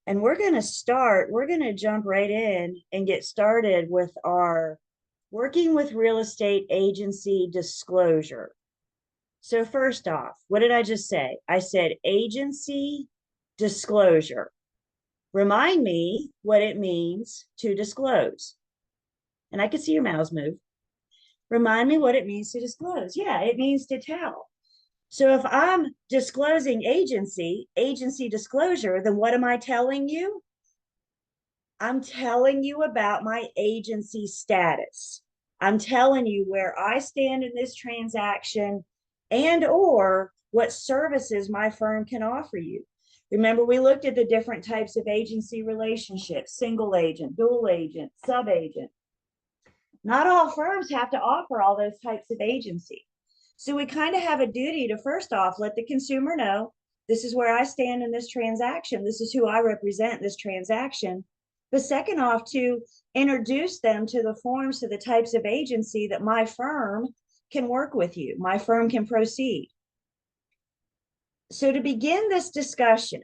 And we're going to jump right in and get started with our working with real estate agency disclosure. So, first off, what did I just say? I said agency disclosure. Remind me what it means to disclose. And I can see your mouths move. Remind me what it means to disclose. Yeah, it means to tell. So if I'm disclosing agency disclosure, then what am I telling you? I'm telling you about my agency status. I'm telling you where I stand in this transaction and or what services my firm can offer you. Remember, we looked at the different types of agency relationships: single agent, dual agent, sub agent. Not all firms have to offer all those types of agency. So we kind of have a duty to first off let the consumer know this is where I stand in this transaction. This is who I represent in this transaction. But second off, to introduce them to the forms, to the types of agency that my firm can work with you. My firm can proceed. So to begin this discussion,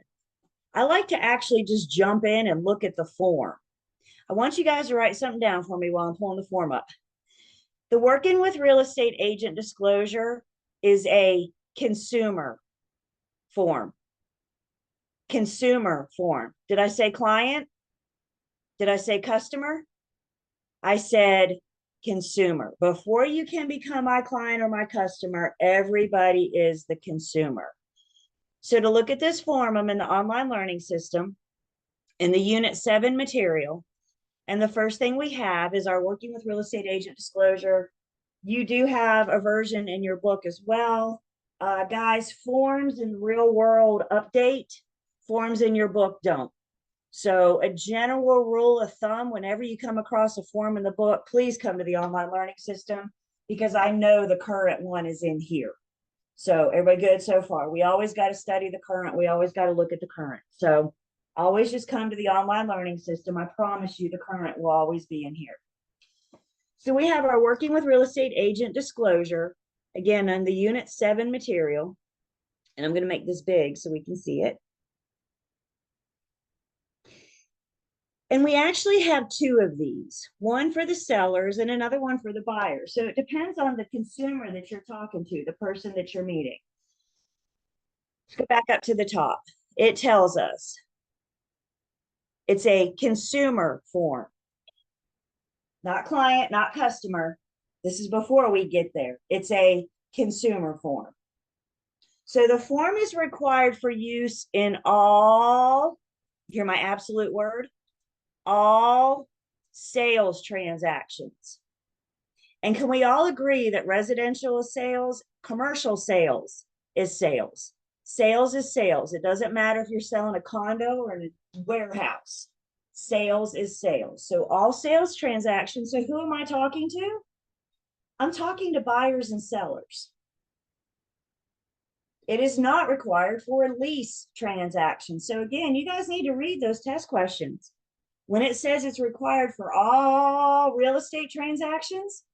I like to actually just jump in and look at the form. I want you guys to write something down for me while I'm pulling the form up. The working with real estate agent disclosure is a consumer form. Consumer form. Did I say client? Did I say customer? I said consumer. Before you can become my client or my customer, everybody is the consumer. So to look at this form, I'm in the online learning system in the Unit 7 material. And the first thing we have is our working with real estate agent disclosure. You do have a version in your book as well. Guys, forms in real world update, forms in your book don't. So, a general rule of thumb whenever you come across a form in the book, please come to the online learning system because I know the current one is in here. So, everybody good so far? We always got to study the current, we always got to look at the current. So, always just come to the online learning system. I promise you, the current will always be in here. So we have our working with real estate agent disclosure, again, on the Unit 7 material. And I'm going to make this big so we can see it. And we actually have two of these, one for the sellers and another one for the buyers. So it depends on the consumer that you're talking to, the person that you're meeting. Let's go back up to the top. It tells us it's a consumer form, not client, not customer. This is before we get there. It's a consumer form. So the form is required for use in all, hear my absolute word, all sales transactions. And can we all agree that residential is sales, commercial sales is sales? Sales is sales. It doesn't matter if you're selling a condo or a warehouse. Sales is sales. So all sales transactions. So who am I talking to? I'm talking to buyers and sellers. It is not required for a lease transaction. So again, you guys need to read those test questions. When it says it's required for all real estate transactions,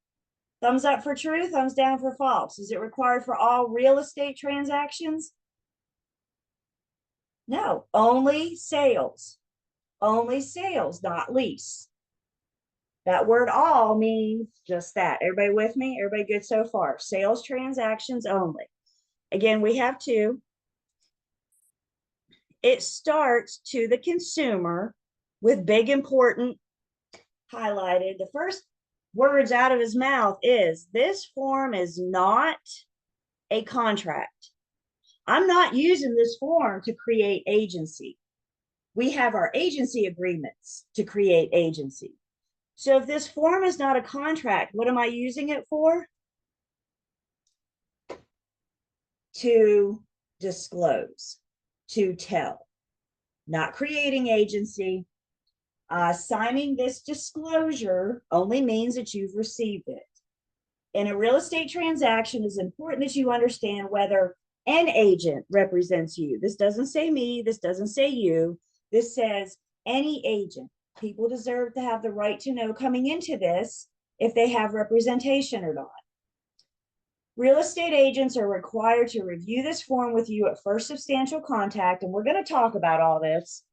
thumbs up for true, thumbs down for false. Is it required for all real estate transactions? No, only sales. Only sales, not lease. That word all means just that. Everybody with me? Everybody good so far? Sales transactions only. Again, we have two. It starts to the consumer with big important highlighted. The first words out of his mouth is this form is not a contract. I'm not using this form to create agency. We have our agency agreements to create agency. So if this form is not a contract, what am I using it for? To disclose, to tell, not creating agency. Signing this disclosure only means that you've received it. In a real estate transaction, it's important that you understand whether an agent represents you. This doesn't say me, this doesn't say you. This says any agent. People deserve to have the right to know coming into this if they have representation or not. Real estate agents are required to review this form with you at first substantial contact, and we're going to talk about all this.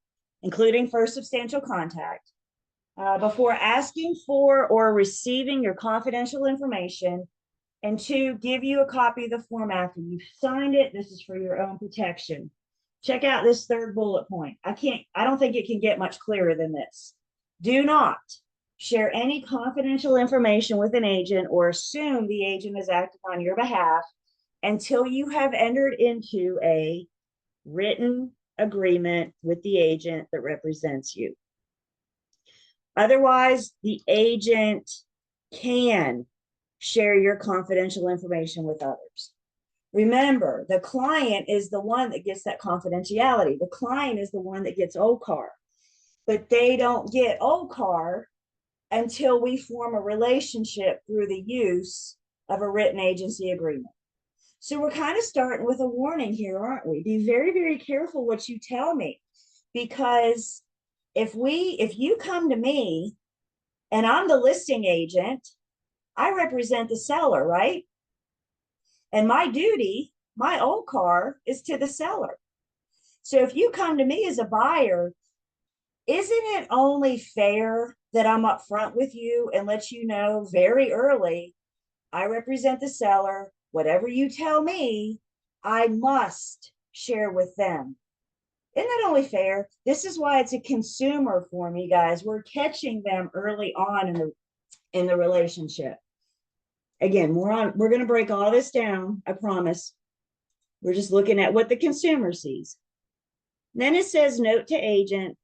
including first substantial contact, before asking for or receiving your confidential information, and two, give you a copy of the form after you've signed it. This is for your own protection. Check out this third bullet point. I don't think it can get much clearer than this. Do not share any confidential information with an agent or assume the agent is acting on your behalf until you have entered into a written agreement with the agent that represents you. Otherwise, the agent can share your confidential information with others. Remember, the client is the one that gets that confidentiality. The client is the one that gets OCAR, but they don't get OCAR until we form a relationship through the use of a written agency agreement. So we're kind of starting with a warning here, aren't we? Be very, very careful what you tell me, because if you come to me and I'm the listing agent, I represent the seller, right? And my duty, my OCAR, is to the seller. So if you come to me as a buyer, isn't it only fair that I'm upfront with you and let you know very early, I represent the seller. Whatever you tell me, I must share with them. Isn't that only fair? This is why it's a consumer form, you guys. We're catching them early on in the relationship. Again, we're going to break all this down, I promise. We're just looking at what the consumer sees. Then it says, note to agent,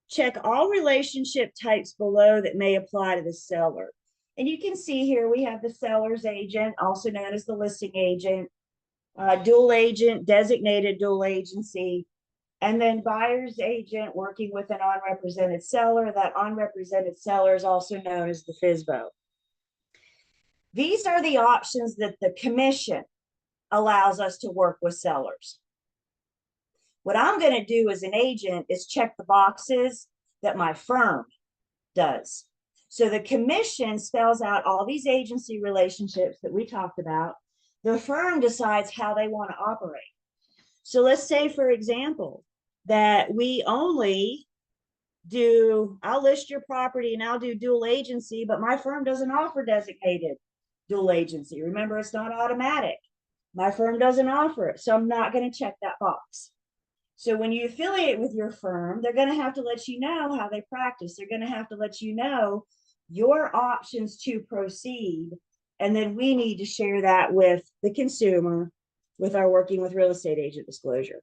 check all relationship types below that may apply to the seller. And you can see here we have the seller's agent, also known as the listing agent, dual agent, designated dual agency, and then buyer's agent working with an unrepresented seller. That unrepresented seller is also known as the FSBO. These are the options that the commission allows us to work with sellers. What I'm going to do as an agent is check the boxes that my firm does. So the commission spells out all these agency relationships that we talked about. The firm decides how they want to operate. So let's say, for example, that we only I'll list your property and I'll do dual agency, but my firm doesn't offer designated dual agency. Remember, it's not automatic. My firm doesn't offer it, so I'm not going to check that box. So when you affiliate with your firm, they're going to have to let you know how they practice. They're going to have to let you know your options to proceed. And then we need to share that with the consumer with our working with real estate agent disclosure.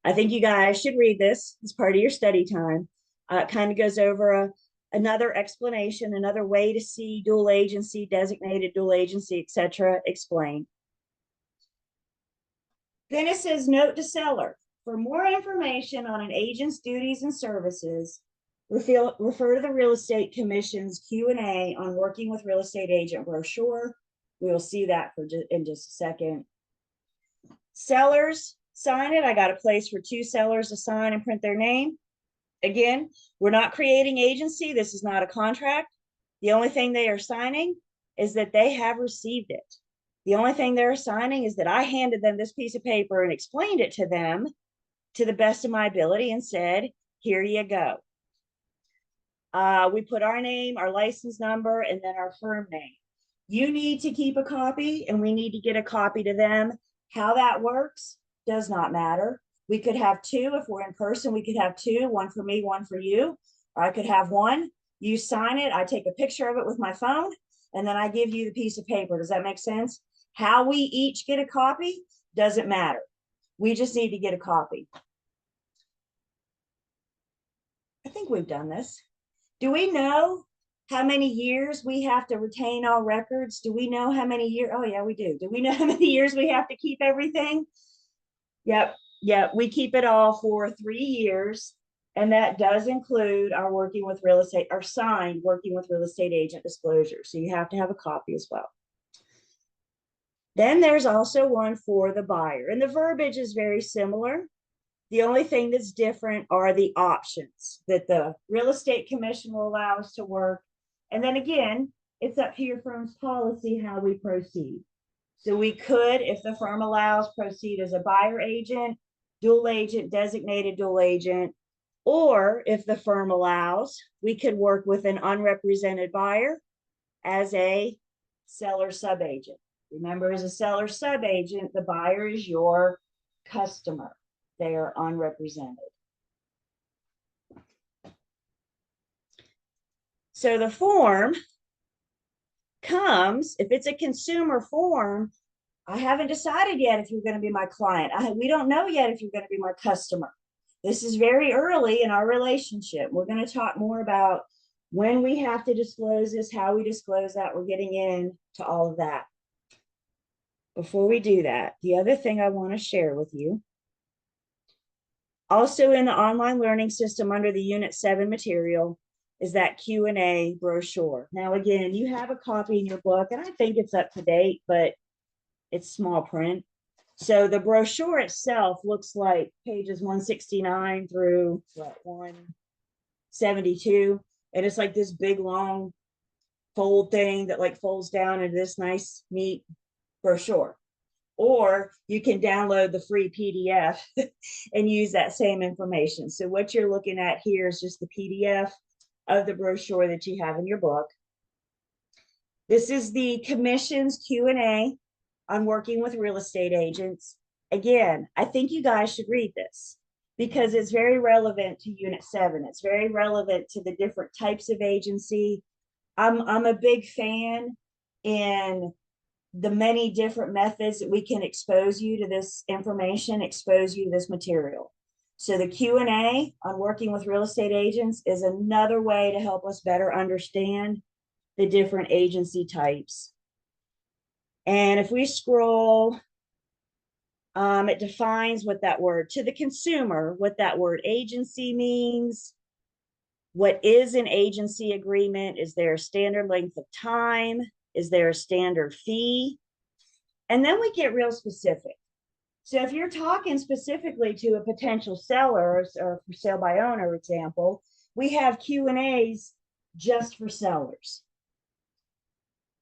I think you guys should read this as part of your study time. It kind of goes over another explanation, another way to see dual agency, designated dual agency, etc. explained. Then it says, note to seller. For more information on an agent's duties and services, refer to the Real Estate Commission's Q&A on working with real estate agent brochure. We will see that in just a second. Sellers, sign it. I got a place for 2 sellers to sign and print their name. Again, we're not creating agency. This is not a contract. The only thing they are signing is that they have received it. The only thing they're signing is that I handed them this piece of paper and explained it to them to the best of my ability and said, here you go. We put our name, our license number, and then our firm name. You need to keep a copy and we need to get a copy to them. How that works does not matter. We could have 2. If we're in person, we could have 2, one for me, one for you. Or I could have 1. You sign it. I take a picture of it with my phone, and then I give you the piece of paper. Does that make sense? How we each get a copy doesn't matter. We just need to get a copy. I think we've done this. Do we know how many years we have to retain all records? Do we know how many years? Oh, yeah, we do. Do we know how many years we have to keep everything? Yep. We keep it all for 3 years. And that does include our working with real estate, our signed working with real estate agent disclosure. So you have to have a copy as well. Then there's also one for the buyer, and the verbiage is very similar. The only thing that's different are the options that the real estate commission will allow us to work. And then again, it's up to your firm's policy how we proceed. So we could, if the firm allows, proceed as a buyer agent, dual agent, designated dual agent, Or if the firm allows, we could work with an unrepresented buyer as a seller subagent. Remember, as a seller subagent, the buyer is your customer. They are unrepresented. So the form comes, if it's a consumer form, I haven't decided yet if you're going to be my client. We don't know yet if you're going to be my customer. This is very early in our relationship. We're going to talk more about when we have to disclose this, how we disclose that. We're getting into all of that. Before we do that, the other thing I want to share with you, also in the online learning system under the Unit 7 material, is that Q&A brochure. Now, again, you have a copy in your book, and I think it's up to date, but it's small print. So the brochure itself looks like pages 169 through 172. And it's like this big, long fold thing that like folds down into this nice, neat brochure. Or you can download the free PDF and use that same information. So what you're looking at here is just the PDF of the brochure that you have in your book. This is the commissions Q&A on working with real estate agents. Again, I think you guys should read this because it's very relevant to Unit 7. It's very relevant to the different types of agency. I'm a big fan in the many different methods that we can expose you to this information, expose you to this material. So the Q&A on working with real estate agents is another way to help us better understand the different agency types. And if we scroll, it defines what that word, to the consumer, what that word agency means. What is an agency agreement? Is there a standard length of time? Is there a standard fee? And then we get real specific. So if you're talking specifically to a potential seller or for sale by owner example, we have Q&As just for sellers.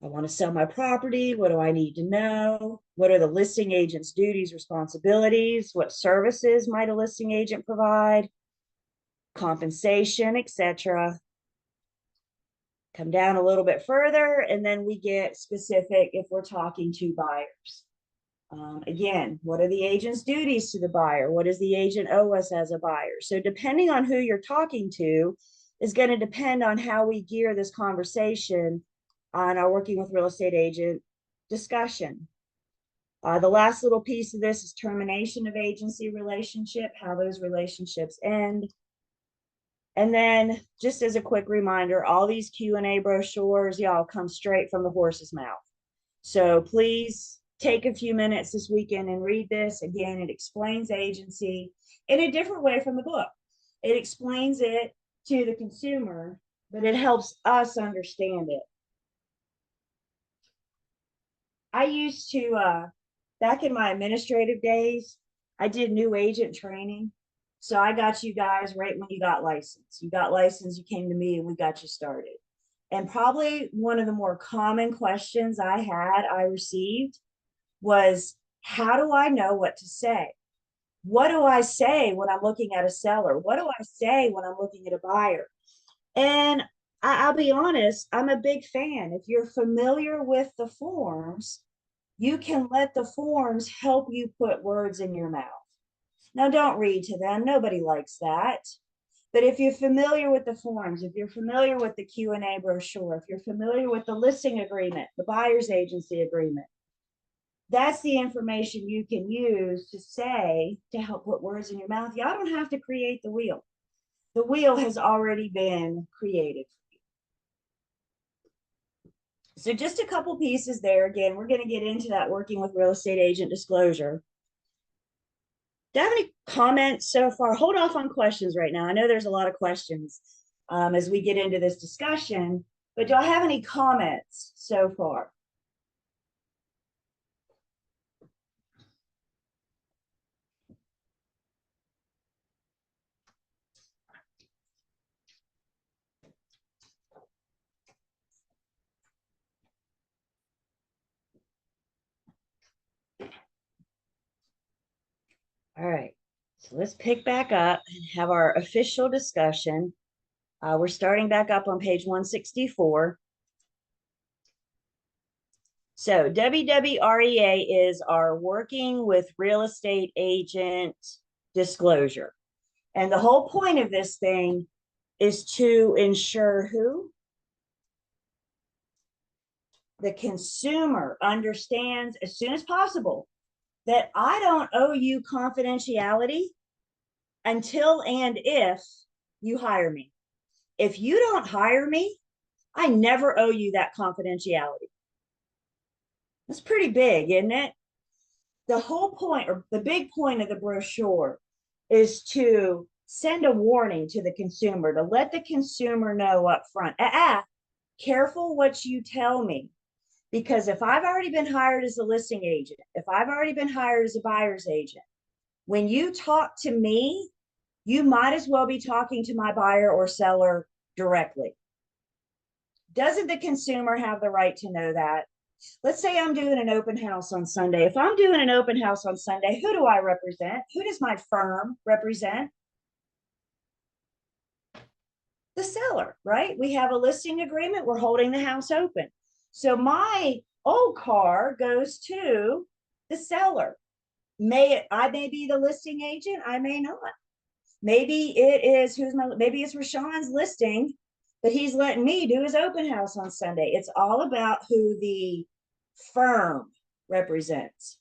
I want to sell my property. What do I need to know? What are the listing agent's duties, responsibilities? What services might a listing agent provide? Compensation, etc. Come down a little bit further, and then we get specific if we're talking to buyers. Again, what are the agent's duties to the buyer? What does the agent owe us as a buyer? So depending on who you're talking to is going to depend on how we gear this conversation on our working with real estate agent discussion. The last little piece of this is termination of agency relationship, how those relationships end. And then just as a quick reminder, all these Q&A brochures, y'all, come straight from the horse's mouth. So please take a few minutes this weekend and read this. Again, it explains agency in a different way from the book. It explains it to the consumer, but it helps us understand it. I used to, back in my administrative days, I did new agent training. So I got you guys right when you got licensed. You got licensed, you came to me and we got you started. And probably one of the more common questions I received was, how do I know what to say? What do I say when I'm looking at a seller? What do I say when I'm looking at a buyer? And I'll be honest, I'm a big fan. If you're familiar with the forms, you can let the forms help you put words in your mouth. Now, don't read to them. Nobody likes that. But if you're familiar with the forms, if you're familiar with the Q&A brochure, if you're familiar with the listing agreement, the buyer's agency agreement, that's the information you can use to say, to help put words in your mouth. Y'all don't have to create the wheel. The wheel has already been created. So just a couple pieces there. Again, we're going to get into that working with real estate agent disclosure. Do you have any comments so far? Hold off on questions right now. I know there's a lot of questions as we get into this discussion, but do I have any comments so far? All right. So let's pick back up and have our official discussion. We're starting back up on page 164. So WWREA is our working with real estate agent disclosure. And the whole point of this thing is to ensure who? The consumer understands as soon as possible that I don't owe you confidentiality until and if you hire me. If you don't hire me, I never owe you that confidentiality. That's pretty big, isn't it? The whole point, or the big point of the brochure, is to send a warning to the consumer, to let the consumer know up front, careful what you tell me. Because if I've already been hired as a listing agent, if I've already been hired as a buyer's agent, when you talk to me, you might as well be talking to my buyer or seller directly. Doesn't the consumer have the right to know that? Let's say I'm doing an open house on Sunday. If I'm doing an open house on Sunday, who do I represent? Who does my firm represent? The seller, right? We have a listing agreement. We're holding the house open. So my old car goes to the seller. I may be the listing agent, I may not. Maybe it is maybe it's Rashawn's listing, but he's letting me do his open house on Sunday. It's all about who the firm represents.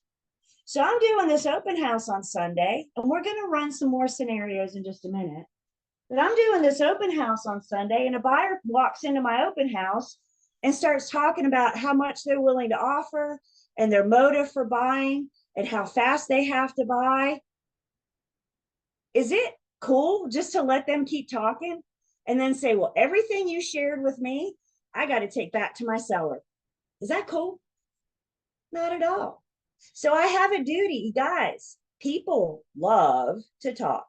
So I'm doing this open house on Sunday, and we're going to run some more scenarios in just a minute. But I'm doing this open house on Sunday, and a buyer walks into my open house and starts talking about how much they're willing to offer and their motive for buying and how fast they have to buy. Is it cool just to let them keep talking and then say, well, everything you shared with me, I got to take back to my seller? Is that cool? Not at all. So I have a duty, guys. People love to talk.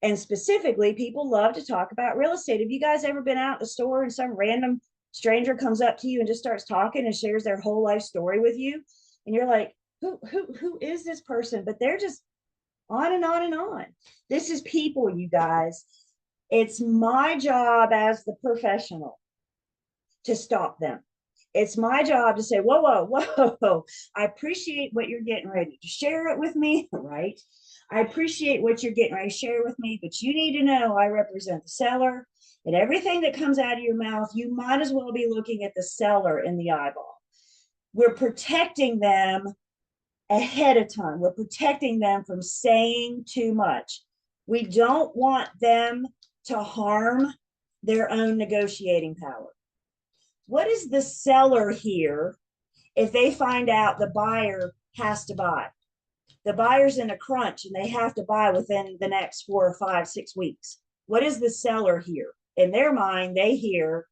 And specifically, people love to talk about real estate. Have you guys ever been out in the store and some random stranger comes up to you and just starts talking and shares their whole life story with you? And you're like, who is this person? But they're just on and on and on. This is people, you guys. It's my job as the professional to stop them. It's my job to say, whoa. I appreciate what you're getting ready to share it with me, right? I appreciate what you're getting ready to share with me, but you need to know I represent the seller, and everything that comes out of your mouth, you might as well be looking at the seller in the eyeball. We're protecting them ahead of time. We're protecting them from saying too much. We don't want them to harm their own negotiating power. What is the seller here if they find out the buyer has to buy? The buyer's in a crunch and they have to buy within the next 4 or 5, 6 weeks. What is the seller here? In their mind, they hear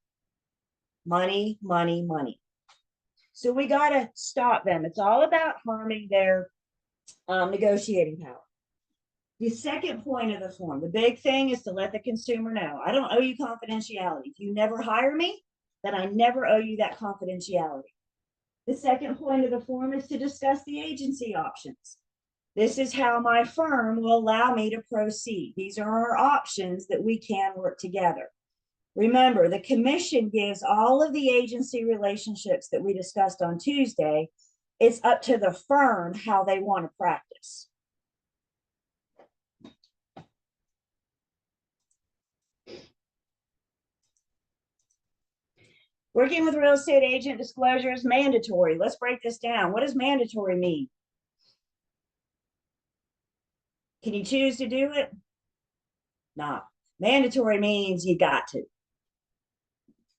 money, money, money. So we got to stop them. It's all about harming their negotiating power. The second point of the form, the big thing is to let the consumer know, I don't owe you confidentiality. If you never hire me, then I never owe you that confidentiality. The second point of the form is to discuss the agency options. This is how my firm will allow me to proceed. These are our options that we can work together. Remember, the commission gives all of the agency relationships that we discussed on Tuesday. It's up to the firm how they want to practice. Working with real estate agent disclosure is mandatory. Let's break this down. What does mandatory mean? Can you choose to do it? No. Mandatory means you got to.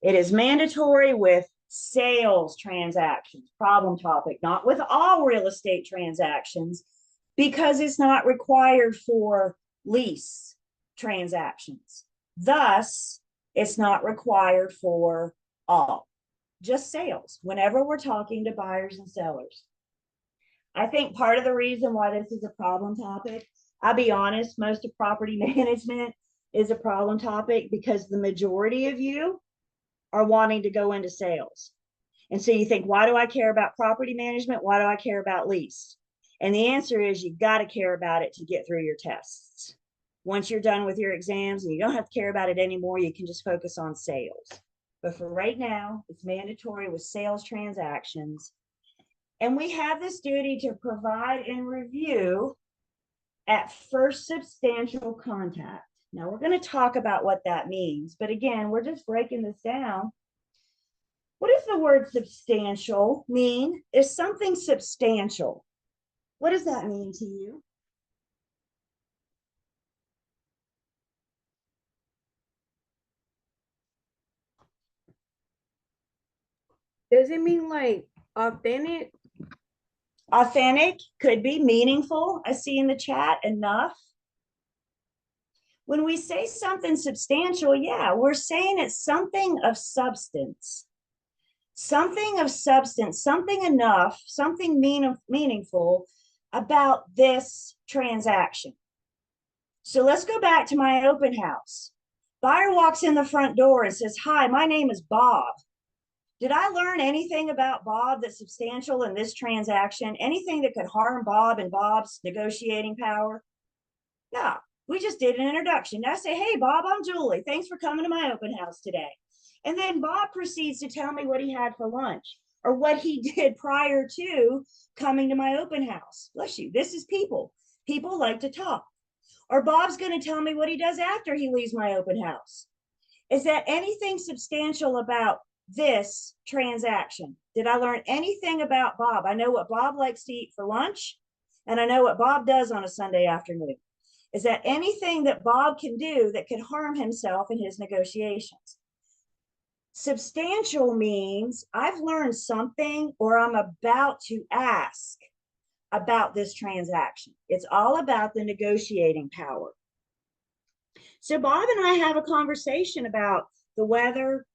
It is mandatory with sales transactions, problem topic, not with all real estate transactions, because it's not required for lease transactions. Thus, it's not required for all, just sales, whenever we're talking to buyers and sellers. I think part of the reason why this is a problem topic, I'll be honest, most of property management is a problem topic because the majority of you are wanting to go into sales. And so you think, why do I care about property management? Why do I care about lease? And the answer is you got to care about it to get through your tests. Once you're done with your exams and you don't have to care about it anymore, you can just focus on sales. But for right now, it's mandatory with sales transactions. And we have this duty to provide and review at first substantial contact. Now we're going to talk about what that means. But again, we're just breaking this down. What does the word substantial mean? Is something substantial? What does that mean to you? Does it mean like authentic? Authentic could be meaningful. I see in the chat enough. When we say something substantial, yeah, we're saying it's something of substance. Something of substance, something enough, something meaningful about this transaction. So let's go back to my open house. Buyer walks in the front door and says, "Hi, my name is Bob. Did I learn anything about Bob that's substantial in this transaction? Anything that could harm Bob and Bob's negotiating power?" No, we just did an introduction. I say, "Hey, Bob, I'm Julie. Thanks for coming to my open house today." And then Bob proceeds to tell me what he had for lunch or what he did prior to coming to my open house. Bless you. This is people. People like to talk. Or Bob's going to tell me what he does after he leaves my open house. Is that anything substantial about this transaction? Did I learn anything about Bob? I know what Bob likes to eat for lunch, and I know what Bob does on a Sunday afternoon. Is that anything that Bob can do that could harm himself in his negotiations? Substantial means I've learned something or I'm about to ask about this transaction. It's all about the negotiating power. So Bob and I have a conversation about the weather,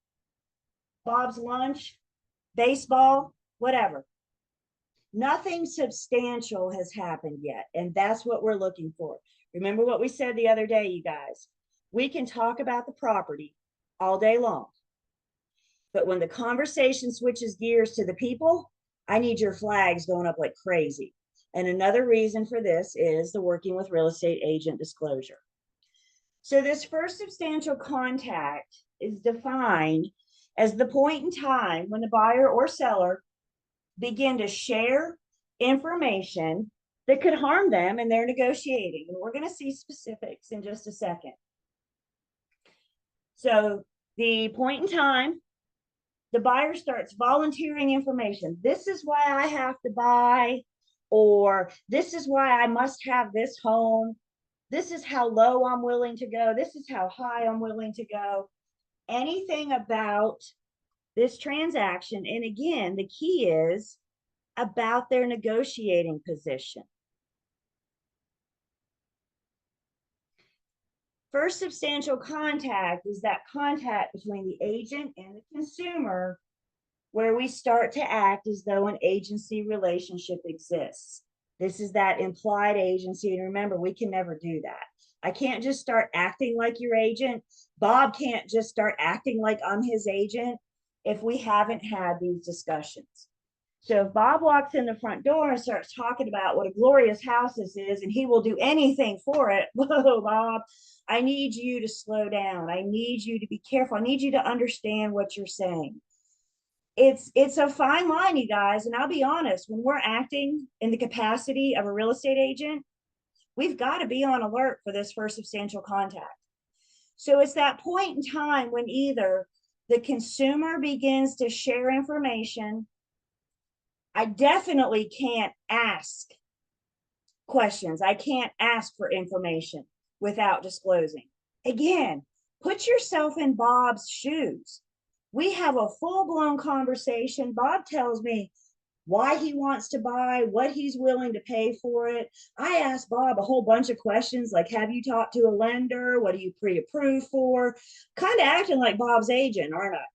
Bob's lunch, baseball, whatever. Nothing substantial has happened yet, and that's what we're looking for. Remember what we said the other day, you guys. We can talk about the property all day long, but when the conversation switches gears to the people, I need your flags going up like crazy. And another reason for this is the working with real estate agent disclosure. So this first substantial contact is defined as the point in time when the buyer or seller begin to share information that could harm them in their negotiating. And we're going to see specifics in just a second. So the point in time, the buyer starts volunteering information. This is why I have to buy, or this is why I must have this home. This is how low I'm willing to go. This is how high I'm willing to go. Anything about this transaction. And again, the key is about their negotiating position. First substantial contact is that contact between the agent and the consumer where we start to act as though an agency relationship exists. This is that implied agency. And remember, we can never do that. I can't just start acting like your agent. Bob can't just start acting like I'm his agent if we haven't had these discussions. So if Bob walks in the front door and starts talking about what a glorious house this is, and he will do anything for it, whoa, Bob, I need you to slow down. I need you to be careful. I need you to understand what you're saying. It's a fine line, you guys. And I'll be honest, when we're acting in the capacity of a real estate agent, we've got to be on alert for this first substantial contact. So it's that point in time when either the consumer begins to share information. I definitely can't ask questions. I can't ask for information without disclosing. Again, put yourself in Bob's shoes. We have a full-blown conversation. Bob tells me why he wants to buy, what he's willing to pay for it. I asked Bob a whole bunch of questions like, have you talked to a lender? What are you pre-approved for? Kind of acting like Bob's agent, aren't I?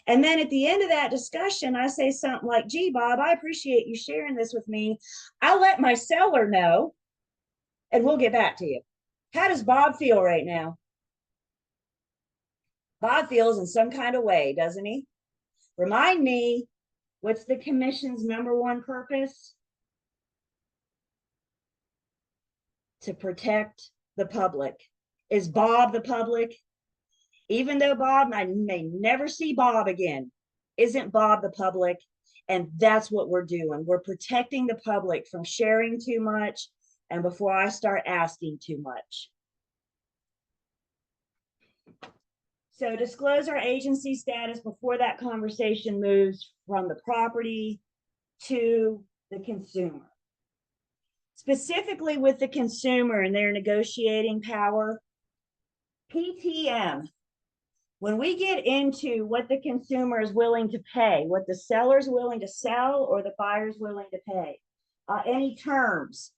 And then at the end of that discussion, I say something like, "Gee, Bob, I appreciate you sharing this with me. I'll let my seller know and we'll get back to you." How does Bob feel right now? Bob feels in some kind of way, doesn't he? Remind me, what's the commission's number one purpose? to protect the public. Is Bob the public? Even though Bob, I may never see Bob again, isn't Bob the public? And that's what we're doing. We're protecting the public from sharing too much and before I start asking too much. So disclose our agency status before that conversation moves from the property to the consumer. Specifically with the consumer and their negotiating power, PTM, when we get into what the consumer is willing to pay, what the seller's willing to sell or the buyer's willing to pay, any terms.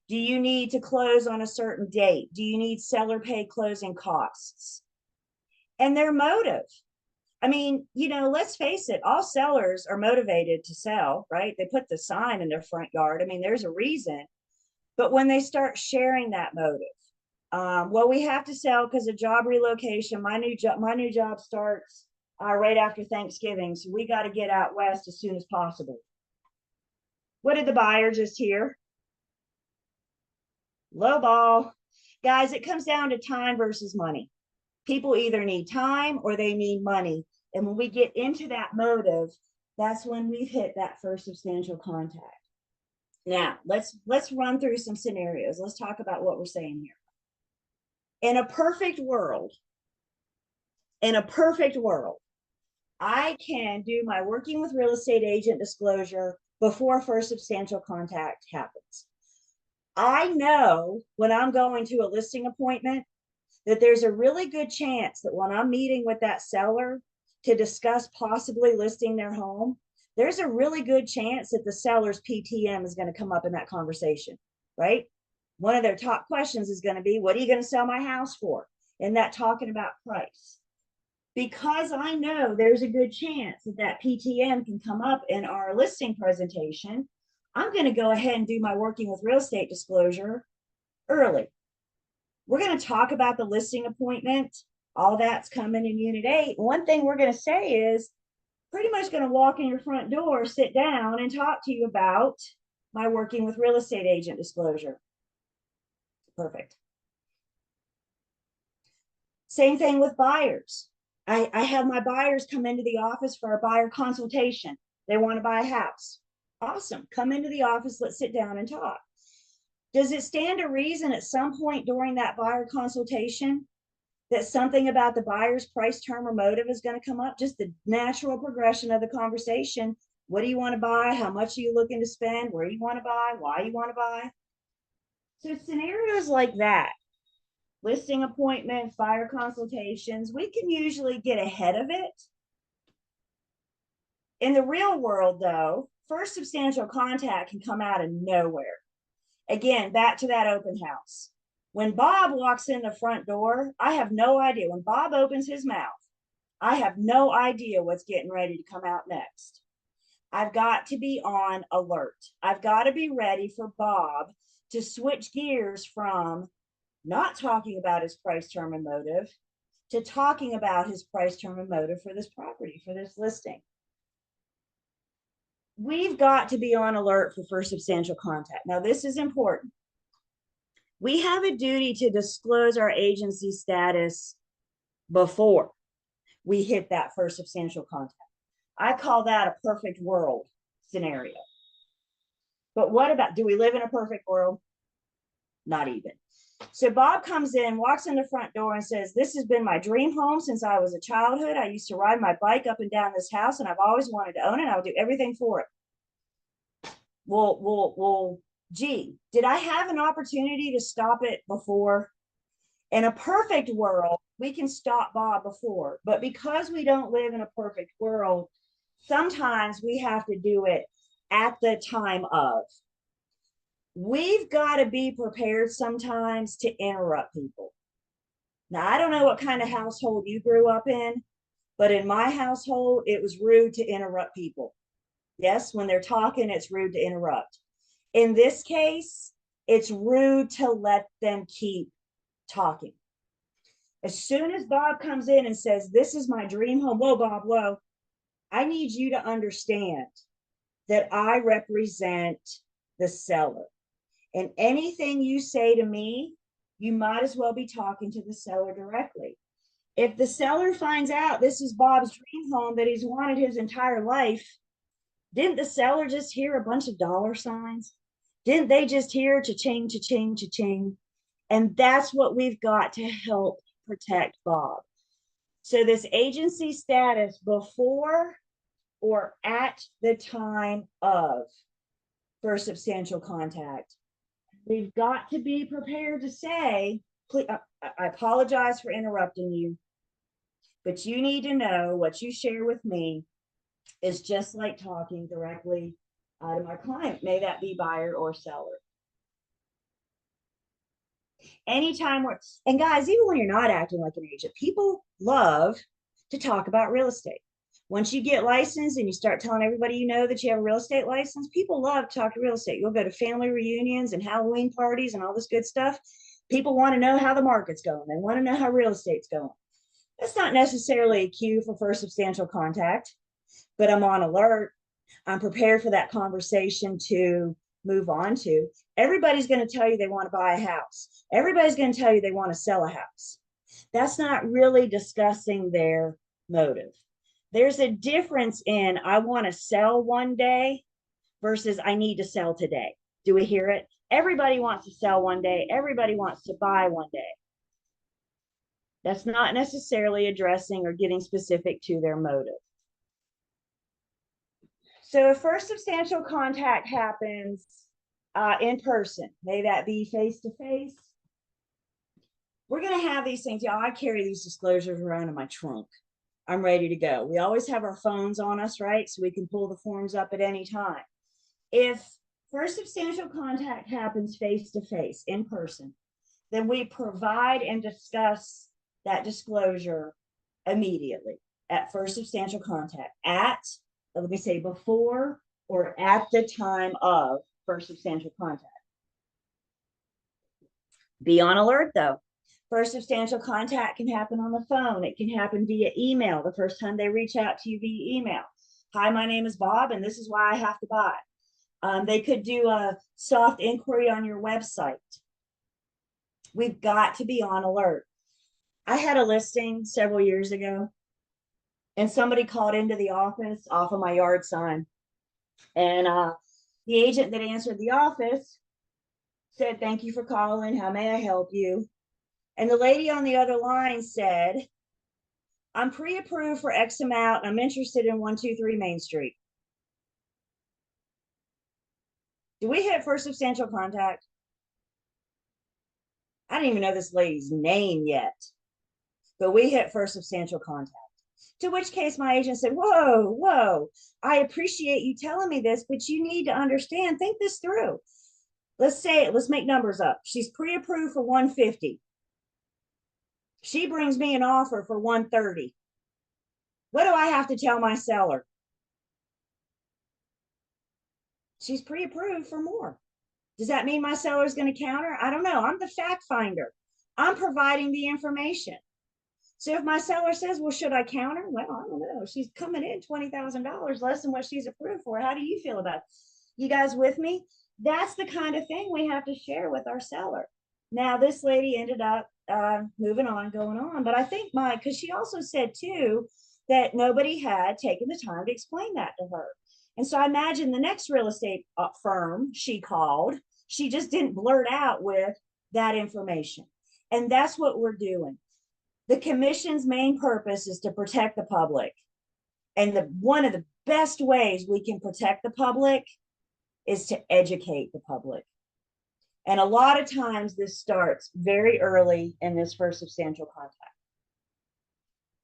Do you need to close on a certain date? Do you need seller pay closing costs? And their motive. I mean, you know, let's face it, all sellers are motivated to sell, right? They put the sign in their front yard. I mean, there's a reason. But when they start sharing that motive, well, we have to sell because of job relocation. My new job starts right after Thanksgiving, so we got to get out west as soon as possible. What did the buyer just hear? Low ball. Guys, it comes down to time versus money. People either need time or they need money. And when we get into that motive, that's when we've hit that first substantial contact. Now, let's run through some scenarios. Let's talk about what we're saying here. In a perfect world, I can do my working with real estate agent disclosure before first substantial contact happens. I know when I'm going to a listing appointment that there's a really good chance that when I'm meeting with that seller to discuss possibly listing their home, there's a really good chance that the seller's PTM is going to come up in that conversation, right? One of their top questions is going to be, what are you going to sell my house for? And that talking about price. Because I know there's a good chance that that PTM can come up in our listing presentation, I'm going to go ahead and do my working with real estate disclosure early. We're going to talk about the listing appointment. All that's coming in Unit 8. One thing we're going to say is pretty much going to walk in your front door, sit down, and talk to you about my working with real estate agent disclosure. Perfect. Same thing with buyers. I have my buyers come into the office for a buyer consultation. They want to buy a house. Awesome. Come into the office. Let's sit down and talk. Does it stand to reason at some point during that buyer consultation that something about the buyer's price, term, or motive is going to come up? Just the natural progression of the conversation. What do you want to buy? How much are you looking to spend? Where you want to buy? Why you want to buy? So scenarios like that, listing appointments, buyer consultations, we can usually get ahead of it. In the real world, though, first substantial contact can come out of nowhere. Again, back to that open house. When Bob walks in the front door, I have no idea. When Bob opens his mouth, I have no idea what's getting ready to come out next. I've got to be on alert. I've got to be ready for Bob to switch gears from not talking about his price, term, and motive to talking about his price, term, and motive for this property, for this listing. We've got to be on alert for first substantial contact. Now, this is important. We have a duty to disclose our agency status before we hit that first substantial contact. I call that a perfect world scenario. But what about, do we live in a perfect world? Not even. So Bob comes in, walks in the front door and says, this has been my dream home since I was a childhood. I used to ride my bike up and down this house and I've always wanted to own it. I'll do everything for it. Well, gee, did I have an opportunity to stop it before? In a perfect world, we can stop Bob before, but because we don't live in a perfect world, sometimes we have to do it at the time of. We've got to be prepared sometimes to interrupt people. Now, I don't know what kind of household you grew up in, but in my household, it was rude to interrupt people. Yes, when they're talking, it's rude to interrupt. In this case, it's rude to let them keep talking. As soon as Bob comes in and says, this is my dream home, whoa, Bob, whoa, I need you to understand that I represent the seller. And anything you say to me, you might as well be talking to the seller directly. If the seller finds out this is Bob's dream home that he's wanted his entire life, didn't the seller just hear a bunch of dollar signs? Didn't they just hear cha-ching, cha-ching, cha-ching? And that's what we've got to help protect Bob. So this agency status before or at the time of first substantial contact, we've got to be prepared to say, please, I apologize for interrupting you, but you need to know what you share with me is just like talking directly to my client, may that be buyer or seller. Anytime we're, and guys, even when you're not acting like an agent, people love to talk about real estate. Once you get licensed and you start telling everybody you know that you have a real estate license, people love to talk to real estate. You'll go to family reunions and Halloween parties and all this good stuff. People want to know how the market's going. They want to know how real estate's going. That's not necessarily a cue for first substantial contact, but I'm on alert. I'm prepared for that conversation to move on to. Everybody's going to tell you they want to buy a house. Everybody's going to tell you they want to sell a house. That's not really discussing their motive. There's a difference in I want to sell one day versus I need to sell today. Do we hear it? Everybody wants to sell one day. Everybody wants to buy one day. That's not necessarily addressing or getting specific to their motive. So if first substantial contact happens in person, may that be face-to-face, we're going to have these things. I carry these disclosures around in my trunk. I'm ready to go. We always have our phones on us, right? So we can pull the forms up at any time. If first substantial contact happens face-to-face in person, then we provide and discuss that disclosure immediately at first substantial contact, let me say before or at the time of first substantial contact. Be on alert though. First substantial contact can happen on the phone. It can happen via email the first time they reach out to you via email. Hi, my name is Bob, and this is why I have to buy. They could do a soft inquiry on your website. We've got to be on alert. I had a listing several years ago, and somebody called into the office off of my yard sign. And the agent that answered the office said, "Thank you for calling. How may I help you?" And the lady on the other line said, "I'm pre-approved for X amount. I'm interested in 123 Main Street." Do we hit first substantial contact? I didn't even know this lady's name yet, but we hit first substantial contact. To which case my agent said, whoa, I appreciate you telling me this, but you need to understand, think this through. Let's make numbers up. She's pre-approved for 150. She brings me an offer for 130. What do I have to tell my seller? She's pre-approved for more. Does that mean my seller is going to counter? I don't know. I'm the fact finder. I'm providing the information. So if my seller says, well, should I counter? Well, I don't know. She's coming in $20,000 less than what she's approved for. How do you feel about it? You guys with me? That's the kind of thing we have to share with our seller. Now, this lady ended up moving on, going on. But I think because she also said too, that nobody had taken the time to explain that to her. And so I imagine the next real estate firm she called, she just didn't blurt out with that information. And that's what we're doing. The commission's main purpose is to protect the public. And one of the best ways we can protect the public is to educate the public. And a lot of times this starts very early in this first substantial contact.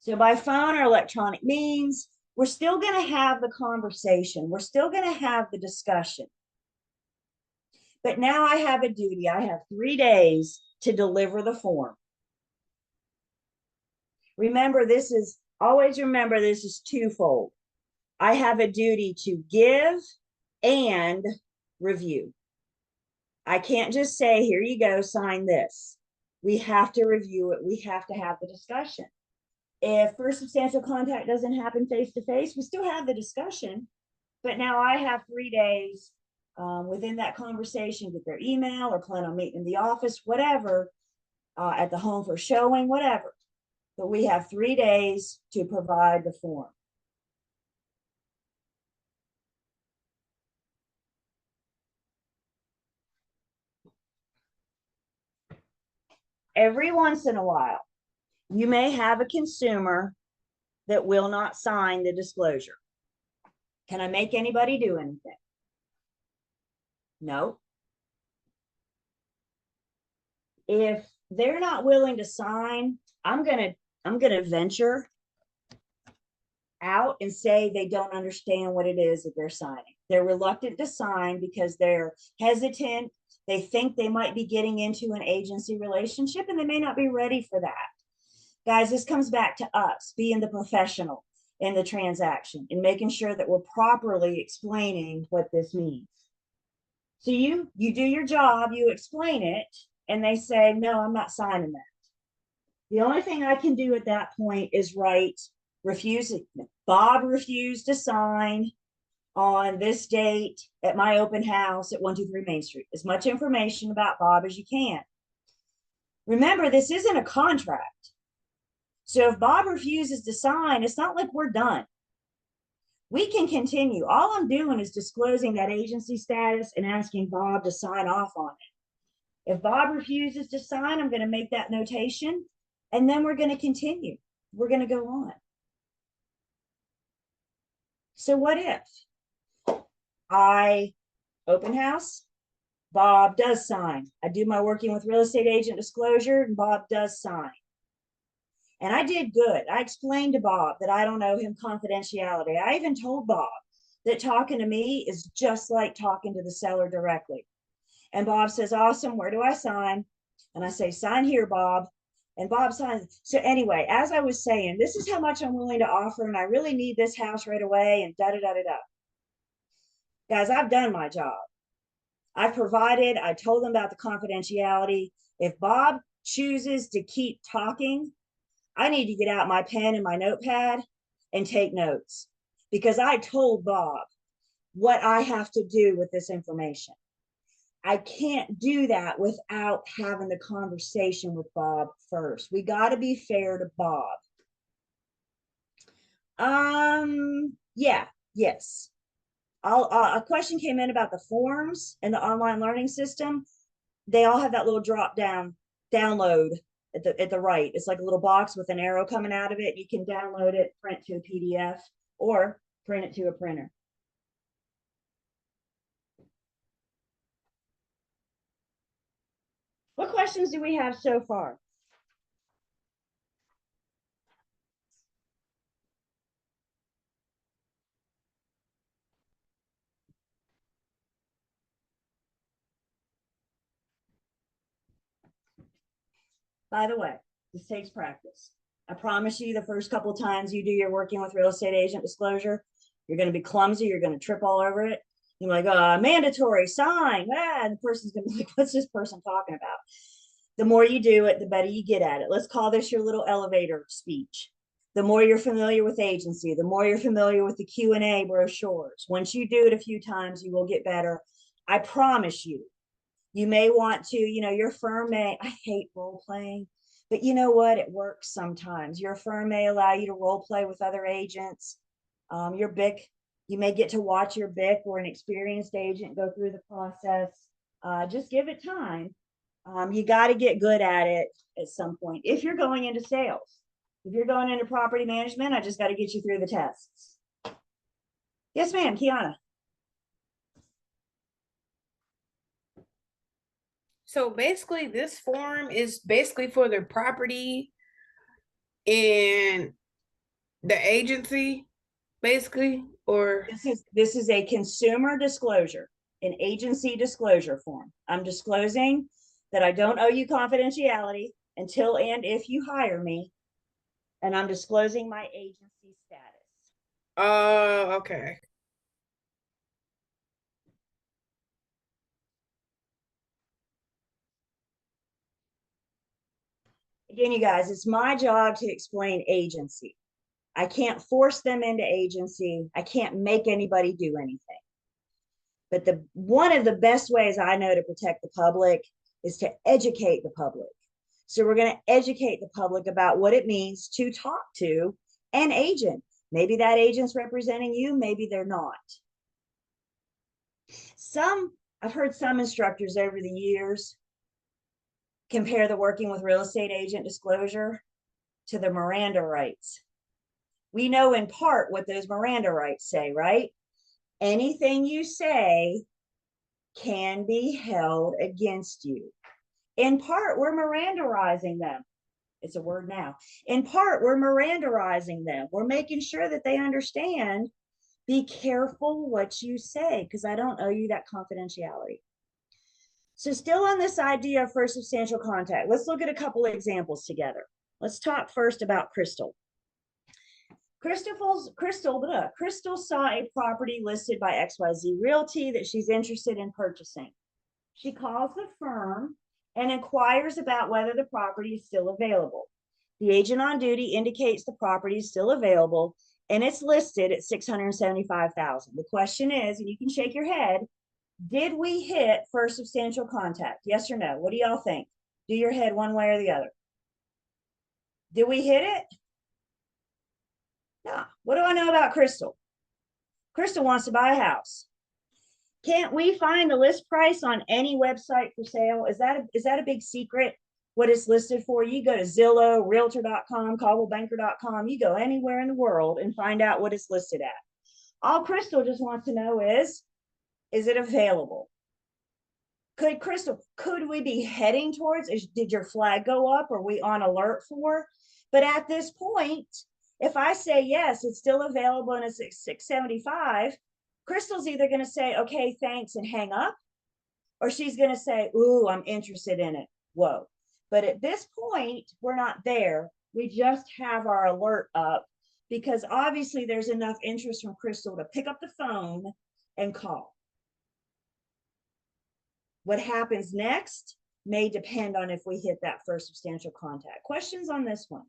So by phone or electronic means, we're still going to have the conversation. We're still going to have the discussion. But now I have a duty. I have 3 days to deliver the form. Always remember this is twofold. I have a duty to give and review. I can't just say, here you go, sign this. We have to review it. We have to have the discussion. If first substantial contact doesn't happen face-to-face, we still have the discussion, but now I have 3 days within that conversation, get their email or plan on meeting in the office, whatever, at the home for showing, whatever. But we have 3 days to provide the form. Every once in a while, you may have a consumer that will not sign the disclosure. Can I make anybody do anything? No. If they're not willing to sign, I'm gonna venture out and say they don't understand what it is that they're signing. They're reluctant to sign because they're hesitant. They think they might be getting into an agency relationship and they may not be ready for that. Guys, this comes back to us being the professional in the transaction and making sure that we're properly explaining what this means. So you do your job, you explain it, and they say, no, I'm not signing that. The only thing I can do at that point is write refusing. Bob refused to sign on this date at my open house at 123 Main Street. As much information about Bob as you can. Remember, this isn't a contract. So if Bob refuses to sign, it's not like we're done. We can continue. All I'm doing is disclosing that agency status and asking Bob to sign off on it. If Bob refuses to sign, I'm going to make that notation and then we're going to continue. We're going to go on. So what if I open house, Bob does sign. I do my working with real estate agent disclosure and Bob does sign. And I did good. I explained to Bob that I don't owe him confidentiality. I even told Bob that talking to me is just like talking to the seller directly. And Bob says, awesome, where do I sign? And I say, sign here, Bob. And Bob signs. So anyway, as I was saying, this is how much I'm willing to offer. And I really need this house right away and da-da-da-da-da. Guys, I've done my job. I've provided, I told them about the confidentiality. If Bob chooses to keep talking, I need to get out my pen and my notepad and take notes because I told Bob what I have to do with this information. I can't do that without having the conversation with Bob first. We got to be fair to Bob. Yes. A question came in about the forms and the online learning system. They all have that little drop down download at the right. It's like a little box with an arrow coming out of it. You can download it, print to a PDF, or print it to a printer. What questions do we have so far? By the way, this takes practice. I promise you the first couple of times you do your working with real estate agent disclosure, you're going to be clumsy. You're going to trip all over it. You're like, mandatory sign. And the person's going to be like, what's this person talking about? The more you do it, the better you get at it. Let's call this your little elevator speech. The more you're familiar with agency, the more you're familiar with the Q&A brochures. Once you do it a few times, you will get better. I promise you. You may want to, your firm may, I hate role playing, but you know what? It works sometimes. Your firm may allow you to role play with other agents. Your BIC, you may get to watch your BIC or an experienced agent go through the process. Just give it time. You got to get good at it at some point. If you're going into sales, if you're going into property management, I just got to get you through the tests. Yes, ma'am, Kiana. So basically, this form is basically for the property and the agency, basically, or this is a consumer disclosure, an agency disclosure form. I'm disclosing that I don't owe you confidentiality until and if you hire me, and I'm disclosing my agency status. okay. Again, you guys, it's my job to explain agency. I can't force them into agency. I can't make anybody do anything. But one of the best ways I know to protect the public is to educate the public. So we're going to educate the public about what it means to talk to an agent. Maybe that agent's representing you, maybe they're not. I've heard some instructors over the years compare the working with real estate agent disclosure to the Miranda rights. We know in part what those Miranda rights say, right? Anything you say can be held against you. In part, we're Mirandaizing them. It's a word now. In part, we're Mirandaizing them. We're making sure that they understand, be careful what you say, because I don't owe you that confidentiality. So still on this idea of first substantial contact, let's look at a couple of examples together. Let's talk first about Crystal. Crystal saw a property listed by XYZ Realty that she's interested in purchasing. She calls the firm and inquires about whether the property is still available. The agent on duty indicates the property is still available and it's listed at $675,000. The question is, and you can shake your head, did we hit first substantial contact? Yes or no? What do y'all think? Do your head one way or the other. Did we hit it? No. What do I know about Crystal? Crystal wants to buy a house. Can't we find the list price on any website for sale? Is that a big secret? What it's listed for? You go to Zillow, Realtor.com, ColdwellBanker.com. You go anywhere in the world and find out what it's listed at. All Crystal just wants to know is it available? Could we be heading towards? Did your flag go up? Are we on alert for? But at this point, if I say yes, it's still available and it's 675. Crystal's either going to say, okay, thanks, and hang up, or she's going to say, ooh, I'm interested in it. Whoa. But at this point, we're not there. We just have our alert up because obviously there's enough interest from Crystal to pick up the phone and call. What happens next may depend on if we hit that first substantial contact. Questions on this one?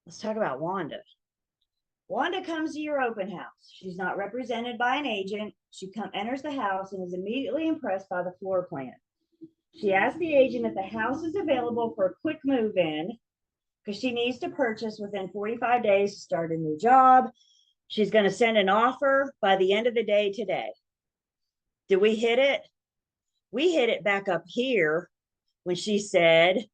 Let's talk about Wanda. Wanda comes to your open house. She's not represented by an agent. She enters the house and is immediately impressed by the floor plan. She asks the agent if the house is available for a quick move in because she needs to purchase within 45 days to start a new job. She's going to send an offer by the end of the day today. Did we hit it? We hit it back up here when she said,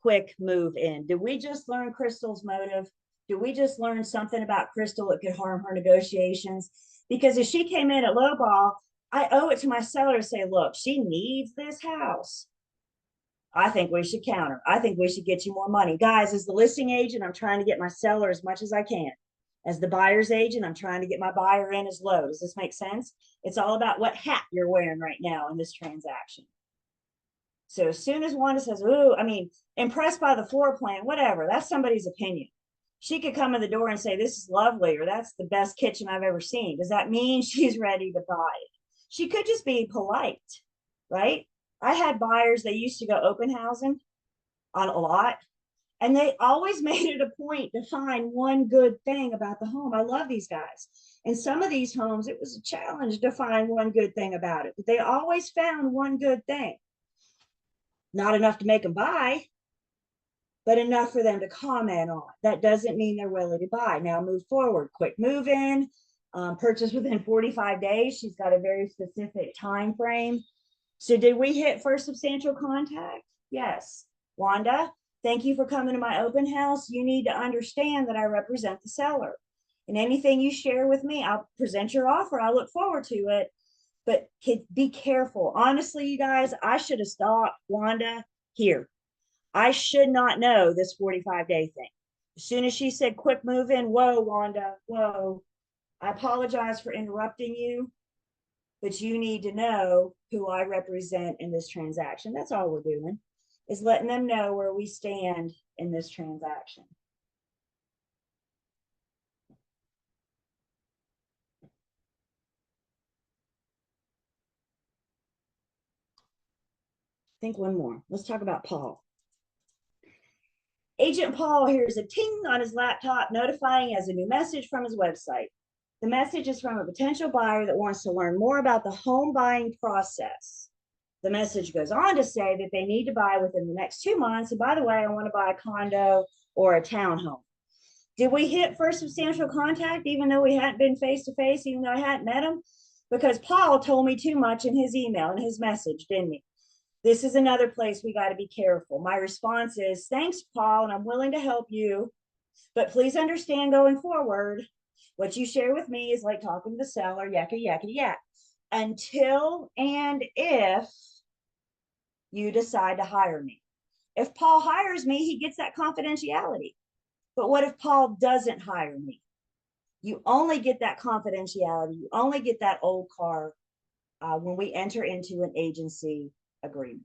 quick move in. Did we just learn Crystal's motive? Did we just learn something about Crystal that could harm her negotiations? Because if she came in at lowball, I owe it to my seller to say, look, she needs this house. I think we should counter. I think we should get you more money. Guys, as the listing agent, I'm trying to get my seller as much as I can. As the buyer's agent, I'm trying to get my buyer in as low. Does this make sense? It's all about what hat you're wearing right now in this transaction. So as soon as Wanda says, ooh, I mean, impressed by the floor plan, whatever, that's somebody's opinion. She could come in the door and say, this is lovely, or that's the best kitchen I've ever seen. Does that mean she's ready to buy it? She could just be polite, right? I had buyers, they used to go open housing on a lot, and they always made it a point to find one good thing about the home. I love these guys. And some of these homes, it was a challenge to find one good thing about it, but they always found one good thing. Not enough to make them buy, but enough for them to comment on. That doesn't mean they're willing to buy. Now move forward, quick move in, purchase within 45 days. She's got a very specific time frame. So did we hit first substantial contact? Yes. Wanda, thank you for coming to my open house. You need to understand that I represent the seller. And anything you share with me, I'll present your offer. I look forward to it. But be careful. Honestly, you guys, I should have stopped Wanda here. I should not know this 45-day thing. As soon as she said quick move in, whoa, Wanda, whoa. I apologize for interrupting you, but you need to know who I represent in this transaction. That's all we're doing, is letting them know where we stand in this transaction. think one more. Let's talk about Paul. Agent Paul hears a ting on his laptop notifying he has a new message from his website. The message is from a potential buyer that wants to learn more about the home buying process. The message goes on to say that they need to buy within the next 2 months. And by the way, I want to buy a condo or a townhome. Did we hit first substantial contact, even though we hadn't been face to face, even though I hadn't met him? Because Paul told me too much in his email and his message, didn't he? This is another place we got to be careful. My response is, thanks, Paul, and I'm willing to help you. But please understand going forward, what you share with me is like talking to the seller, yakka, yakka, yak. Until and if you decide to hire me. If Paul hires me, he gets that confidentiality. But what if Paul doesn't hire me? You only get that confidentiality. You only get that old car when we enter into an agency agreement.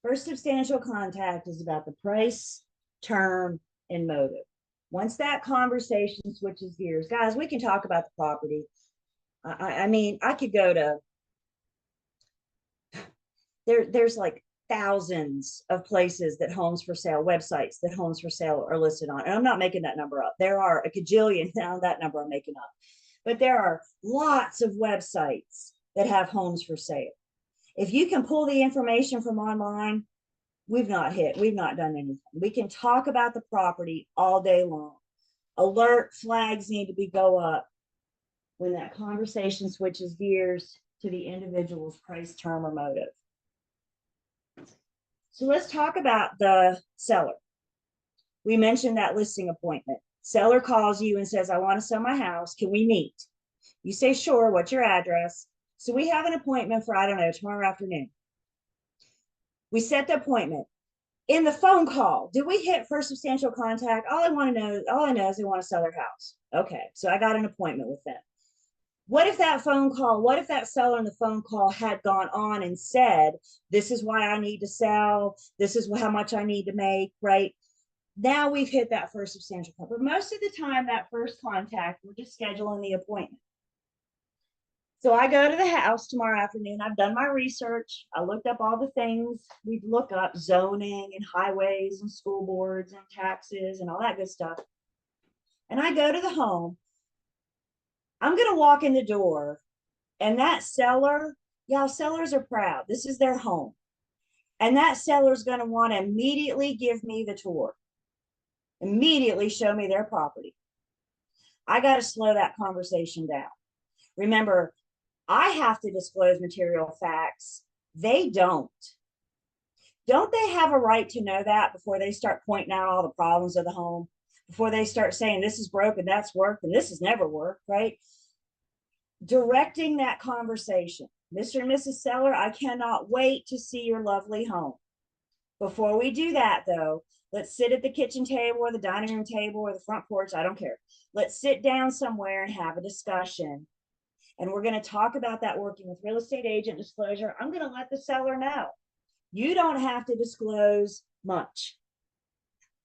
First substantial contact is about the price, term, and motive. Once that conversation switches gears, guys, we can talk about the property. I mean, I could go to there's like thousands of places that homes for sale, websites that homes for sale are listed on. And I'm not making that number up. There are a cajillion, now that number I'm making up. But there are lots of websites that have homes for sale. If you can pull the information from online, we've not done anything. We can talk about the property all day long. Alert flags need to go up when that conversation switches gears to the individual's price, term, or motive. So let's talk about the seller. We mentioned that listing appointment. Seller calls you and says, I want to sell my house. Can we meet? You say, sure. What's your address? So we have an appointment for, I don't know, tomorrow afternoon. We set the appointment. In the phone call, did we hit first substantial contact? All I know is they want to sell their house. Okay, so I got an appointment with them. What if that seller in the phone call had gone on and said, this is why I need to sell, this is how much I need to make, right? Now we've hit that first substantial contact. But most of the time, that first contact, we're just scheduling the appointment. So I go to the house tomorrow afternoon. I've done my research. I looked up all the things we look up, zoning and highways and school boards and taxes and all that good stuff. And I go to the home. I'm going to walk in the door, and that seller, y'all, sellers are proud. This is their home. And that seller's going to want to immediately give me the tour, immediately show me their property. I got to slow that conversation down. Remember, I have to disclose material facts. They don't. Don't they have a right to know that before they start pointing out all the problems of the home? Before they start saying this is broken, that's worked, and this has never worked, right? Directing that conversation. Mr. and Mrs. Seller, I cannot wait to see your lovely home. Before we do that, though, let's sit at the kitchen table or the dining room table or the front porch. I don't care. Let's sit down somewhere and have a discussion. And we're going to talk about that working with real estate agent disclosure. I'm going to let the seller know. You don't have to disclose much.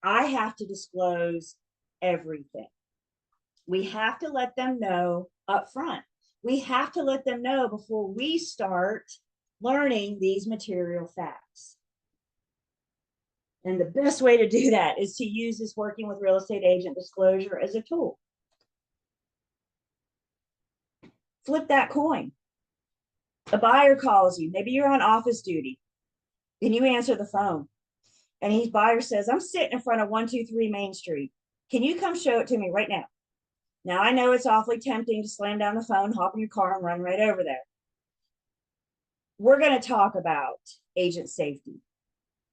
I have to disclose everything. We have to let them know up front. We have to let them know before we start learning these material facts. And the best way to do that is to use this working with real estate agent disclosure as a tool. Flip that coin. A buyer calls you. Maybe you're on office duty and you answer the phone. And his buyer says, I'm sitting in front of 123 Main Street. Can you come show it to me right now? Now, I know it's awfully tempting to slam down the phone, hop in your car, and run right over there. We're going to talk about agent safety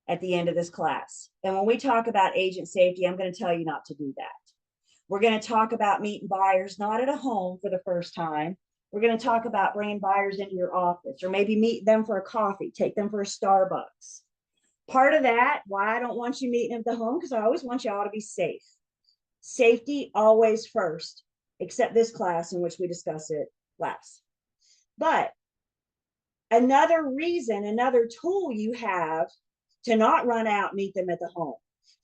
at the end of this class. And when we talk about agent safety, I'm going to tell you not to do that. We're going to talk about meeting buyers, not at a home for the first time. We're going to talk about bringing buyers into your office, or maybe meet them for a coffee, take them for a Starbucks. Part of that, why I don't want you meeting at the home, because I always want y'all to be safe. Safety always first, except this class in which we discuss it last. But another reason, another tool you have to not run out, meet them at the home,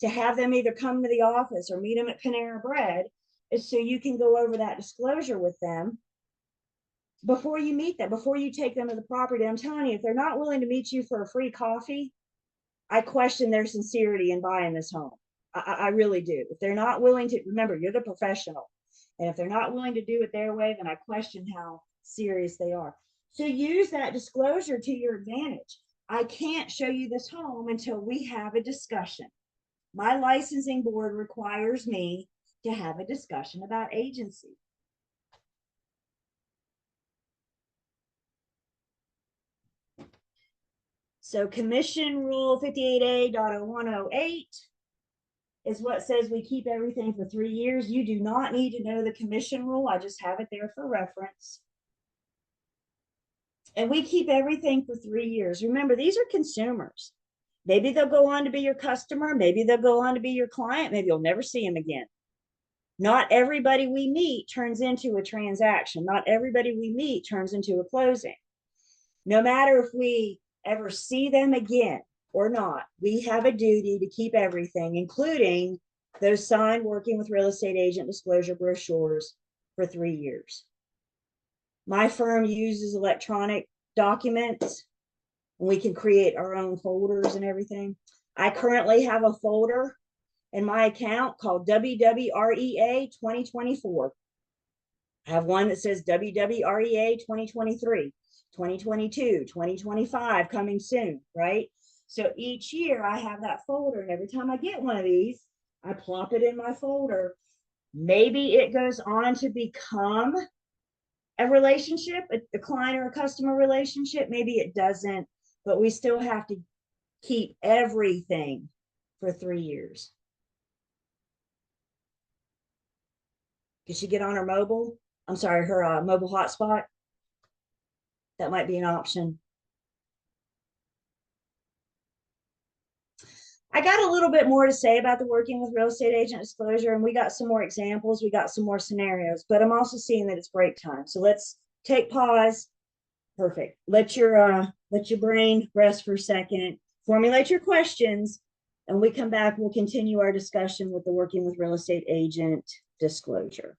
to have them either come to the office or meet them at Panera Bread, is so you can go over that disclosure with them before you meet them, before you take them to the property. I'm telling you, if they're not willing to meet you for a free coffee, I question their sincerity in buying this home. I really do. If they're not willing to, remember, you're the professional. And if they're not willing to do it their way, then I question how serious they are. So use that disclosure to your advantage. I can't show you this home until we have a discussion. My licensing board requires me to have a discussion about agency. So Commission Rule 58A.0108 is what says we keep everything for 3 years. You do not need to know the commission rule. I just have it there for reference. And we keep everything for 3 years. Remember, these are consumers. Maybe they'll go on to be your customer. Maybe they'll go on to be your client. Maybe you'll never see them again. Not everybody we meet turns into a transaction. Not everybody we meet turns into a closing. No matter if we ever see them again or not, we have a duty to keep everything, including those signed working with real estate agent disclosure brochures, for 3 years. My firm uses electronic documents, and we can create our own folders and everything. I currently have a folder in my account called WWREA 2024. I have one that says WWREA 2023, 2022, 2025 coming soon, right? So each year I have that folder, and every time I get one of these, I plop it in my folder. Maybe it goes on to become a relationship, a client or a customer relationship. Maybe it doesn't, but we still have to keep everything for 3 years. Did she get on her mobile? I'm sorry, her mobile hotspot. That might be an option. I got a little bit more to say about the working with real estate agent disclosure, and we got some more examples, we got some more scenarios, but I'm also seeing that it's break time. So let's take pause. Perfect. Let your brain rest for a second, formulate your questions, and we come back, we'll continue our discussion with the working with real estate agent disclosure.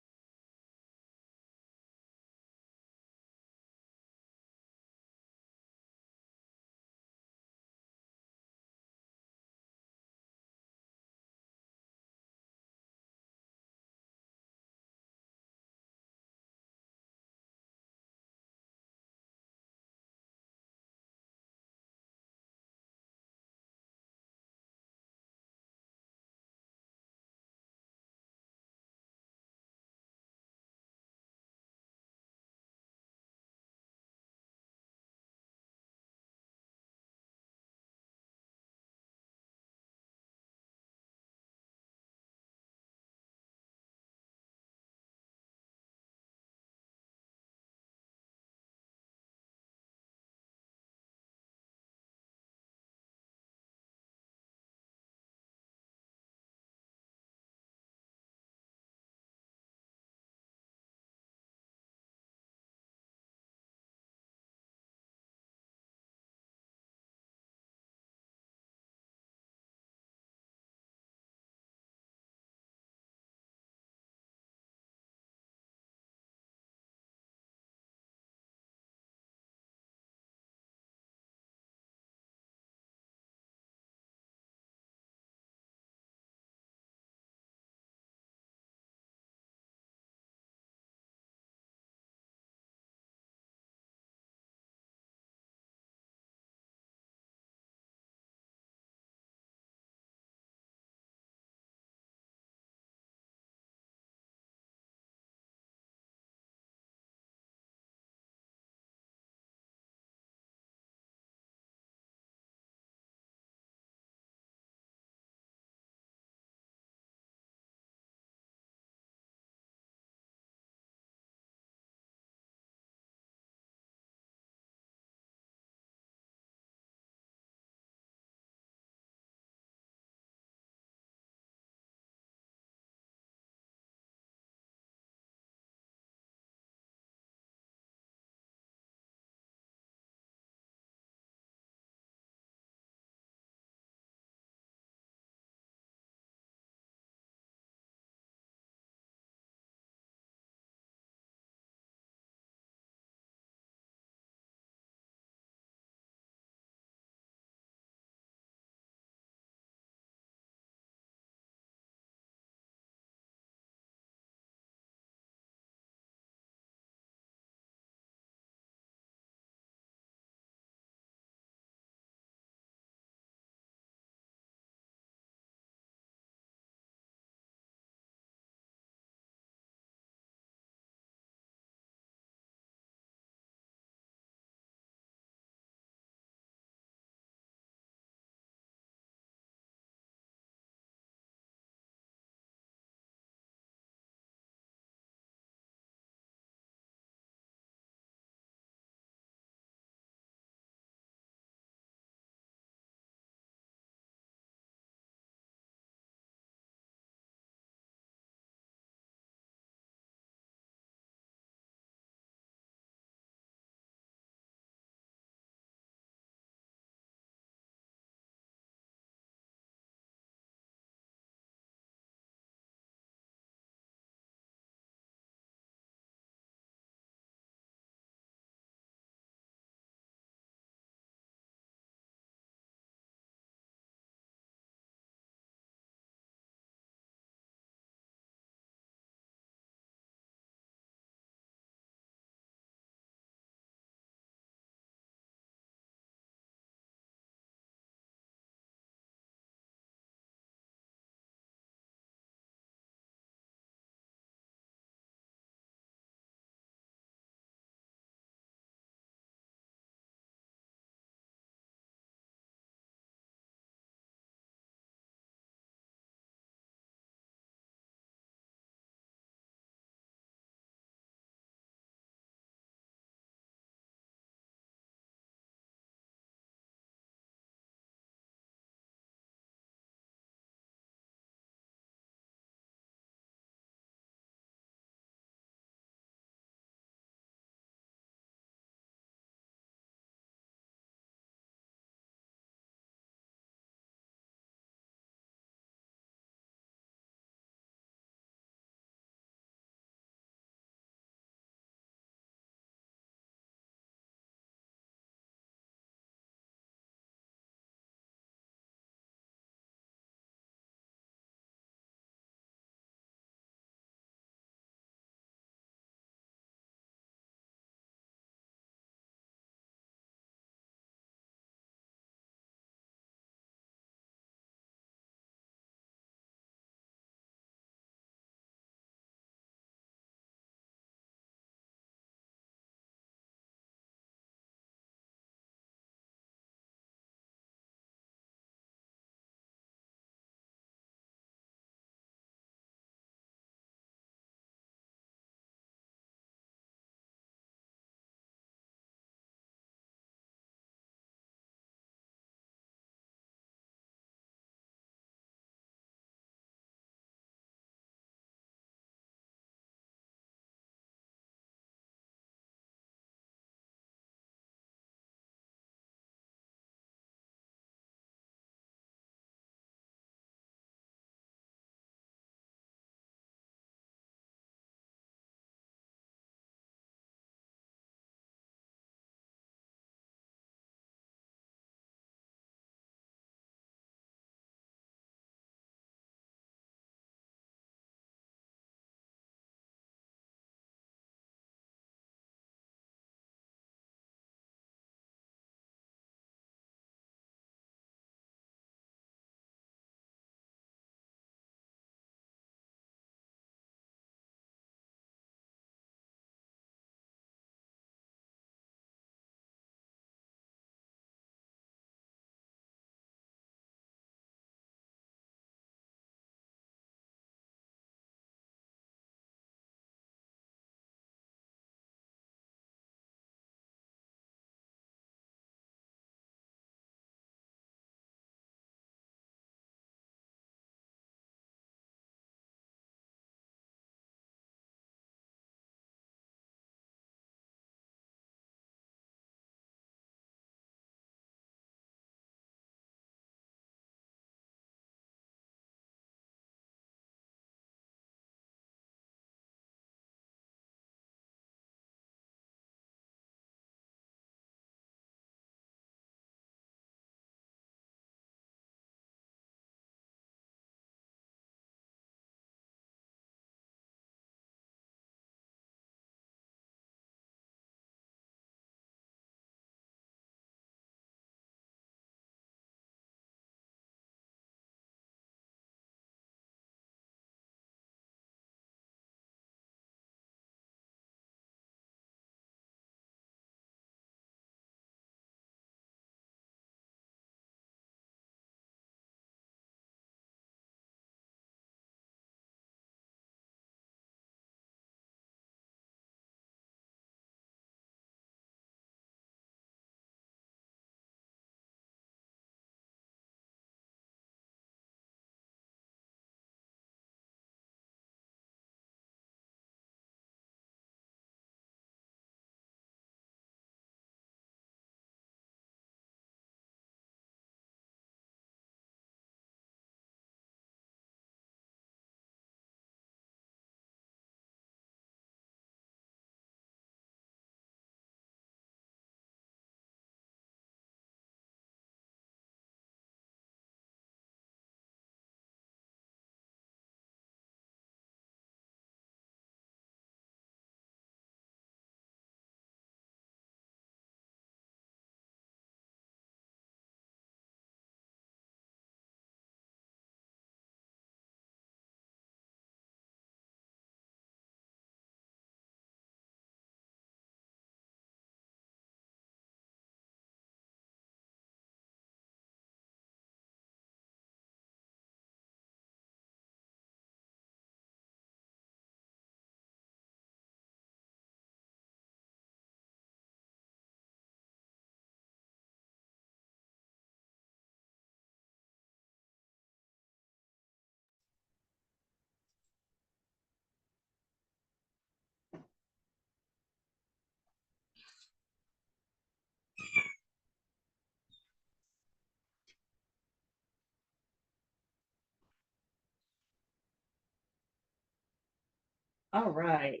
All right.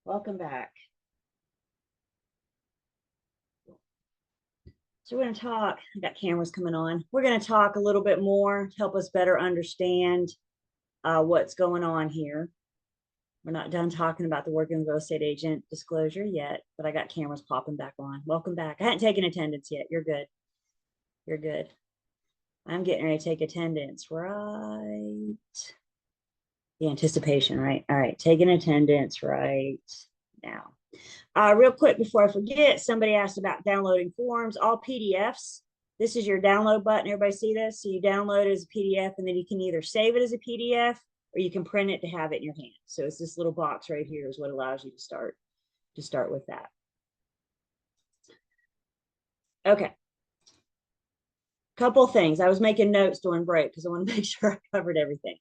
Welcome back. So we're going to talk, I got cameras coming on. We're going to talk a little bit more to help us better understand what's going on here. We're not done talking about the working with real estate agent disclosure yet, but I got cameras popping back on. Welcome back. I hadn't taken attendance yet. You're good. You're good. I'm getting ready to take attendance, right? The anticipation, right? All right, taking attendance right now. Real quick before I forget, somebody asked about downloading forms, all PDFs. This is your download button. Everybody see this? So you download it as a PDF, and then you can either save it as a PDF or you can print it to have it in your hand. So it's this little box right here is what allows you to start with that. Okay. Couple things. I was making notes during break because I want to make sure I covered everything.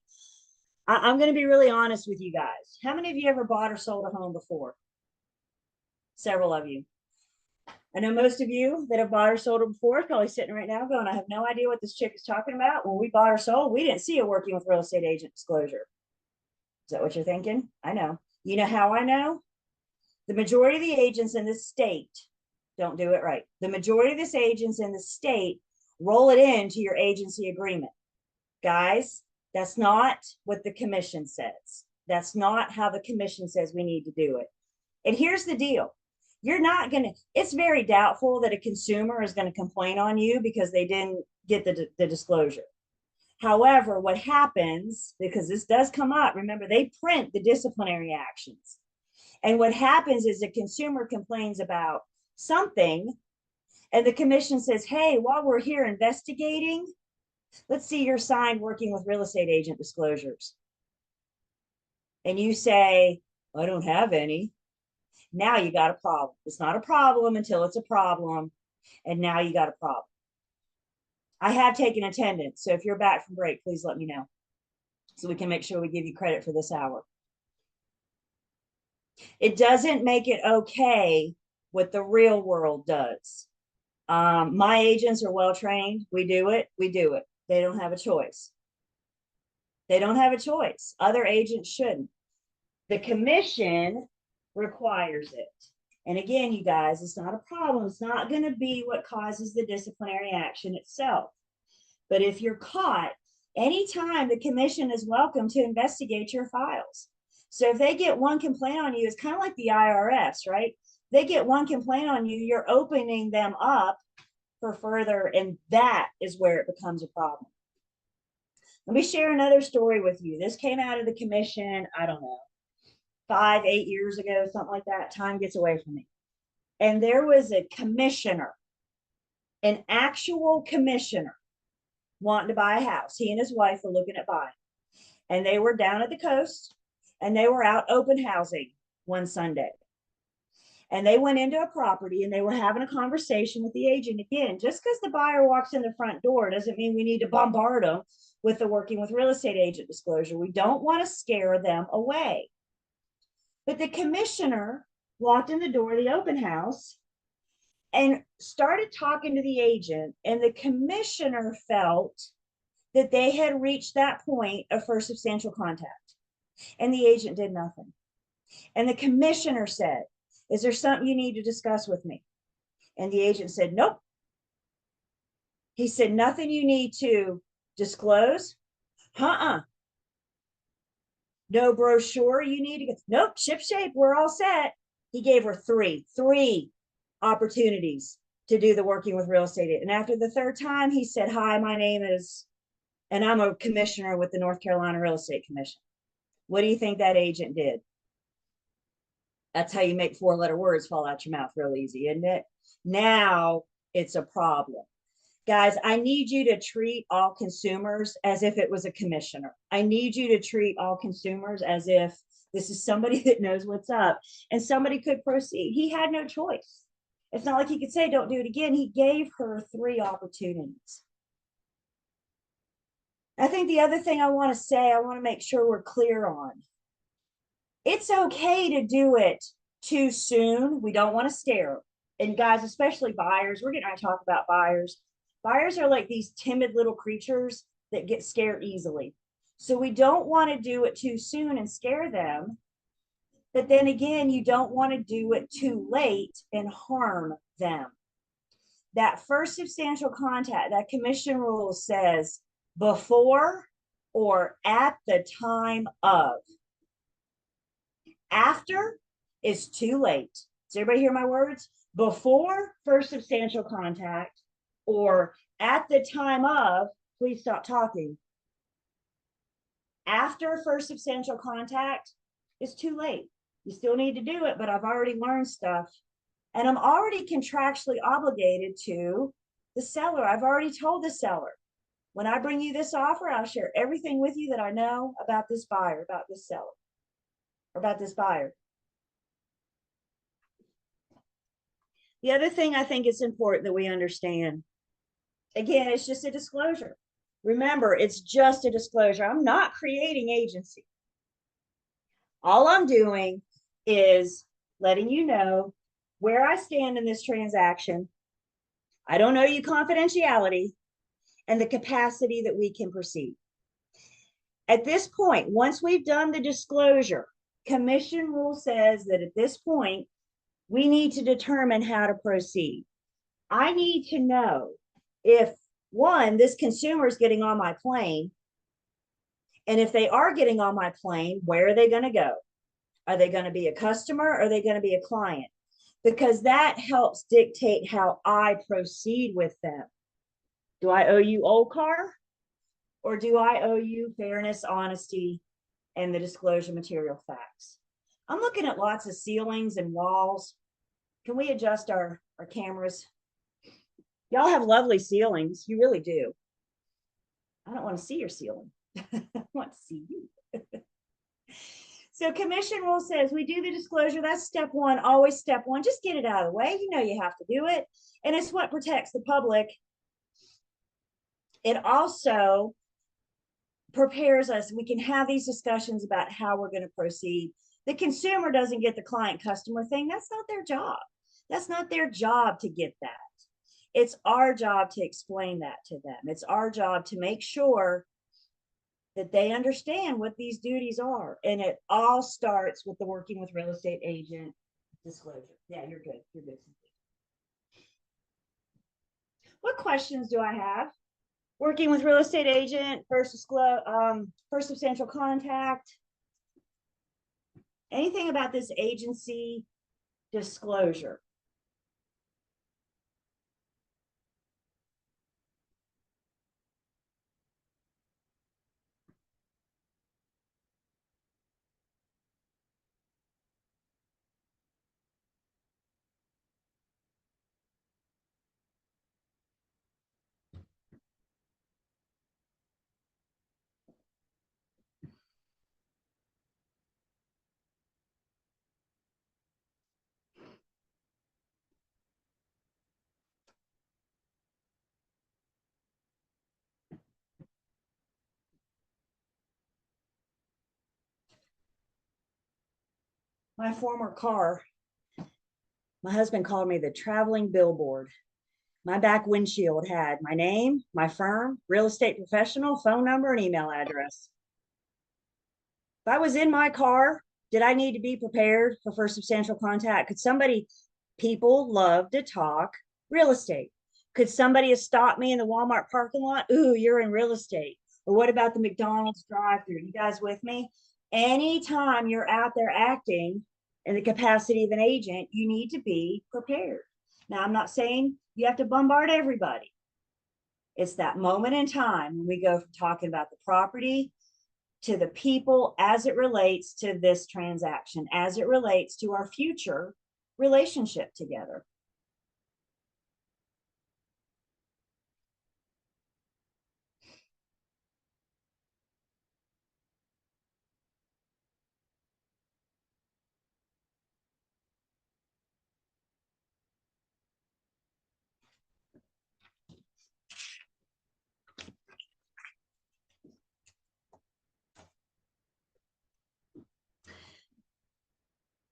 I'm going to be really honest with you guys. How many of you ever bought or sold a home before? Several of you. I know most of you that have bought or sold it before is probably sitting right now going, I have no idea what this chick is talking about. When we bought or sold, we didn't see a working with real estate agent disclosure. Is that what you're thinking? I know. You know how I know? The majority of the agents in this state don't do it right. The majority of these agents in the state roll it into your agency agreement. Guys, that's not what the commission says. That's not how the commission says we need to do it. And here's the deal. You're not going to, it's very doubtful that a consumer is going to complain on you because they didn't get the disclosure. However, what happens, because this does come up, remember, they print the disciplinary actions. And what happens is a consumer complains about something, and the commission says, hey, while we're here investigating, let's see your signed working with real estate agent disclosures. And you say, I don't have any. Now you got a problem. It's not a problem until it's a problem. And now you got a problem. I have taken attendance. So if you're back from break, please let me know so we can make sure we give you credit for this hour. It doesn't make it okay what the real world does. My agents are well trained. We do it. We do it. They don't have a choice. They don't have a choice. Other agents shouldn't. The commission requires it. And again, you guys, it's not a problem. It's not going to be what causes the disciplinary action itself. But if you're caught, anytime the commission is welcome to investigate your files. So if they get one complaint on you, it's kind of like the IRS, right? They get one complaint on you, you're opening them up for further, and that is where it becomes a problem. Let me share another story with you. This came out of the commission, I don't know, 5, 8 years ago, something like that. Time gets away from me. And there was a commissioner, an actual commissioner, wanting to buy a house. He and his wife were looking at buying. And they were down at the coast and they were out open housing one Sunday. And they went into a property and they were having a conversation with the agent. Again, just because the buyer walks in the front door doesn't mean we need to bombard them with the working with real estate agent disclosure. We don't want to scare them away. But the commissioner walked in the door of the open house and started talking to the agent. And the commissioner felt that they had reached that point of first substantial contact. And the agent did nothing. And the commissioner said, is there something you need to discuss with me? And the agent said, nope. He said, nothing you need to disclose? No brochure you need to get? Nope, ship shape, we're all set. He gave her three opportunities to do the working with real estate. And after the third time, he said, hi, my name is, and I'm a commissioner with the North Carolina Real Estate Commission. What do you think that agent did? That's how you make 4-letter words fall out your mouth real easy, isn't it? Now it's a problem. Guys, I need you to treat all consumers as if it was a commissioner. I need you to treat all consumers as if this is somebody that knows what's up and somebody could proceed. He had no choice. It's not like he could say, don't do it again. He gave her 3 opportunities. I think the other thing I want to say, I want to make sure we're clear on. It's okay to do it too soon. We don't want to scare them. And guys, especially buyers, we're going to talk about buyers. Buyers are like these timid little creatures that get scared easily. So we don't want to do it too soon and scare them. But then again, you don't want to do it too late and harm them. That first substantial contact, that commission rule says before or at the time of. After is too late. Does everybody hear my words? Before first substantial contact or at the time of, please stop talking. After first substantial contact is too late. You still need to do it, but I've already learned stuff and I'm already contractually obligated to the seller. I've already told the seller, when I bring you this offer, I'll share everything with you that I know about this buyer, about this seller, or about this buyer. The other thing I think it's important that we understand, again, it's just a disclosure. Remember, it's just a disclosure. I'm not creating agency. All I'm doing is letting you know where I stand in this transaction. I don't owe you confidentiality and the capacity that we can proceed. At this point, once we've done the disclosure, commission rule says that at this point, we need to determine how to proceed. I need to know if, one, this consumer is getting on my plane, and if they are getting on my plane, where are they going to go? Are they going to be a customer or are they going to be a client? Because that helps dictate how I proceed with them. Do I owe you old car? Or do I owe you fairness, honesty, and the disclosure material facts? I'm looking at lots of ceilings and walls. Can we adjust our cameras? Y'all have lovely ceilings. You really do. I don't want to see your ceiling. I want to see you. So commission rule says we do the disclosure. That's step one, always step one. Just get it out of the way. You know you have to do it. And it's what protects the public. It also prepares us. We can have these discussions about how we're going to proceed. The consumer doesn't get the client customer thing. That's not their job. That's not their job to get that. It's our job to explain that to them. It's our job to make sure that they understand what these duties are. And it all starts with the working with real estate agent disclosure. Yeah, you're good. You're good. What questions do I have? Working with real estate agent, first substantial contact. Anything about this agency disclosure? My former car, my husband called me the traveling billboard. My back windshield had my name, my firm, real estate professional, phone number, and email address. If I was in my car, did I need to be prepared for first substantial contact? People love to talk real estate. Could somebody have stopped me in the Walmart parking lot? Ooh, you're in real estate. Or what about the McDonald's drive through? You guys with me? Anytime you're out there acting in the capacity of an agent, you need to be prepared. Now, I'm not saying you have to bombard everybody. It's that moment in time when we go from talking about the property to the people as it relates to this transaction, as it relates to our future relationship together.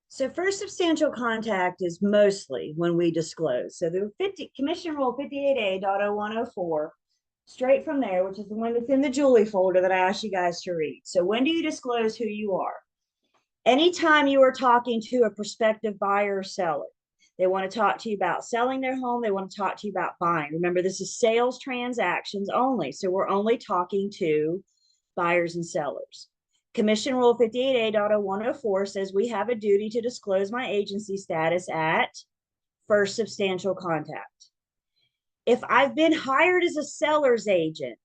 So first substantial contact is mostly when we disclose. So the Commission Rule 58A.0104, straight from there, which is the one that's in the Julie folder that I asked you guys to read. So when do you disclose who you are? Anytime you are talking to a prospective buyer or seller, they want to talk to you about selling their home, they want to talk to you about buying. Remember, this is sales transactions only. So we're only talking to buyers and sellers. Commission Rule 58A.0104 says we have a duty to disclose my agency status at first substantial contact. If I've been hired as a seller's agent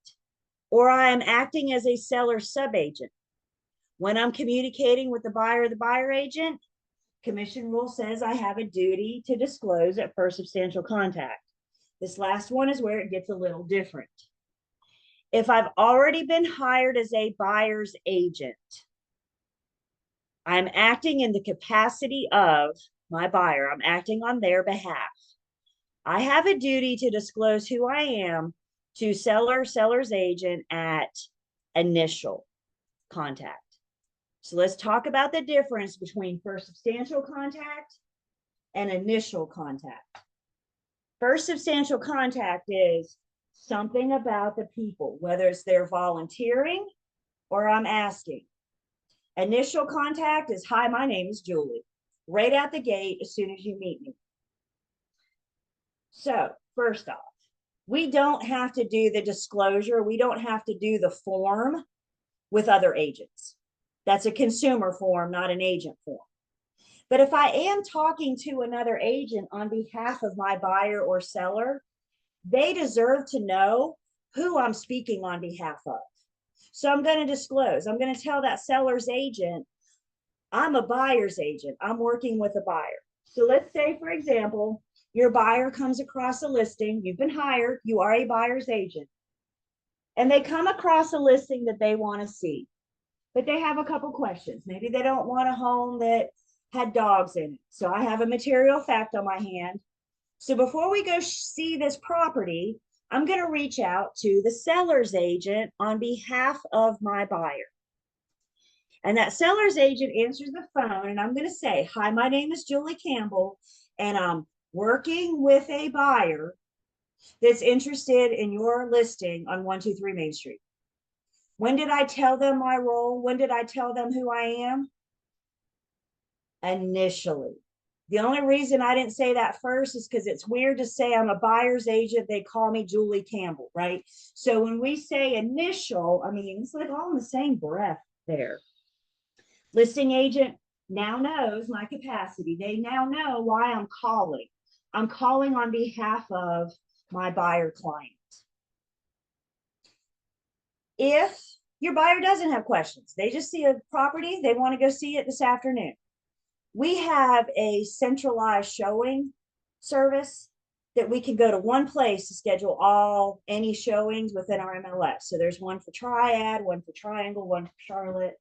or I am acting as a seller subagent, when I'm communicating with the buyer or the buyer agent, Commission Rule says I have a duty to disclose at first substantial contact. This last one is where it gets a little different. If I've already been hired as a buyer's agent, I'm acting in the capacity of my buyer. I'm acting on their behalf. I have a duty to disclose who I am to seller's agent at initial contact. So let's talk about the difference between first substantial contact and initial contact. First substantial contact is something about the people, whether it's they're volunteering or I'm asking. Initial contact is, hi, my name is Julie, right out the gate as soon as you meet me. So first off, we don't have to do the disclosure. We don't have to do the form with other agents. That's a consumer form, not an agent form. But if I am talking to another agent on behalf of my buyer or seller, they deserve to know who I'm speaking on behalf of. So I'm going to disclose. I'm going to tell that seller's agent, I'm a buyer's agent. I'm working with a buyer. So let's say, for example, your buyer comes across a listing. You've been hired. You are a buyer's agent. And they come across a listing that they want to see, but they have a couple questions. Maybe they don't want a home that had dogs in it. So I have a material fact on my hand. So before we go see this property, I'm going to reach out to the seller's agent on behalf of my buyer. And that seller's agent answers the phone, and I'm going to say, hi, my name is Julie Campbell, and I'm working with a buyer that's interested in your listing on 123 Main Street. When did I tell them my role? When did I tell them who I am? Initially. The only reason I didn't say that first is because it's weird to say I'm a buyer's agent. They call me Julie Campbell, right? So when we say initial, I mean, it's like all in the same breath there. Listing agent now knows my capacity. They now know why I'm calling. I'm calling on behalf of my buyer client. If your buyer doesn't have questions, they just see a property, they want to go see it this afternoon. We have a centralized showing service that we can go to one place to schedule any showings within our MLS. So there's one for Triad, one for Triangle, one for Charlotte.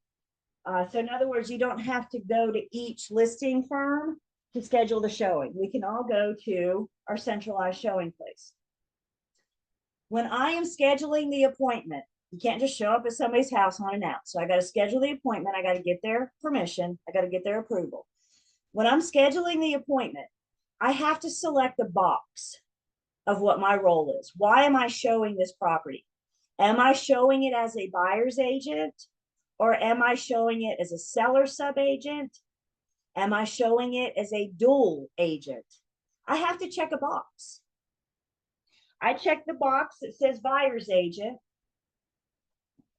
So in other words, you don't have to go to each listing firm to schedule the showing. We can all go to our centralized showing place. When I am scheduling the appointment, you can't just show up at somebody's house unannounced. So I got to schedule the appointment. I got to get their permission. I got to get their approval. When I'm scheduling the appointment, I have to select a box of what my role is. Why am I showing this property? Am I showing it as a buyer's agent? Or am I showing it as a seller sub-agent? Am I showing it as a dual agent? I have to check a box. I check the box that says buyer's agent,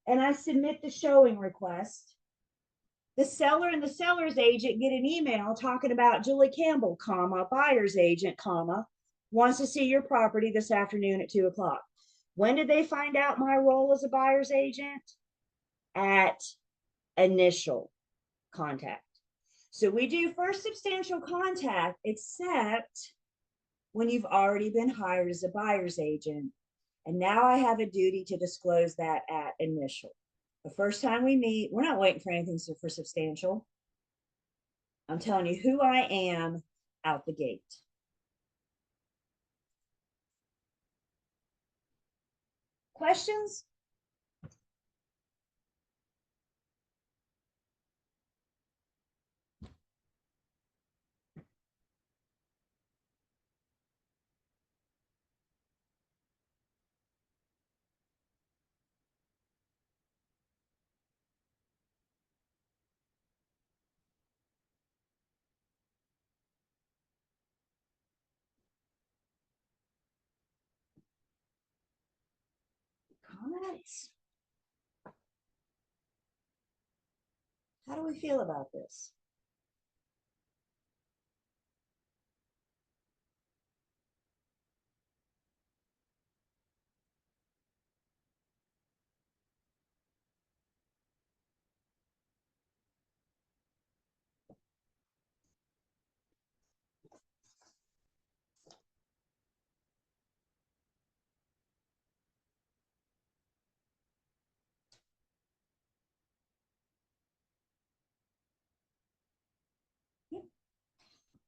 and I submit the showing request. The seller and the seller's agent get an email talking about Julie Campbell, comma, buyer's agent, comma, wants to see your property this afternoon at 2:00. When did they find out my role as a buyer's agent? At initial contact. So we do first substantial contact, except when you've already been hired as a buyer's agent. And now I have a duty to disclose that at initial. The first time we meet, we're not waiting for anything for substantial. I'm telling you who I am out the gate. Questions? comments? How do we feel about this?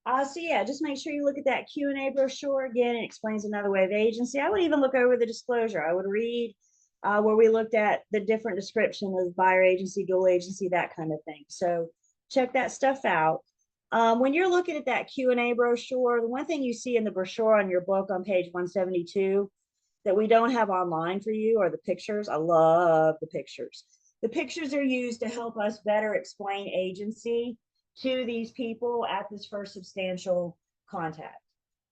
So yeah, just make sure you look at that Q&A brochure again. It explains another way of agency. I would even look over the disclosure. I would read where we looked at the different description of buyer agency, dual agency, that kind of thing. So check that stuff out. When you're looking at that Q&A brochure, the one thing you see in the brochure on your book on page 172 that we don't have online for you are the pictures. I love the pictures. The pictures are used to help us better explain agency to these people at this first substantial contact.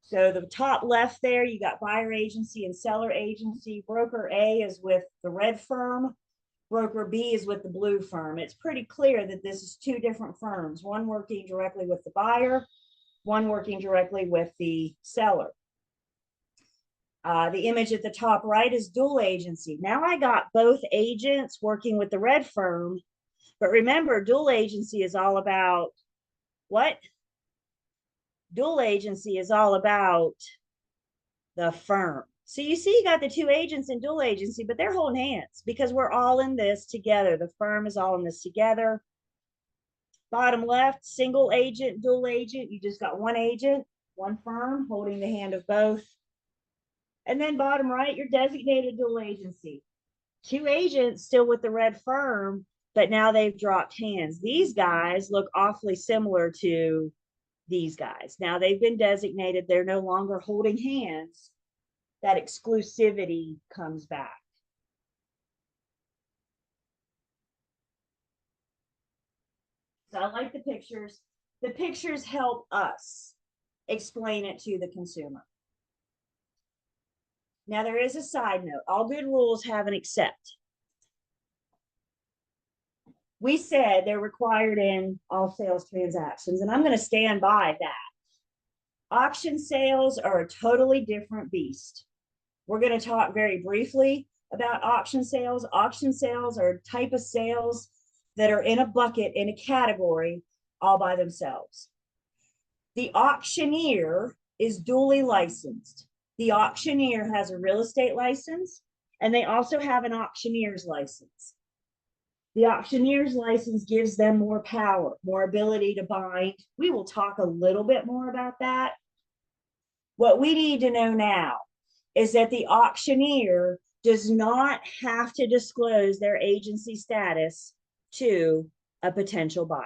So the top left there, you got buyer agency and seller agency. Broker A is with the red firm. Broker B is with the blue firm. It's pretty clear that this is two different firms, one working directly with the buyer, one working directly with the seller. The image at the top right is dual agency. Now I got both agents working with the red firm, but remember, dual agency is all about what? Dual agency is all about the firm. So you see, you got the two agents in dual agency, but they're holding hands because we're all in this together. The firm is all in this together. Bottom left, single agent, dual agent. You just got one agent, one firm holding the hand of both. And then bottom right, your designated dual agency. Two agents still with the red firm, but now they've dropped hands. These guys look awfully similar to these guys. Now they've been designated, they're no longer holding hands. That exclusivity comes back. So I like the pictures. The pictures help us explain it to the consumer. Now, there is a side note. All good rules have an except. We said they're required in all sales transactions, and I'm going to stand by that. Auction sales are a totally different beast. We're going to talk very briefly about auction sales. Auction sales are a type of sales that are in a bucket, in a category, all by themselves. The auctioneer is duly licensed. The auctioneer has a real estate license, and they also have an auctioneer's license. The auctioneer's license gives them more power, more ability to bind. We will talk a little bit more about that. What we need to know now is that the auctioneer does not have to disclose their agency status to a potential buyer.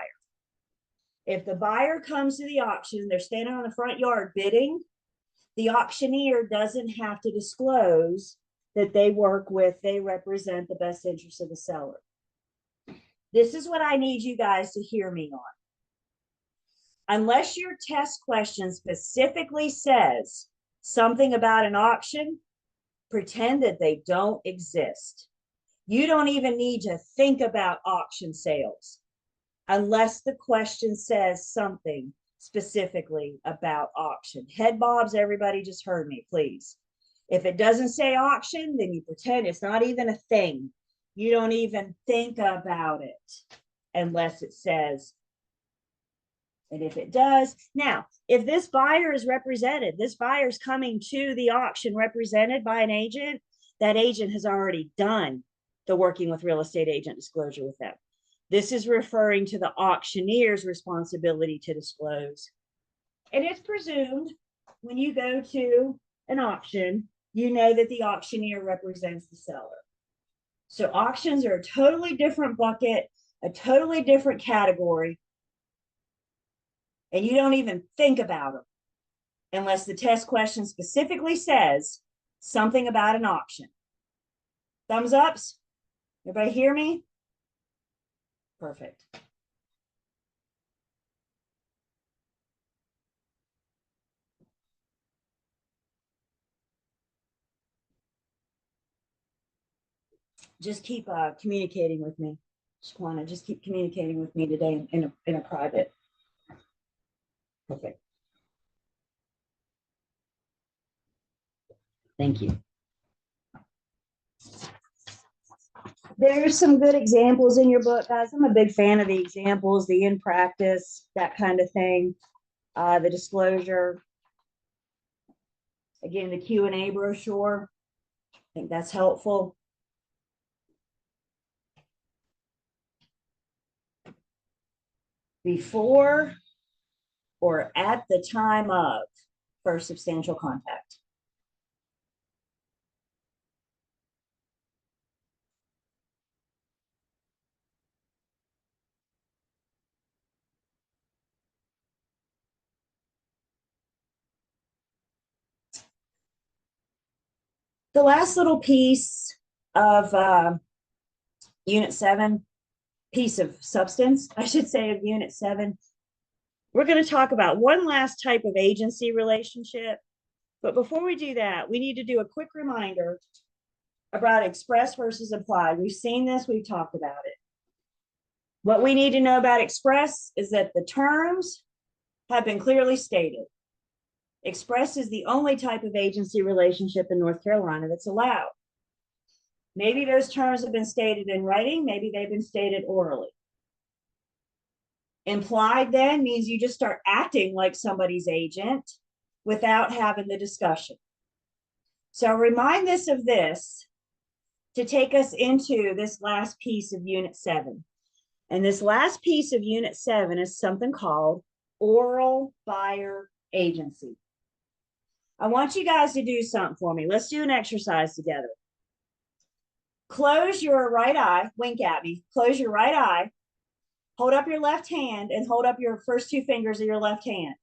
If the buyer comes to the auction, they're standing on the front yard bidding, the auctioneer doesn't have to disclose that they represent the best interest of the seller. This is what I need you guys to hear me on. Unless your test question specifically says something about an auction, pretend that they don't exist. You don't even need to think about auction sales unless the question says something specifically about auction. Head bobs, everybody just heard me, please. If it doesn't say auction, then you pretend it's not even a thing. You don't even think about it unless it says. And if it does, now, if this buyer is represented, this buyer's coming to the auction represented by an agent, that agent has already done the working with real estate agent disclosure with them. This is referring to the auctioneer's responsibility to disclose. And it's presumed when you go to an auction, you know that the auctioneer represents the seller. So auctions are a totally different bucket, a totally different category, and you don't even think about them unless the test question specifically says something about an auction. Thumbs ups? Everybody hear me? Perfect. just keep communicating with me. Shaquana, just keep communicating with me today in a private. Perfect. Thank you. There's some good examples in your book, guys. I'm a big fan of the examples, the in practice, that kind of thing, the disclosure. Again, the Q&A brochure. I think that's helpful. Before or at the time of first substantial contact. The last little piece of Unit 7, piece of substance, I should say, of Unit 7, we're going to talk about one last type of agency relationship. But before we do that, we need to do a quick reminder about express versus implied. We've seen this, we've talked about it. What we need to know about express is that the terms have been clearly stated. Express is the only type of agency relationship in North Carolina that's allowed. Maybe those terms have been stated in writing, maybe they've been stated orally. Implied then means you just start acting like somebody's agent without having the discussion. So remind us of this to take us into this last piece of Unit 7. And this last piece of Unit 7 is something called oral buyer agency. I want you guys to do something for me. Let's do an exercise together. Close your right eye, wink at me, close your right eye, hold up your left hand and hold up your first two fingers of your left hand.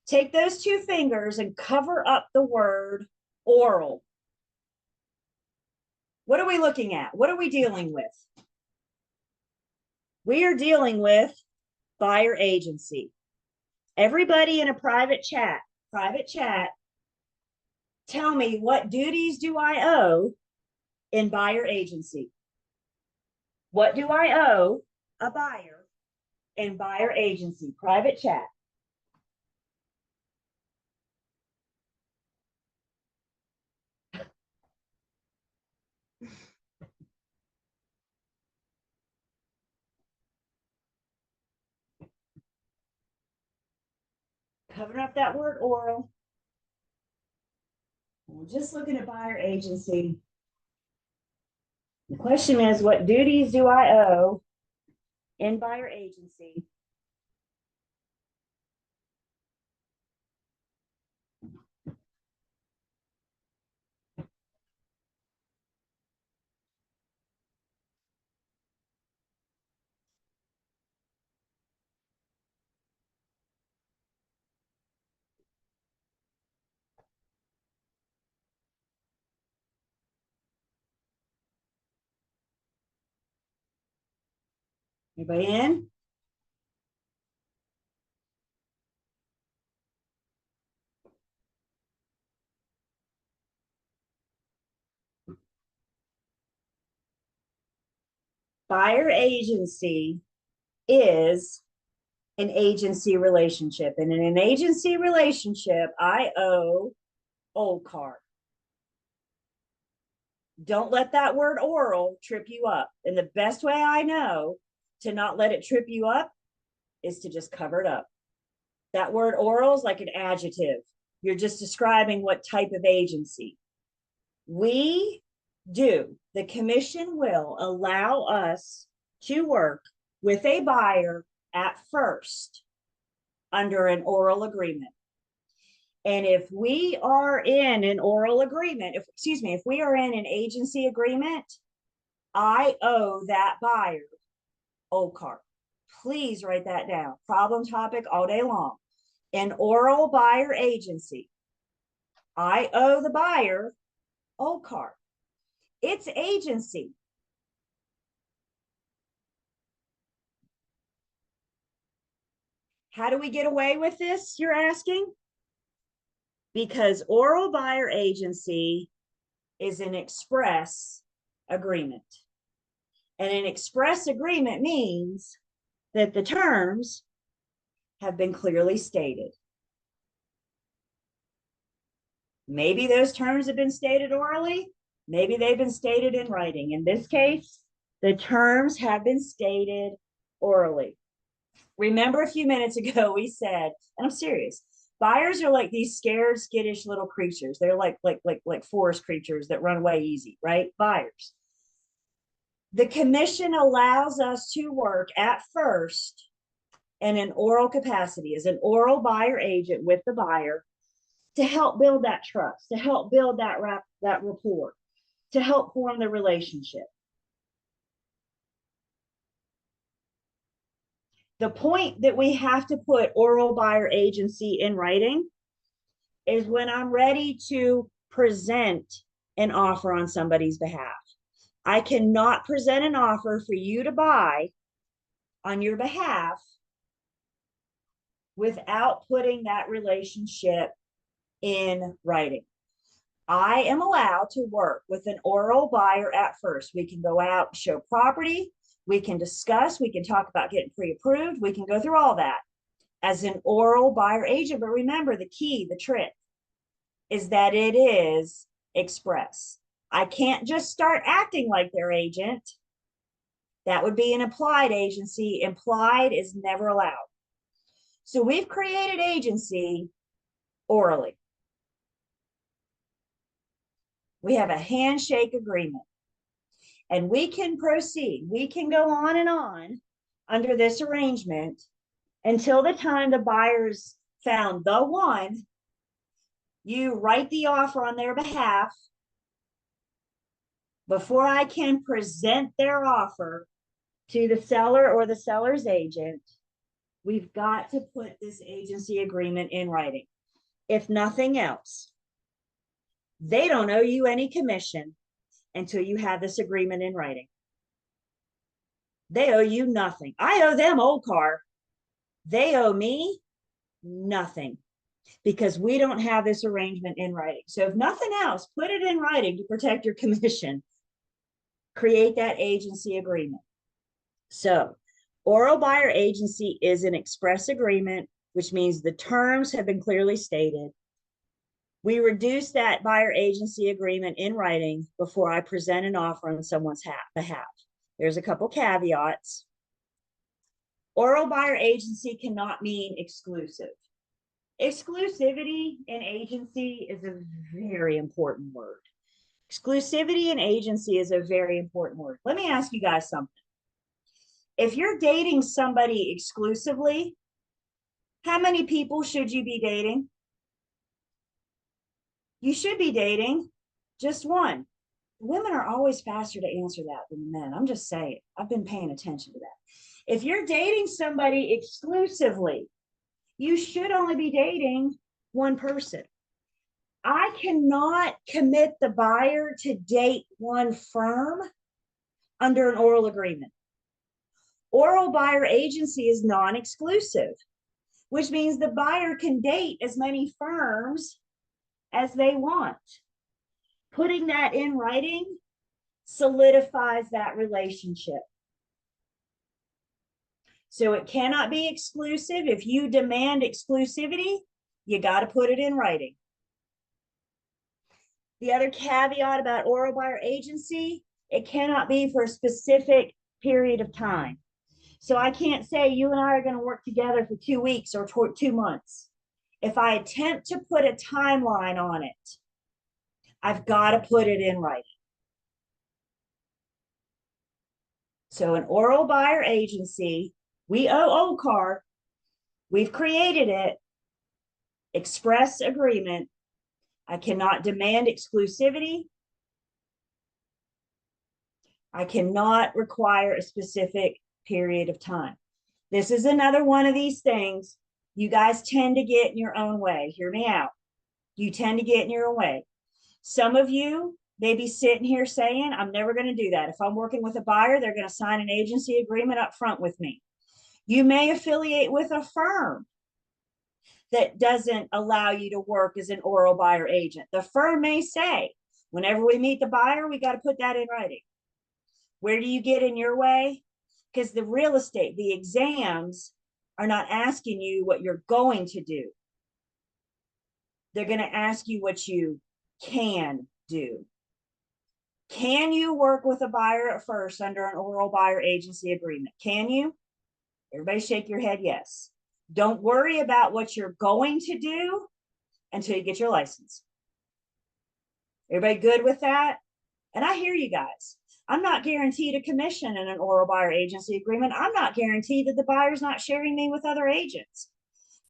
Take those two fingers and cover up the word oral. What are we looking at? What are we dealing with? We are dealing with buyer agency. Everybody in a private chat, tell me, what duties do I owe in buyer agency? What do I owe a buyer in buyer agency? Private chat. Covering up that word oral. We're just looking at buyer agency. The question is, what duties do I owe in buyer agency? Anybody in? Buyer agency is an agency relationship. And in an agency relationship, I owe OLCAR. Don't let that word oral trip you up. And the best way I know to not let it trip you up is to just cover it up. That word oral is like an adjective. You're just describing what type of agency. We do. The commission will allow us to work with a buyer at first under an oral agreement. And if we are in an oral agreement, if we are in an agency agreement, I owe that buyer OLCAR. Please write that down. Problem topic all day long. An oral buyer agency. I owe the buyer OLCAR. It's agency. How do we get away with this, you're asking? Because oral buyer agency is an express agreement. And an express agreement means that the terms have been clearly stated. Maybe those terms have been stated orally, maybe they've been stated in writing. In this case, the terms have been stated orally. Remember a few minutes ago, we said, and I'm serious, buyers are like these scared, skittish little creatures. They're like forest creatures that run away easy, right? Buyers. The commission allows us to work at first in an oral capacity as an oral buyer agent with the buyer to help build that trust, to help build that rapport, to help form the relationship. The point that we have to put oral buyer agency in writing is when I'm ready to present an offer on somebody's behalf. I cannot present an offer for you to buy on your behalf without putting that relationship in writing. I am allowed to work with an oral buyer at first. We can go out, show property, we can discuss, we can talk about getting pre-approved, we can go through all that as an oral buyer agent. But remember, the key, the trick is that it is express. I can't just start acting like their agent. That would be an implied agency. Implied is never allowed. So we've created agency orally. We have a handshake agreement and we can proceed. We can go on and on under this arrangement until the time the buyer's found the one. You write the offer on their behalf. Before I can present their offer to the seller or the seller's agent, we've got to put this agency agreement in writing. If nothing else, they don't owe you any commission until you have this agreement in writing. They owe you nothing. I owe them old car. They owe me nothing because we don't have this arrangement in writing. So if nothing else, put it in writing to protect your commission. Create that agency agreement. So oral buyer agency is an express agreement, which means the terms have been clearly stated. We reduce that buyer agency agreement in writing before I present an offer on someone's behalf. There's a couple caveats. Oral buyer agency cannot mean exclusive. Exclusivity and agency is a very important word. Exclusivity and agency is a very important word. Let me ask you guys something. If you're dating somebody exclusively, how many people should you be dating? You should be dating just one. Women are always faster to answer that than men. I'm just saying, I've been paying attention to that. If you're dating somebody exclusively, you should only be dating one person. I cannot commit the buyer to date one firm under an oral agreement. Oral buyer agency is non-exclusive, which means the buyer can date as many firms as they want. Putting that in writing solidifies that relationship. So it cannot be exclusive. If you demand exclusivity, you got to put it in writing. The other caveat about oral buyer agency, it cannot be for a specific period of time. So I can't say you and I are going to work together for 2 weeks or 2 months. If I attempt to put a timeline on it, I've got to put it in writing. So an oral buyer agency, we owe OCAR, we've created it, express agreement. I cannot demand exclusivity. I cannot require a specific period of time. This is another one of these things you guys tend to get in your own way. Hear me out. You tend to get in your own way. Some of you may be sitting here saying, I'm never going to do that. If I'm working with a buyer, they're going to sign an agency agreement up front with me. You may affiliate with a firm that doesn't allow you to work as an oral buyer agent. The firm may say, whenever we meet the buyer, we got to put that in writing. Where do you get in your way? Because the real estate, the exams are not asking you what you're going to do. They're going to ask you what you can do. Can you work with a buyer at first under an oral buyer agency agreement? Can you? Everybody shake your head yes. Don't worry about what you're going to do until you get your license. Everybody good with that? And I hear you guys. I'm not guaranteed a commission in an oral buyer agency agreement. I'm not guaranteed that the buyer's not sharing me with other agents.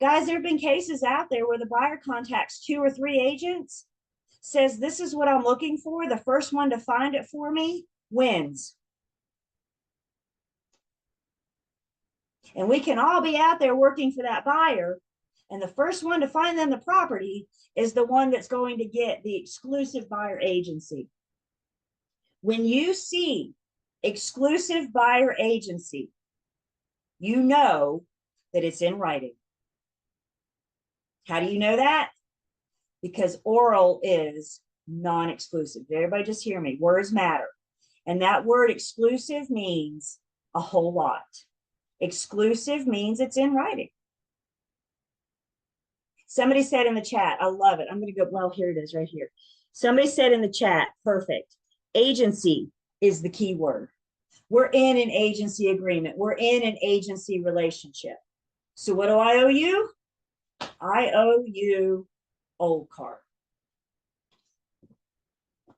Guys, there have been cases out there where the buyer contacts 2 or 3 agents, says, this is what I'm looking for. The first one to find it for me wins. And we can all be out there working for that buyer. And the first one to find them the property is the one that's going to get the exclusive buyer agency. When you see exclusive buyer agency, you know that it's in writing. How do you know that? Because oral is non-exclusive. Everybody just hear me. Words matter. And that word exclusive means a whole lot. Exclusive means it's in writing. Somebody said in the chat, I love it. I'm going to go, well, here it is right here. Somebody said in the chat, perfect. Agency is the key word. We're in an agency agreement. We're in an agency relationship. So what do I owe you? I owe you old car.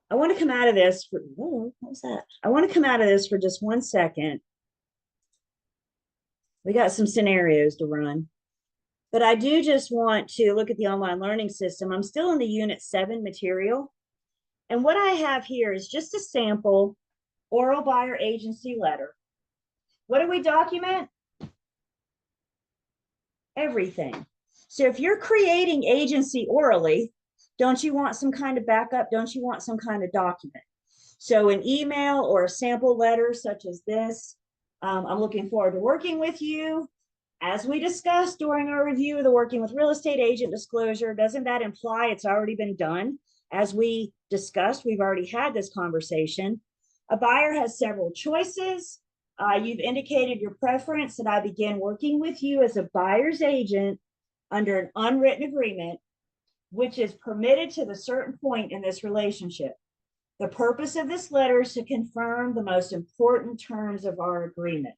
I want to come out of this for, whoa, what was that? I want to come out of this for just 1 second. We got some scenarios to run. But I do just want to look at the online learning system. I'm still in the Unit 7 material. And what I have here is just a sample oral buyer agency letter. What do we document? Everything. So if you're creating agency orally, don't you want some kind of backup? Don't you want some kind of document? So an email or a sample letter such as this, I'm looking forward to working with you. As we discussed during our review of the working with real estate agent disclosure, doesn't that imply it's already been done? As we discussed, we've already had this conversation. A buyer has several choices. You've indicated your preference that I begin working with you as a buyer's agent under an unwritten agreement, which is permitted to the certain point in this relationship. The purpose of this letter is to confirm the most important terms of our agreement.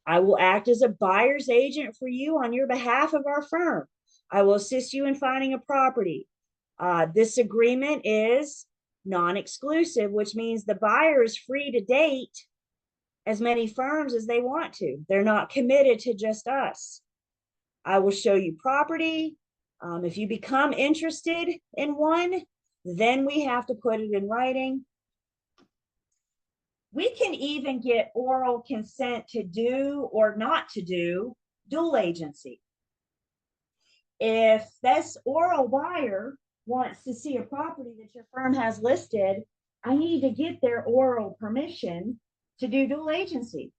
I will act as a buyer's agent for you on your behalf of our firm. I will assist you in finding a property. This agreement is non-exclusive, which means the buyer is free to date as many firms as they want to. They're not committed to just us. I will show you property. If you become interested in one, then we have to put it in writing. We can even get oral consent to do or not to do dual agency. If this oral buyer wants to see a property that your firm has listed, I need to get their oral permission to do dual agency.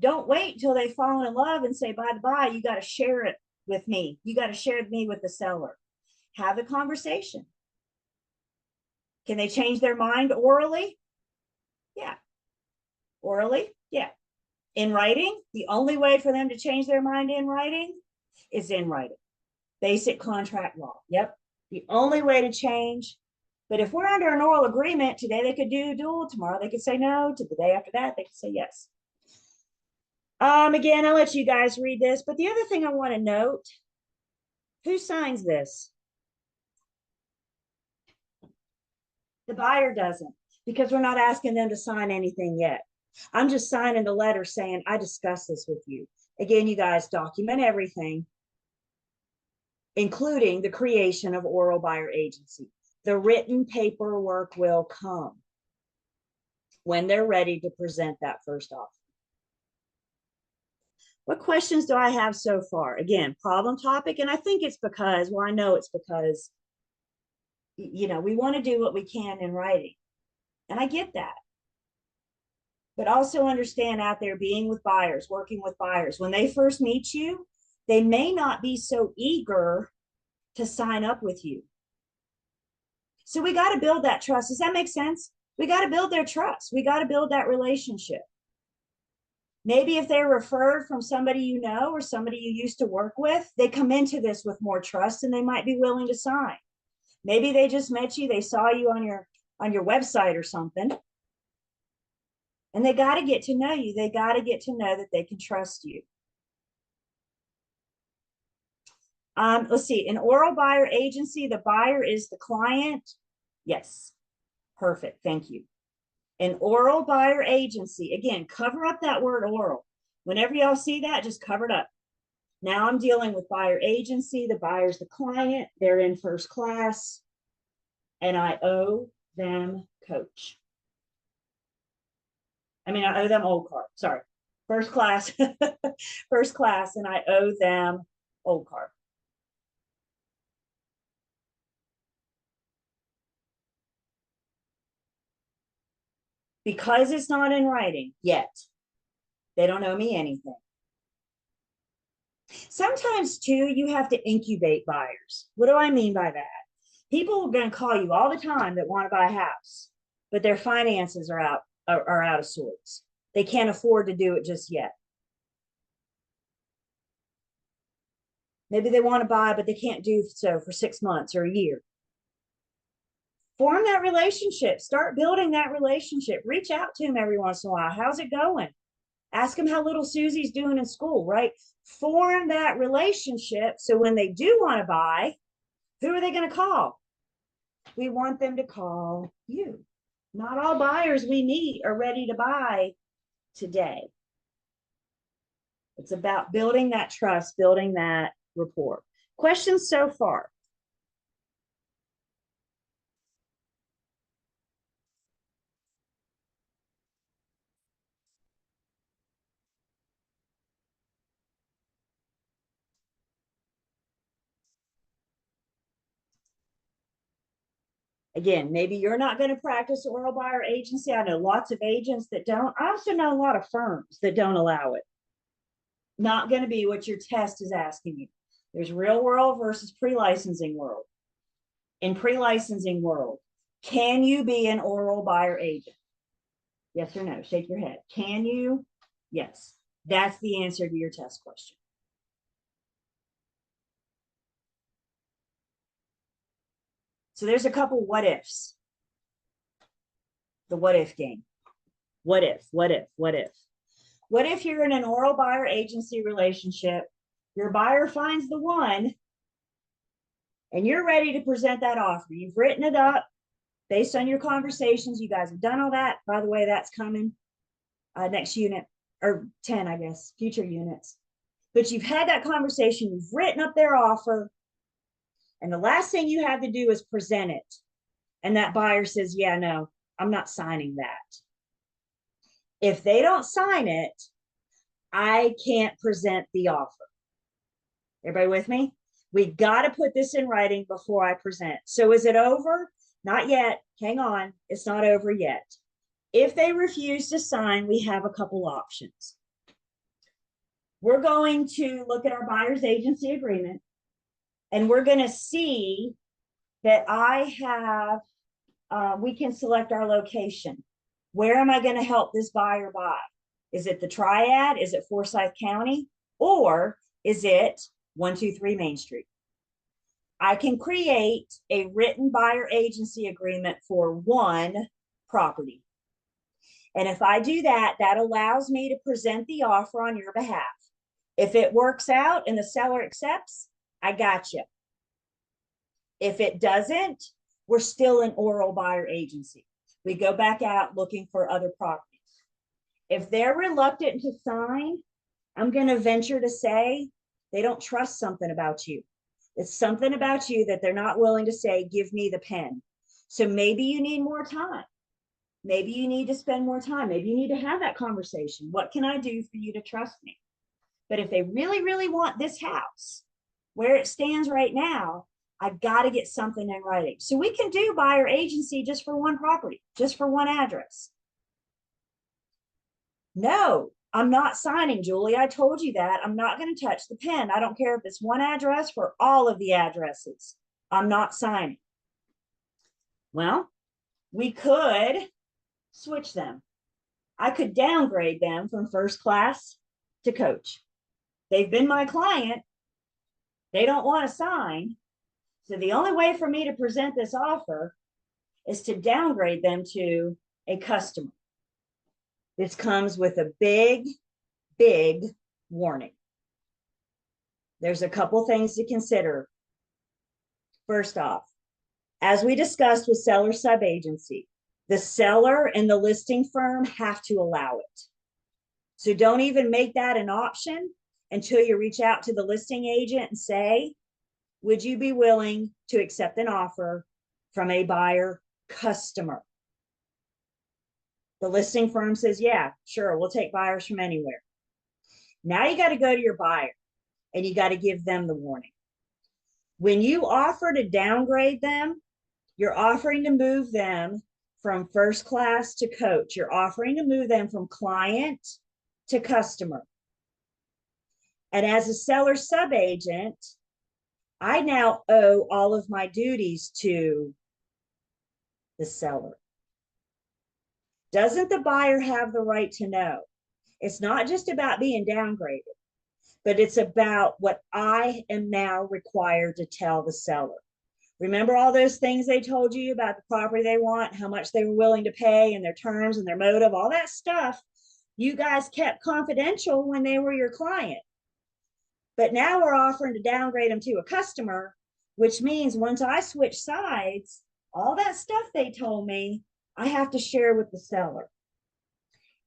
Don't wait till they've fallen in love and say, by the by, you got to share it with me. You got to share me with the seller. Have the conversation. Can they change their mind orally? Yeah. Orally? Yeah. In writing? The only way for them to change their mind in writing is in writing. Basic contract law. Yep. The only way to change. But if we're under an oral agreement, today they could do dual, tomorrow they could say no, to the day after that, they could say yes. Again, I'll let you guys read this, but the other thing I want to note, who signs this? The buyer doesn't, because we're not asking them to sign anything yet. I'm just signing the letter saying, I discussed this with you. Again, you guys document everything, including the creation of oral buyer agency. The written paperwork will come when they're ready to present that first offer. What questions do I have so far? Again, problem topic. And I think it's because, well, I know it's because, you know, we want to do what we can in writing. And I get that. But also understand out there being with buyers, working with buyers, when they first meet you, they may not be so eager to sign up with you. So we got to build that trust. Does that make sense? We got to build their trust. We got to build that relationship. Maybe if they're referred from somebody you know or somebody you used to work with, they come into this with more trust and they might be willing to sign. Maybe they just met you, they saw you on your website or something. And they got to get to know you. They got to get to know that they can trust you. Let's see, an oral buyer agency, the buyer is the client. Yes, perfect, thank you. An oral buyer agency, again, cover up that word oral. Whenever y'all see that, just cover it up. Now I'm dealing with buyer agency. The buyer's the client. They're in first class. And I owe them coach. I mean, I owe them old car. Sorry. First class. First class. And I owe them old car. Because it's not in writing yet, they don't owe me anything. Sometimes, too, you have to incubate buyers. What do I mean by that? People are going to call you all the time that want to buy a house, but their finances are out of sorts. They can't afford to do it just yet. Maybe they want to buy, but they can't do so for 6 months or a year. Form that relationship. Start building that relationship. Reach out to them every once in a while. How's it going? Ask them how little Susie's doing in school, right? Form that relationship so when they do want to buy, who are they going to call? We want them to call you. Not all buyers we meet are ready to buy today. It's about building that trust, building that rapport. Questions so far? Again, maybe you're not going to practice oral buyer agency. I know lots of agents that don't. I also know a lot of firms that don't allow it. Not going to be what your test is asking you. There's real world versus pre-licensing world. In pre-licensing world, can you be an oral buyer agent? Yes or no? Shake your head. Can you? Yes. That's the answer to your test question. So there's a couple what ifs. The what if game. What if, what if, what if? What if you're in an oral buyer agency relationship, your buyer finds the one, and you're ready to present that offer? You've written it up based on your conversations. You guys have done all that. By the way, that's coming next unit, or 10, I guess, future units. But you've had that conversation, you've written up their offer, and the last thing you have to do is present it. And that buyer says, yeah, no, I'm not signing that. If they don't sign it, I can't present the offer. Everybody with me? We got to put this in writing before I present. So is it over? Not yet. Hang on. It's not over yet. If they refuse to sign, we have a couple options. We're going to look at our buyer's agency agreement, and we're going to see that I have, we can select our location. Where am I going to help this buyer buy? Is it the Triad? Is it Forsyth County? Or is it 123 Main Street? I can create a written buyer agency agreement for one property. And if I do that, that allows me to present the offer on your behalf. If it works out and the seller accepts, I got you. If it doesn't, we're still an oral buyer agency. We go back out looking for other properties. If they're reluctant to sign, I'm going to venture to say they don't trust something about you. It's something about you that they're not willing to say, give me the pen. So maybe you need more time. Maybe you need to spend more time. Maybe you need to have that conversation. What can I do for you to trust me? But if they really, really want this house, where it stands right now, I've got to get something in writing. So we can do buyer agency just for one property, just for one address. No, I'm not signing, Julie. I told you that. I'm not going to touch the pen. I don't care if it's one address for all of the addresses. I'm not signing. Well, we could switch them. I could downgrade them from first class to coach. They've been my client. They don't want to sign. So the only way for me to present this offer is to downgrade them to a customer. This comes with a big, big warning. There's a couple things to consider. First off, as we discussed with seller subagency, the seller and the listing firm have to allow it. So don't even make that an option until you reach out to the listing agent and say, would you be willing to accept an offer from a buyer customer? The listing firm says, yeah, sure, we'll take buyers from anywhere. Now you got to go to your buyer and you got to give them the warning. When you offer to downgrade them, you're offering to move them from first class to coach. You're offering to move them from client to customer. And as a seller subagent, I now owe all of my duties to the seller. Doesn't the buyer have the right to know? It's not just about being downgraded, but it's about what I am now required to tell the seller. Remember all those things they told you about the property they want, how much they were willing to pay and their terms and their motive, all that stuff you guys kept confidential when they were your client. But now we're offering to downgrade them to a customer, which means once I switch sides, all that stuff they told me, I have to share with the seller.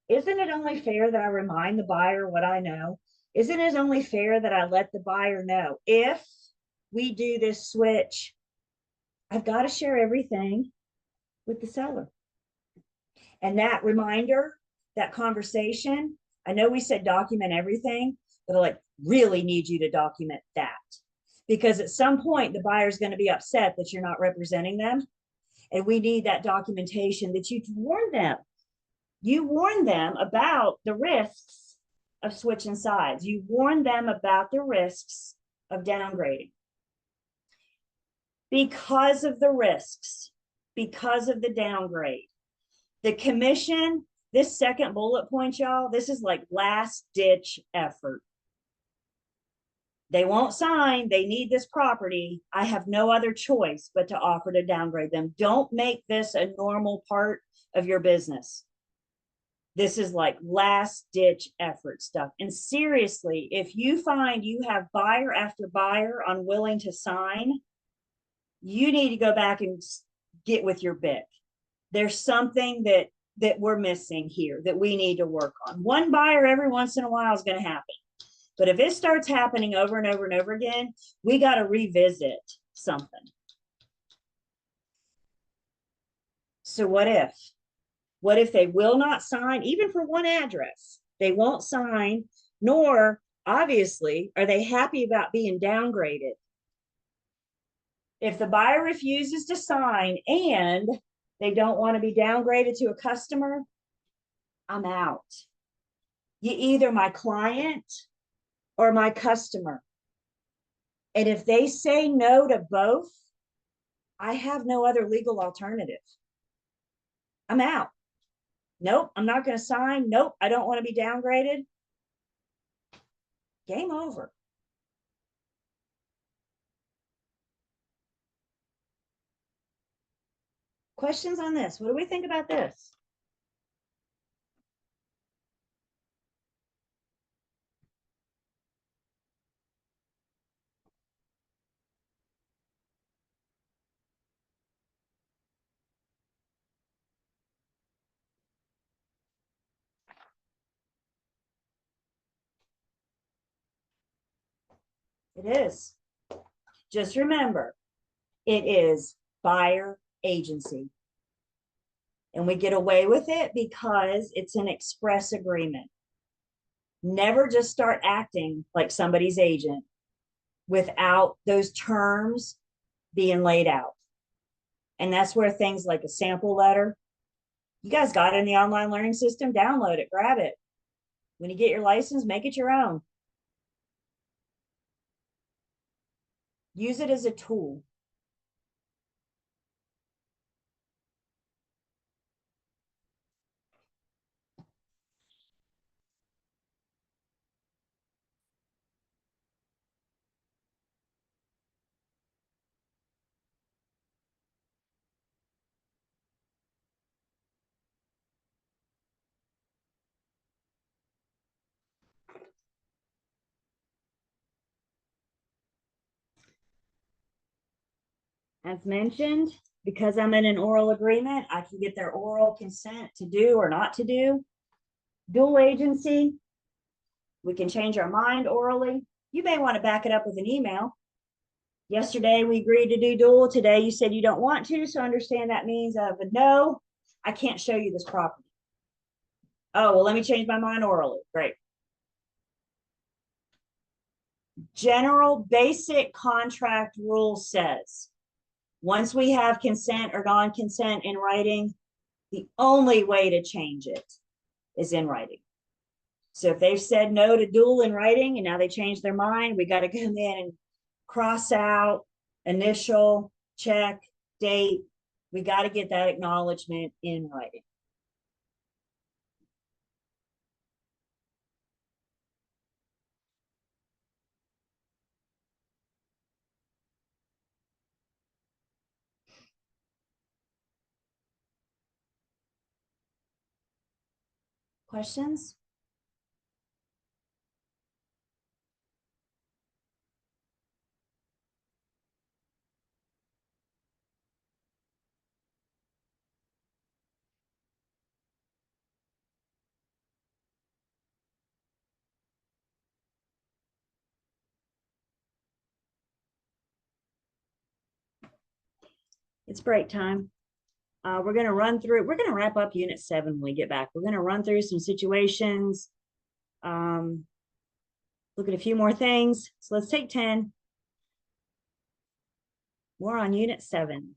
Isn't it only fair that I remind the buyer what I know? Isn't it only fair that I let the buyer know if we do this switch, I've got to share everything with the seller. And that reminder, that conversation, I know we said document everything, but I like really need you to document that. Because at some point, the buyer's going to be upset that you're not representing them. And we need that documentation that you warned them. You warned them about the risks of switching sides. You warned them about the risks of downgrading. Because of the risks, because of the downgrade, the commission, this second bullet point, y'all, this is like last ditch effort. They won't sign. They need this property. I have no other choice but to offer to downgrade them. Don't make this a normal part of your business. This is like last ditch effort stuff. And seriously, if you find you have buyer after buyer unwilling to sign, you need to go back and get with your BIC. There's something that we're missing here that we need to work on. One buyer every once in a while is going to happen. But if it starts happening over and over and over again, we got to revisit something. So what if? What if they will not sign, even for one address? They won't sign, nor obviously are they happy about being downgraded. If the buyer refuses to sign and they don't want to be downgraded to a customer, I'm out. You either my client or my customer. And if they say no to both, I have no other legal alternative. I'm out. Nope, I'm not going to sign. Nope, I don't want to be downgraded. Game over. Questions on this? What do we think about this? It is. Just remember, it is buyer agency. And we get away with it because it's an express agreement. Never just start acting like somebody's agent without those terms being laid out. And that's where things like a sample letter, you guys got it in the online learning system, download it, grab it. When you get your license, make it your own. Use it as a tool. As mentioned, because I'm in an oral agreement, I can get their oral consent to do or not to do. Dual agency, we can change our mind orally. You may want to back it up with an email. Yesterday we agreed to do dual. Today you said you don't want to. So understand that means I have a no. I can't show you this property. Oh, well, let me change my mind orally. Great. General basic contract rule says once we have consent or non-consent in writing, the only way to change it is in writing. So if they've said no to dual in writing and now they change their mind, we got to come in and cross out, initial, check, date. We got to get that acknowledgement in writing. Questions? It's break time. We're going to we're going to wrap up unit 7 when we get back. We're going to run through some situations, look at a few more things. So let's take 10. We're on unit 7.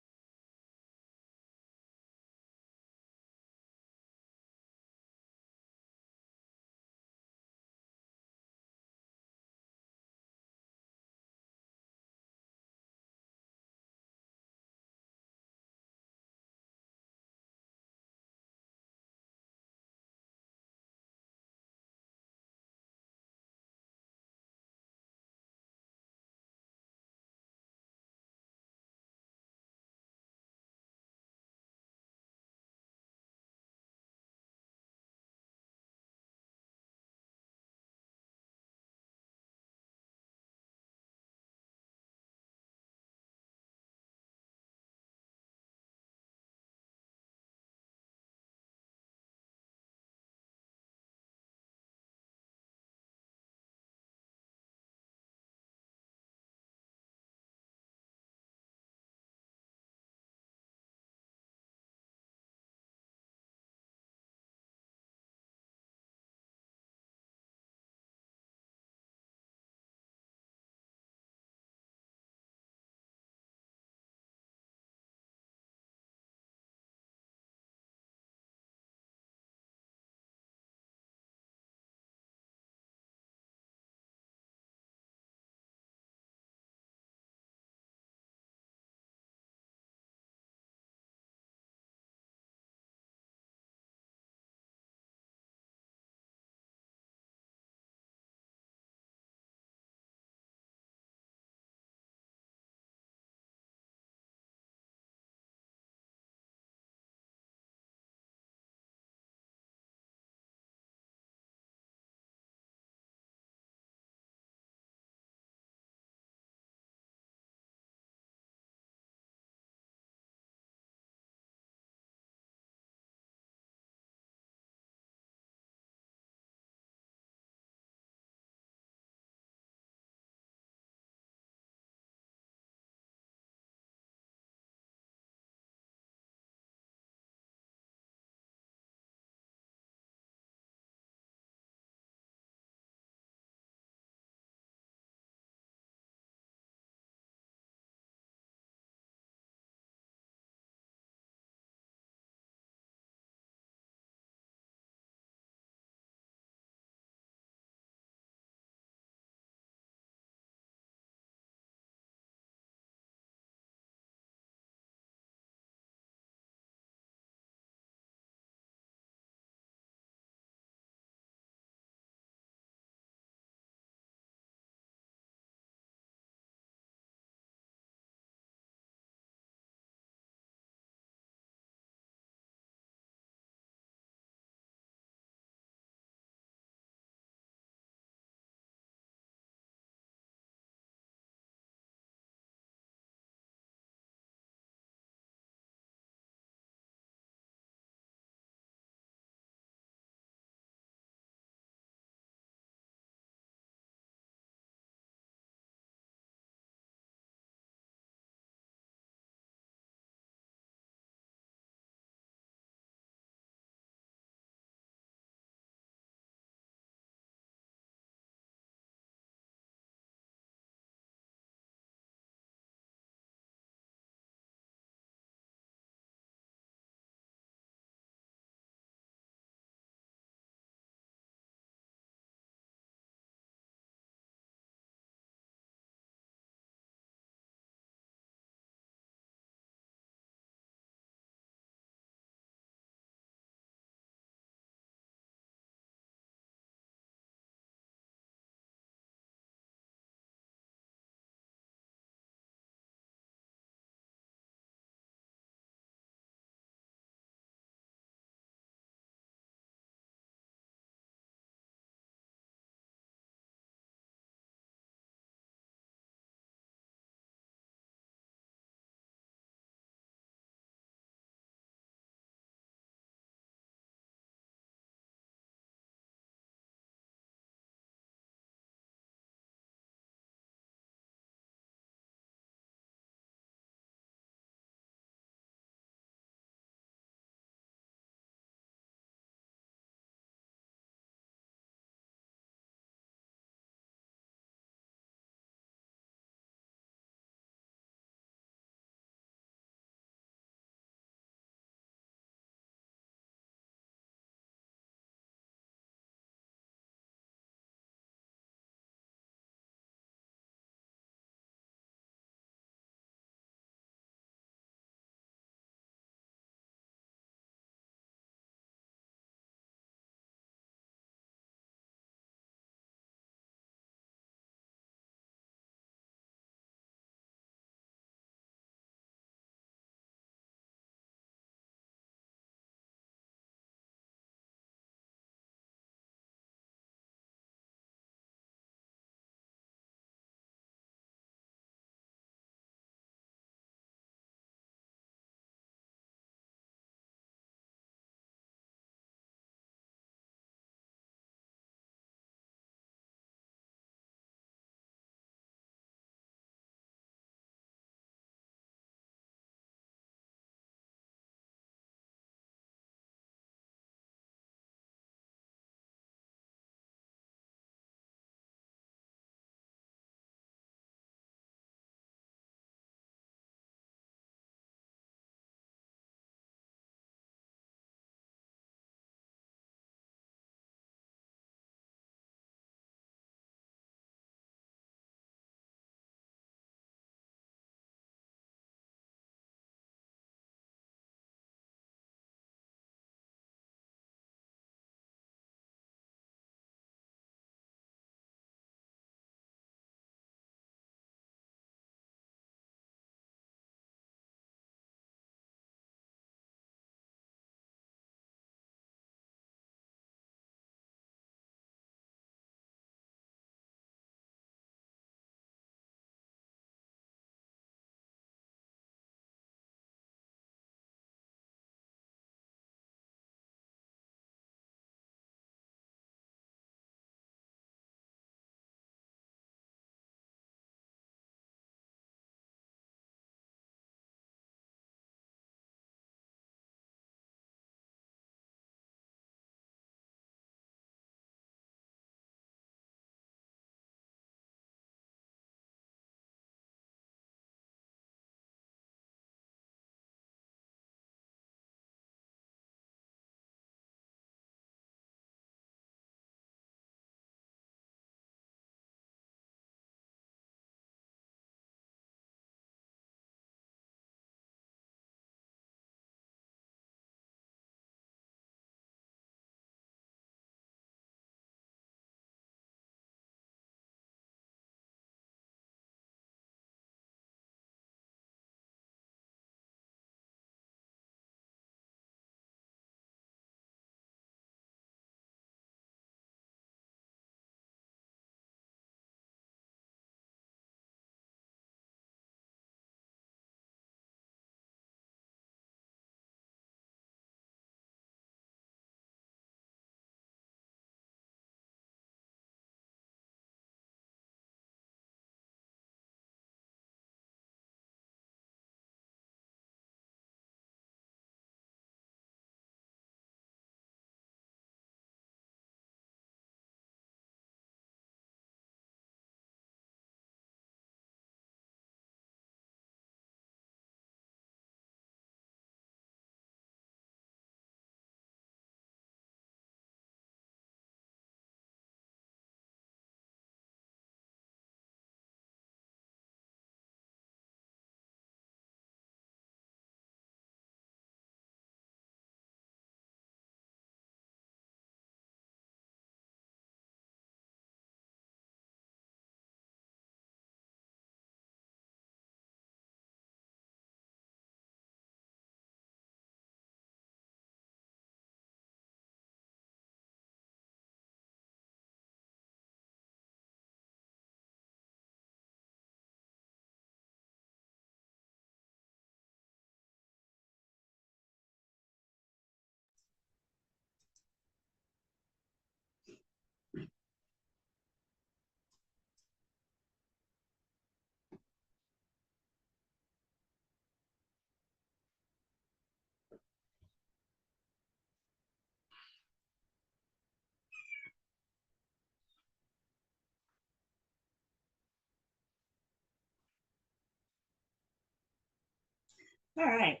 All right.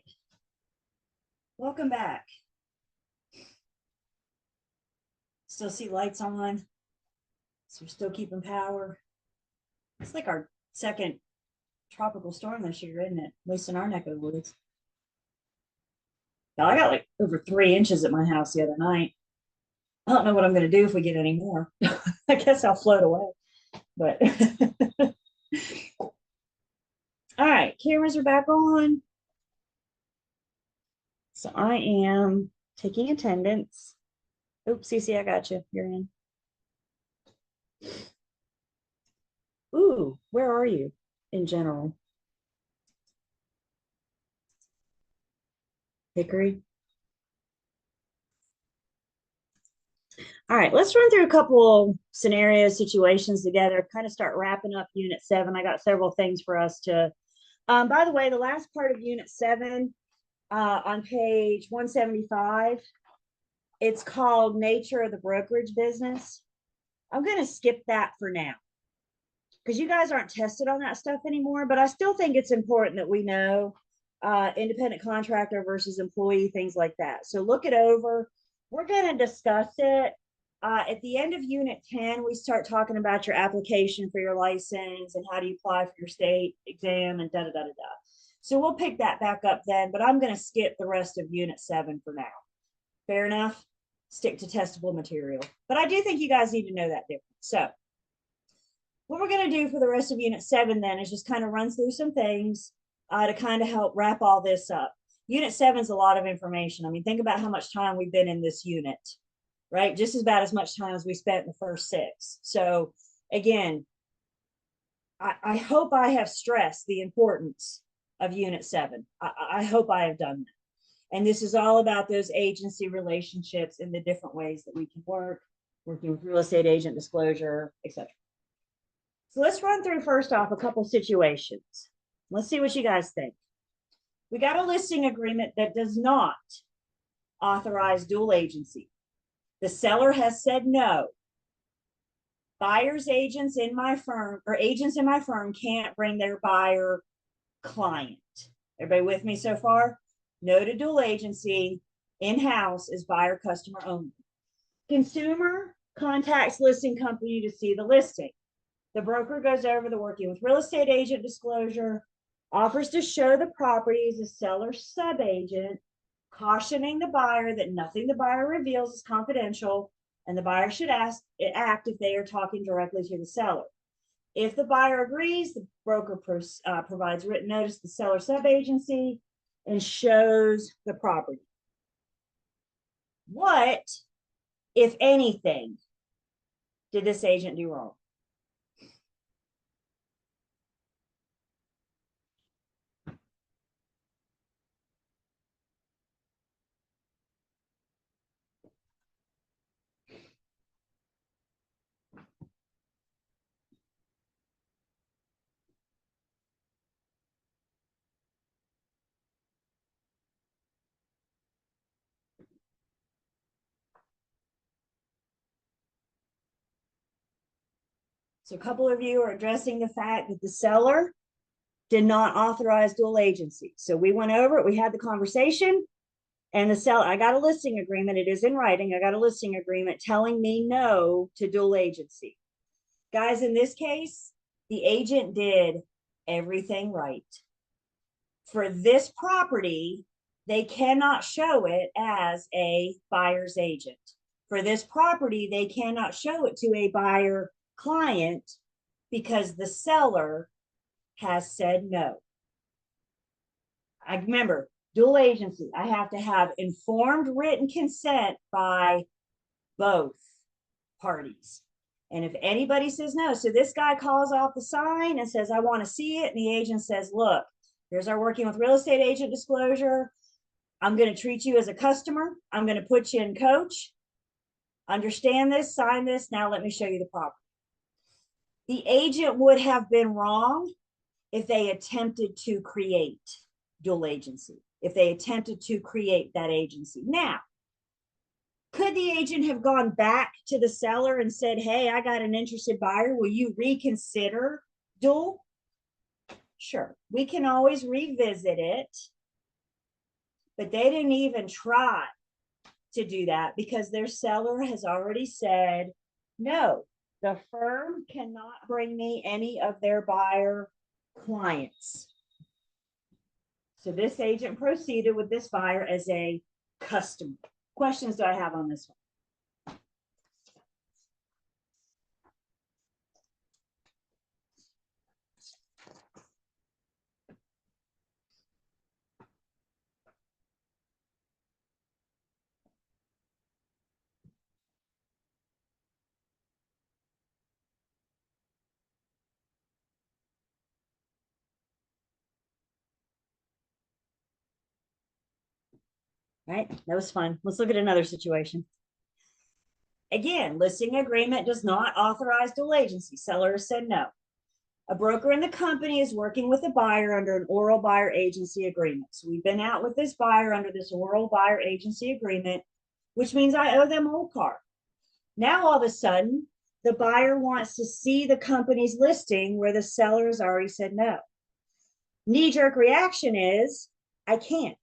Welcome back. Still see lights on. So we're still keeping power. It's like our second tropical storm this year, isn't it? At least in our neck of the woods. Now, I got like over 3 inches at my house the other night. I don't know what I'm going to do if we get any more. I guess I'll float away. But all right, cameras are back on. So I am taking attendance. Oops, Cece, I got you. You're in. Ooh, where are you in general? Hickory. All right, let's run through a couple scenarios, situations together, kind of start wrapping up Unit 7. I got several things for us to. By the way, the last part of Unit 7 on page 175, it's called Nature of the Brokerage Business. I'm going to skip that for now because you guys aren't tested on that stuff anymore, but I still think it's important that we know independent contractor versus employee, things like that. So look it over. We're going to discuss it. At the end of Unit 10, we start talking about your application for your license and how do you apply for your state exam and da-da-da-da-da. So we'll pick that back up then, but I'm going to skip the rest of Unit 7 for now. Fair enough? Stick to testable material. But I do think you guys need to know that difference. So what we're going to do for the rest of Unit 7 then is just kind of run through some things to kind of help wrap all this up. Unit 7 is a lot of information. I mean, think about how much time we've been in this unit, right? Just about as much time as we spent in the first 6. So again, I hope I have stressed the importance of Unit 7. I hope I have done that. And this is all about those agency relationships and the different ways that we can work, working with real estate agent disclosure, etc. So let's run through first off a couple situations. Let's see what you guys think. We got a listing agreement that does not authorize dual agency. The seller has said no. Buyer's agents in my firm or agents in my firm can't bring their buyer client. Everybody with me so far? No to dual agency. In-house is buyer customer only. Consumer contacts listing company to see the listing. The broker goes over the working with real estate agent disclosure, offers to show the property as a seller sub-agent, cautioning the buyer that nothing the buyer reveals is confidential, and the buyer should act if they are talking directly to the seller. If the buyer agrees, the broker provides written notice to the seller sub-agency and shows the property. What, if anything, did this agent do wrong? So a couple of you are addressing the fact that the seller did not authorize dual agency. So we went over it, we had the conversation, and the seller, I got a listing agreement, it is in writing, I got a listing agreement telling me no to dual agency. Guys, in this case, the agent did everything right. For this property, they cannot show it as a buyer's agent. For this property, they cannot show it to a buyer client because the seller has said no. I remember dual agency. I have to have informed written consent by both parties. And if anybody says no, so this guy calls off the sign and says, I want to see it. And the agent says, look, here's our working with real estate agent disclosure. I'm going to treat you as a customer. I'm going to put you in coach. Understand this, sign this. Now let me show you the property. The agent would have been wrong if they attempted to create dual agency, if they attempted to create that agency. Now, could the agent have gone back to the seller and said, hey, I got an interested buyer. Will you reconsider dual? Sure. We can always revisit it But they didn't even try to do that because their seller has already said, no, the firm cannot bring me any of their buyer clients. So this agent proceeded with this buyer as a customer. Questions do I have on this one? Right? That was fun. Let's look at another situation. Again, listing agreement does not authorize dual agency. Seller said no. A broker in the company is working with a buyer under an oral buyer agency agreement. So we've been out with this buyer under this oral buyer agency agreement, which means I owe them old car. Now, all of a sudden, the buyer wants to see the company's listing where the seller has already said no. Knee-jerk reaction is, I can't.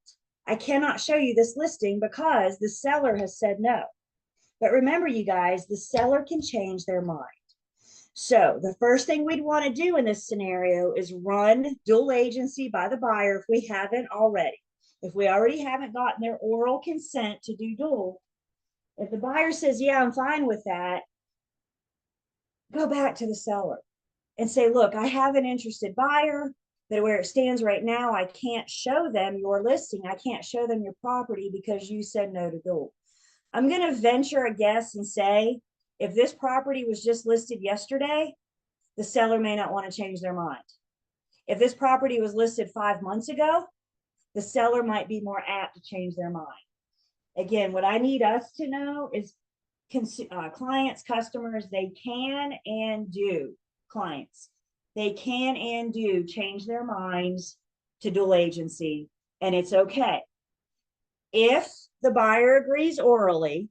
I cannot show you this listing because the seller has said no. But remember, you guys, the seller can change their mind. So the first thing we'd want to do in this scenario is run dual agency by the buyer if we haven't already. If we already haven't gotten their oral consent to do dual, if the buyer says, yeah, I'm fine with that, go back to the seller and say, look, I have an interested buyer, but where it stands right now, I can't show them your listing. I can't show them your property because you said no to dual. I'm going to venture a guess and say, if this property was just listed yesterday, the seller may not want to change their mind. If this property was listed 5 months ago, the seller might be more apt to change their mind. Again, what I need us to know is clients, customers, they can and do, clients, they can and do change their minds to dual agency, and it's okay. If the buyer agrees orally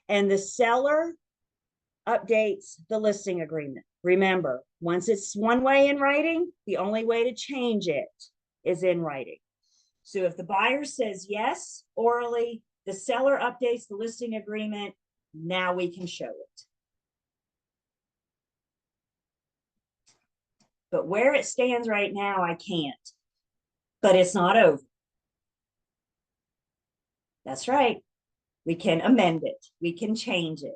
and the seller updates the listing agreement. Remember, once it's one way in writing, the only way to change it is in writing. So if the buyer says yes orally, the seller updates the listing agreement, now we can show it. But where it stands right now, I can't. But it's not over. That's right. We can amend it. We can change it.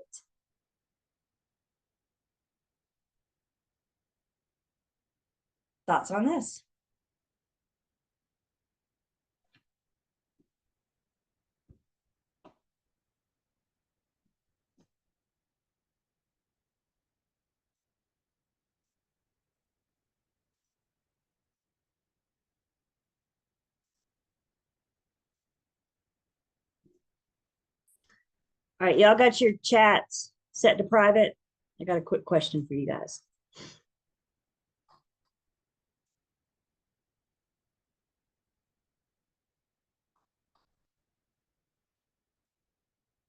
Thoughts on this? All right, y'all got your chats set to private? I got a quick question for you guys.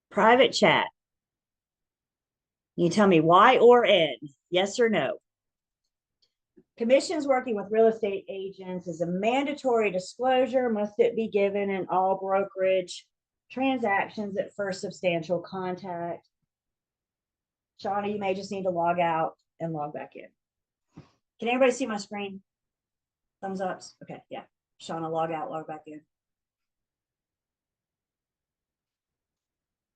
Private chat. You tell me Y or N, yes or no. Commissions working with real estate agents is a mandatory disclosure. Must it be given in all brokerage transactions at first substantial contact? Shauna, you may just need to log out and log back in. Can everybody see my screen? Thumbs ups? Okay, yeah. Shauna, log out, log back in.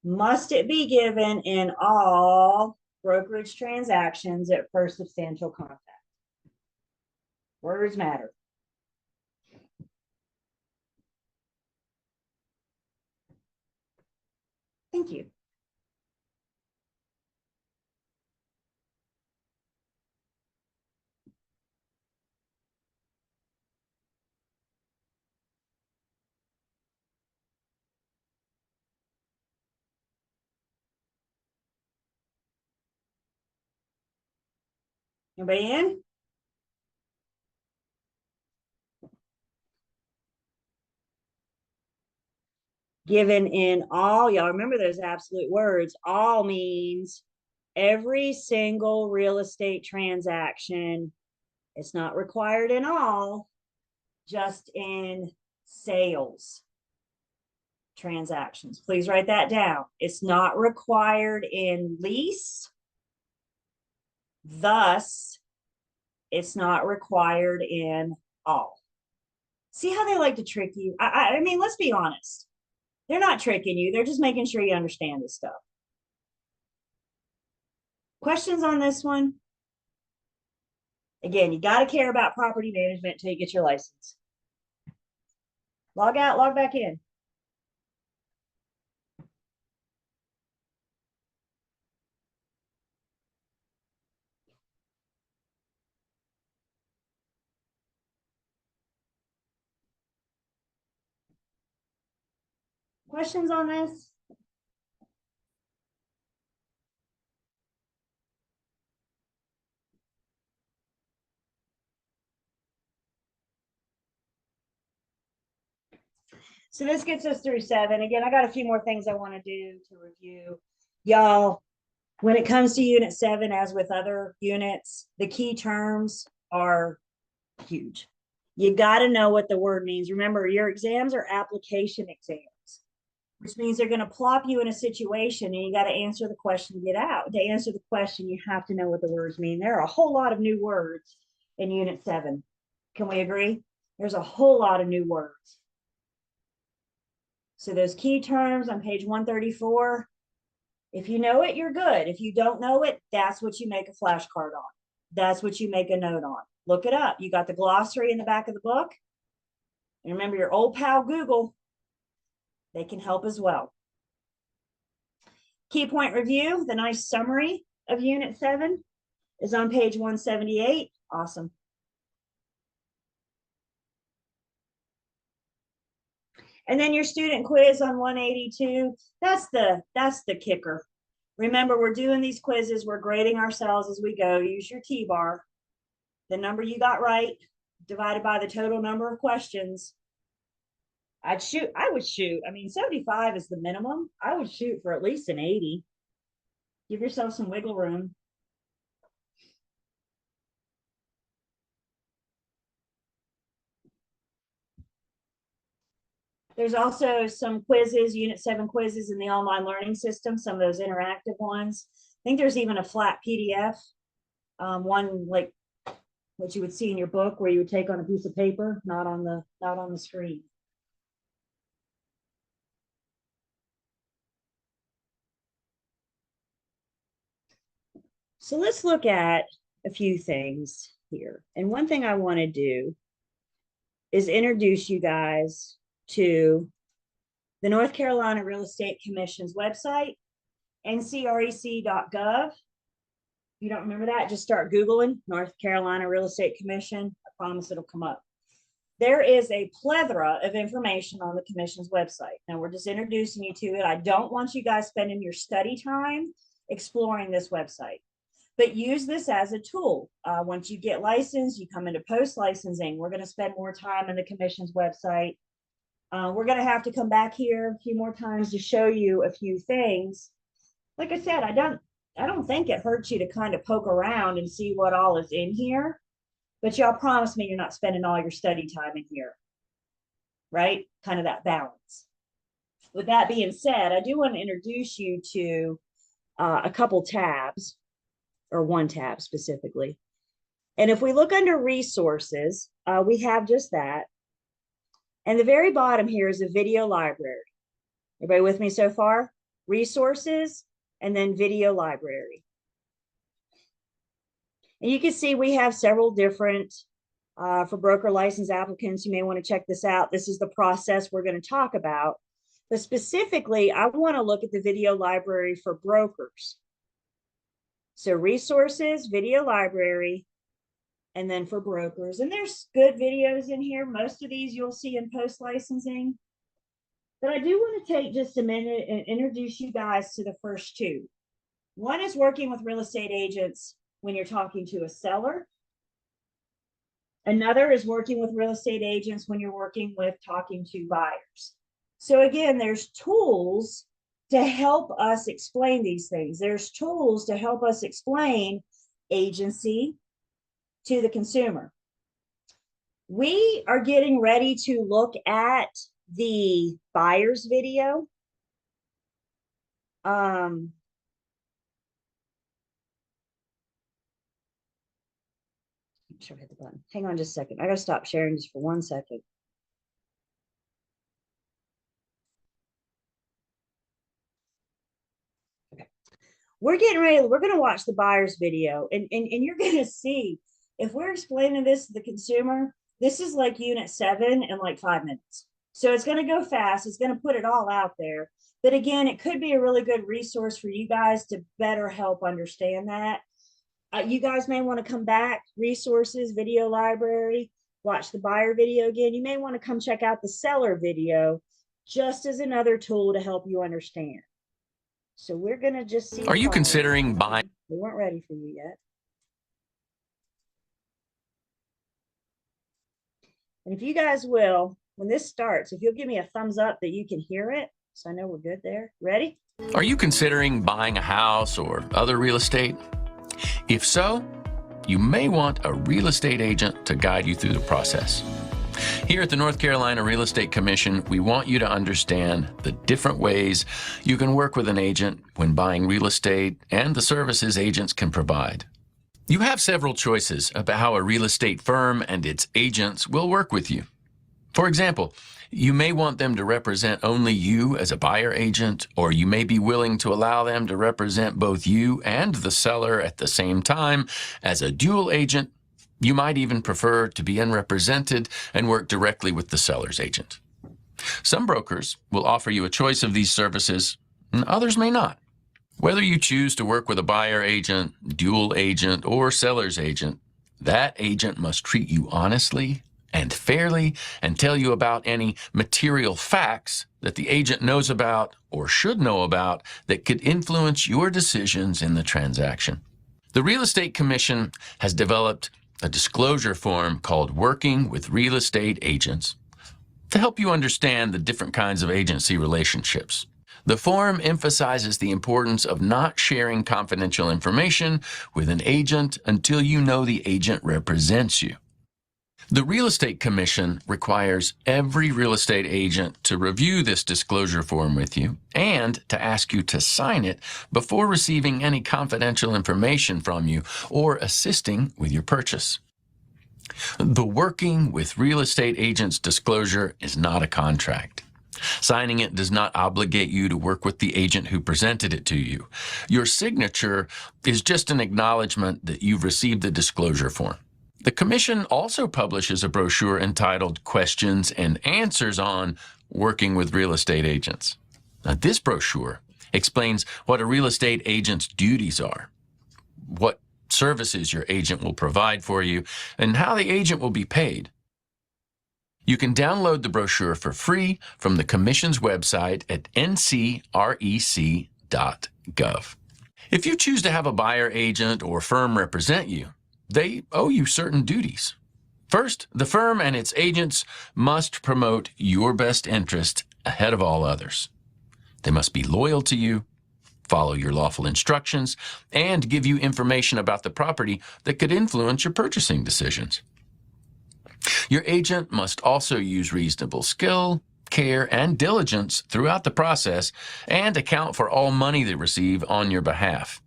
Must it be given in all brokerage transactions at first substantial contact? Words matter. Thank you. Anybody in? Given in all, y'all remember those absolute words. All means every single real estate transaction. It's not required in all, just in sales. transactions. Please write that down. It's not required in lease. Thus, it's not required in all. See how they like to trick you? I mean, let's be honest. They're not tricking you. They're just making sure you understand this stuff. Questions on this one? Again, you got to care about property management until you get your license. Log out, log back in. Questions on this? So this gets us through 7. Again, I got a few more things I want to do to review. Y'all, when it comes to unit 7, as with other units, the key terms are huge. You got to know what the word means. Remember, your exams are application exams, which means they're going to plop you in a situation and you got to answer the question to get out. To answer the question, you have to know what the words mean. There are a whole lot of new words in unit 7. Can we agree? There's a whole lot of new words. So those key terms on page 134, if you know it, you're good. If you don't know it, that's what you make a flashcard on. That's what you make a note on. Look it up. You got the glossary in the back of the book. And remember your old pal Google. They can help as well. Key point review, the nice summary of unit 7 is on page 178. Awesome. And then your student quiz on 182, that's the kicker. Remember, we're doing these quizzes, we're grading ourselves as we go. Use your T-bar. The number you got right divided by the total number of questions. I would shoot. I mean, 75 is the minimum. I would shoot for at least an 80. Give yourself some wiggle room. There's also some quizzes, unit 7 quizzes in the online learning system, some of those interactive ones. I think there's even a flat PDF, one like what you would see in your book where you would take on a piece of paper, not on the screen. So let's look at a few things here. And one thing I want to do is introduce you guys to the North Carolina Real Estate Commission's website, ncrec.gov. If you don't remember that, just start Googling North Carolina Real Estate Commission. I promise it'll come up. There is a plethora of information on the commission's website. Now we're just introducing you to it. I don't want you guys spending your study time exploring this website, but use this as a tool. Once you get licensed, you come into post-licensing. We're going to spend more time on the commission's website. We're going to have to come back here a few more times to show you a few things. Like I said, I don't think it hurts you to kind of poke around and see what all is in here, but y'all promise me you're not spending all your study time in here, right? Kind of that balance. With that being said, I do want to introduce you to a couple tabs, or one tab specifically. And if we look under resources, we have just that. And the very bottom here is a video library. Everybody with me so far? Resources and then video library. And you can see we have several different, for broker license applicants, you may want to check this out. This is the process we're going to talk about. But specifically, I want to look at the video library for brokers. So resources, video library, and then for brokers. And there's good videos in here. Most of these you'll see in post-licensing. But I do want to take just a minute and introduce you guys to the first two. One is working with real estate agents when you're talking to a seller. Another is working with real estate agents when you're working with talking to buyers. So again, there's tools to help us explain these things. There's tools to help us explain agency to the consumer. We are getting ready to look at the buyer's video. Make sure I hit the button. Hang on just a second. I gotta stop sharing just for 1 second. Okay. We're getting ready. We're gonna watch the buyer's video, and you're gonna see if we're explaining this to the consumer. This is like unit 7 in like 5 minutes. So it's gonna go fast. It's gonna put it all out there. But again, it could be a really good resource for you guys to better help understand that. You guys may want to come back, resources, video library, watch the buyer video again. You may want to come check out the seller video just as another tool to help you understand. So we're going to just see. Are you considering buying? We weren't ready for you yet. And if you guys will, when this starts, if you'll give me a thumbs up that you can hear it, so I know we're good there. Ready? Are you considering buying a house or other real estate? If so, you may want a real estate agent to guide you through the process. Here at the North Carolina Real Estate Commission, we want you to understand the different ways you can work with an agent when buying real estate and the services agents can provide. You have several choices about how a real estate firm and its agents will work with you. For example, you may want them to represent only you as a buyer agent, or you may be willing to allow them to represent both you and the seller at the same time as a dual agent. You might even prefer to be unrepresented and work directly with the seller's agent. Some brokers will offer you a choice of these services, and others may not. Whether you choose to work with a buyer agent, dual agent, or seller's agent, that agent must treat you honestly and fairly and tell you about any material facts that the agent knows about or should know about that could influence your decisions in the transaction. The Real Estate Commission has developed a disclosure form called Working with Real Estate Agents to help you understand the different kinds of agency relationships. The form emphasizes the importance of not sharing confidential information with an agent until you know the agent represents you. The Real Estate Commission requires every real estate agent to review this disclosure form with you and to ask you to sign it before receiving any confidential information from you or assisting with your purchase. The Working with Real Estate Agents disclosure is not a contract. Signing it does not obligate you to work with the agent who presented it to you. Your signature is just an acknowledgement that you've received the disclosure form. The Commission also publishes a brochure entitled Questions and Answers on Working with Real Estate Agents. Now, this brochure explains what a real estate agent's duties are, what services your agent will provide for you, and how the agent will be paid. You can download the brochure for free from the Commission's website at ncrec.gov. If you choose to have a buyer agent or firm represent you, they owe you certain duties. First, the firm and its agents must promote your best interest ahead of all others. They must be loyal to you, follow your lawful instructions, and give you information about the property that could influence your purchasing decisions. Your agent must also use reasonable skill, care, and diligence throughout the process and account for all money they receive on your behalf.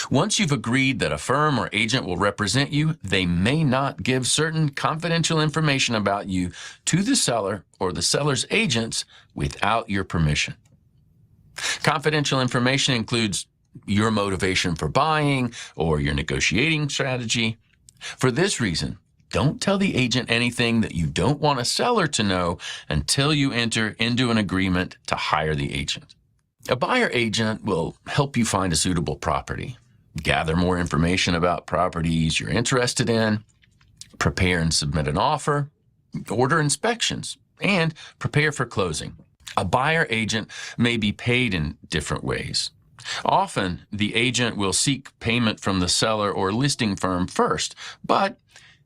Once you've agreed that a firm or agent will represent you, they may not give certain confidential information about you to the seller or the seller's agents without your permission. Confidential information includes your motivation for buying or your negotiating strategy. For this reason, don't tell the agent anything that you don't want a seller to know until you enter into an agreement to hire the agent. A buyer agent will help you find a suitable property, gather more information about properties you're interested in, prepare and submit an offer, order inspections, and prepare for closing. A buyer agent may be paid in different ways. Often, the agent will seek payment from the seller or listing firm first, but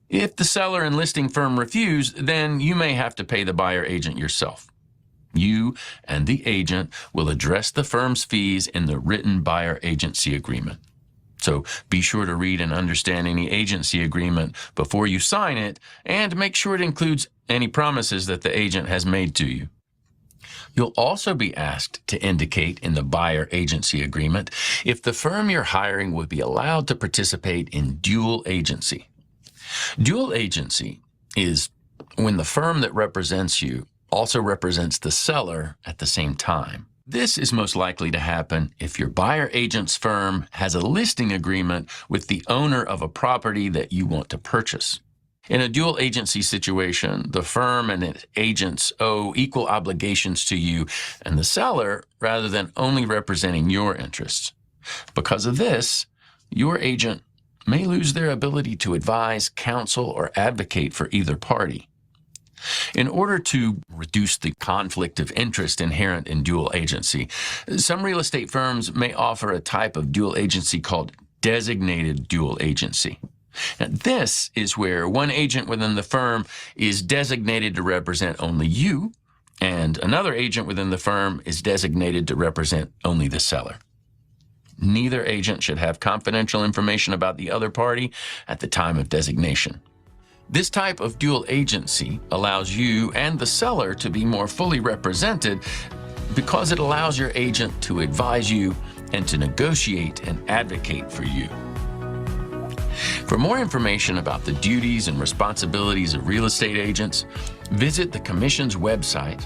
if the seller and listing firm refuse, then you may have to pay the buyer agent yourself. You and the agent will address the firm's fees in the written buyer agency agreement. So be sure to read and understand any agency agreement before you sign it, and make sure it includes any promises that the agent has made to you. You'll also be asked to indicate in the buyer agency agreement if the firm you're hiring would be allowed to participate in dual agency. Dual agency is when the firm that represents you also represents the seller at the same time. This is most likely to happen if your buyer agent's firm has a listing agreement with the owner of a property that you want to purchase. In a dual agency situation, the firm and its agents owe equal obligations to you and the seller rather than only representing your interests. Because of this, your agent may lose their ability to advise, counsel, or advocate for either party. In order to reduce the conflict of interest inherent in dual agency, some real estate firms may offer a type of dual agency called designated dual agency. Now, this is where one agent within the firm is designated to represent only you, and another agent within the firm is designated to represent only the seller. Neither agent should have confidential information about the other party at the time of designation. This type of dual agency allows you and the seller to be more fully represented because it allows your agent to advise you and to negotiate and advocate for you. For more information about the duties and responsibilities of real estate agents, visit the Commission's website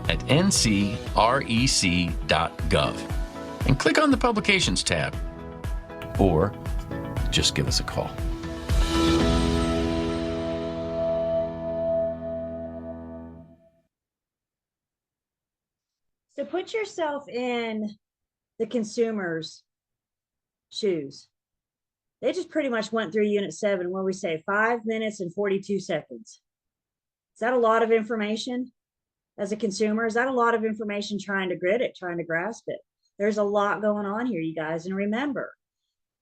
at ncrec.gov and click on the Publications tab, or just give us a call. So put yourself in the consumer's shoes. They just pretty much went through Unit 7, where we say 5 minutes and 42 seconds. Is that a lot of information as a consumer? Is that a lot of information trying to grit it, trying to grasp it? There's a lot going on here, you guys. And remember,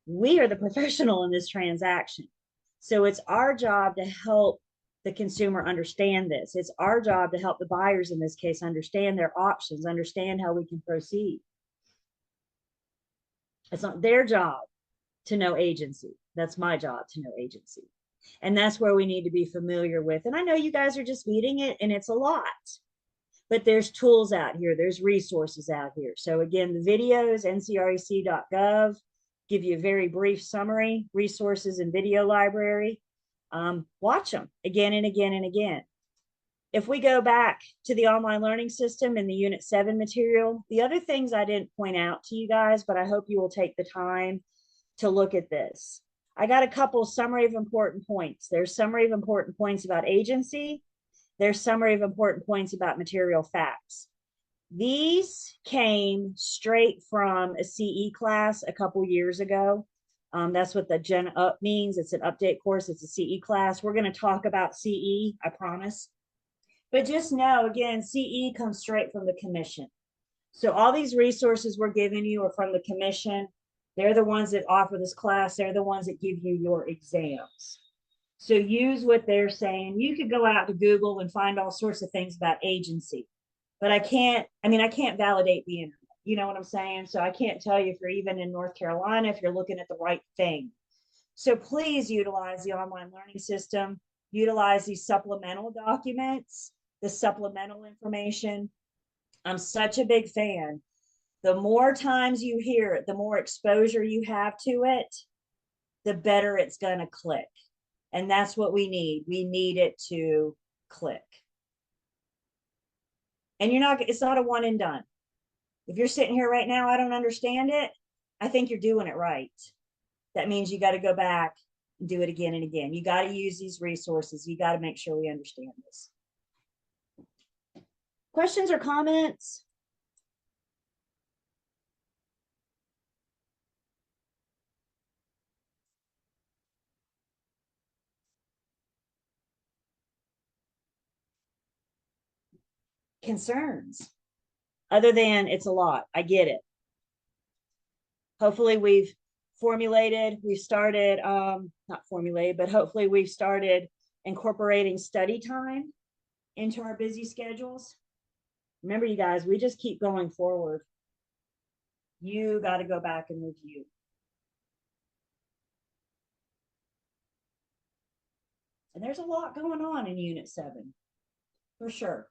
we are the professional in this transaction. So it's our job to help the consumer understand this. It's our job to help the buyers in this case understand their options, understand how we can proceed. It's not their job to know agency. That's my job to know agency. And that's where we need to be familiar with. And I know you guys are just reading it and it's a lot, but there's tools out here. There's resources out here. So again, the videos, ncrec.gov, give you a very brief summary, resources and video library. Watch them again and again and again. If we go back to the online learning system and the Unit 7 material, the other things I didn't point out to you guys, but I hope you will take the time to look at this. I got a couple summary of important points. There's summary of important points about agency. There's summary of important points about material facts. These came straight from a CE class a couple years ago. That's what the Gen Up means. It's an update course. It's a CE class. We're going to talk about CE, I promise. But just know, again, CE comes straight from the commission. So all these resources we're giving you are from the commission. They're the ones that offer this class. They're the ones that give you your exams. So use what they're saying. You could go out to Google and find all sorts of things about agency. But I can't validate the internet. You know what I'm saying? So I can't tell you if you're even in North Carolina, if you're looking at the right thing. So please utilize the online learning system, utilize these supplemental documents, the supplemental information. I'm such a big fan. The more times you hear it, the more exposure you have to it, the better it's going to click. And that's what we need. We need it to click. And it's not a one and done. If you're sitting here right now, I don't understand it, I think you're doing it right. That means you got to go back and do it again and again. You got to use these resources. You got to make sure we understand this. Questions or comments? Concerns? Other than it's a lot. I get it. Hopefully we've started, not formulated, but hopefully we've started incorporating study time into our busy schedules. Remember, you guys, we just keep going forward. You got to go back and review. And there's a lot going on in Unit 7, for sure.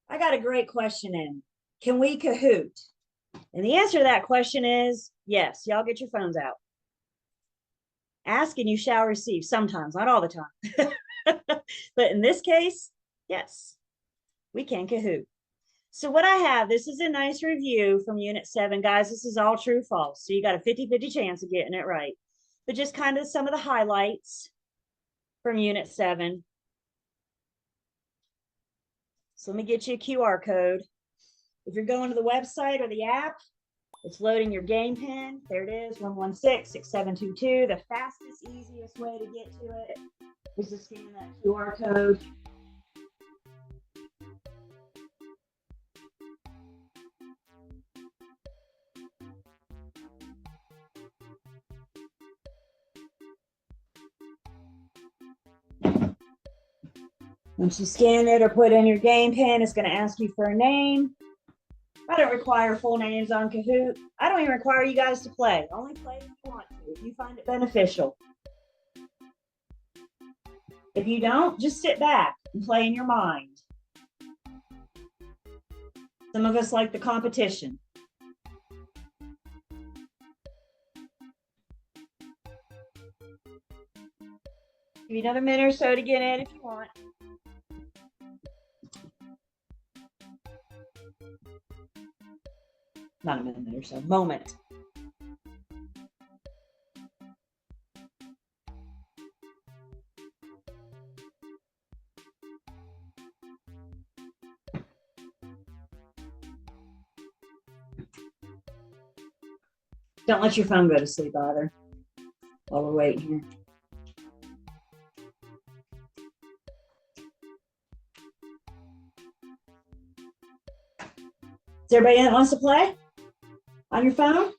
I got a great question in. Can we Kahoot? And the answer to that question is yes. Y'all get your phones out. Ask and you shall receive sometimes, not all the time. But in this case, yes, we can Kahoot. So what I have, this is a nice review from Unit 7. Guys, this is all true, false. So you got a 50-50 chance of getting it right. But just kind of some of the highlights from Unit 7. So let me get you a QR code. If you're going to the website or the app, it's loading your game pin. There it is, 116-6722. The fastest, easiest way to get to it is to scan that QR code. Once you scan it or put in your game pin, it's going to ask you for a name. I don't require full names on Kahoot. I don't even require you guys to play. Only play if you want to, if you find it beneficial. If you don't, just sit back and play in your mind. Some of us like the competition. Give you another minute or so to get in if you want. Not a minute or so, moment. Don't let your phone go to sleep either while we're waiting here. Is everybody that wants to play on your phone?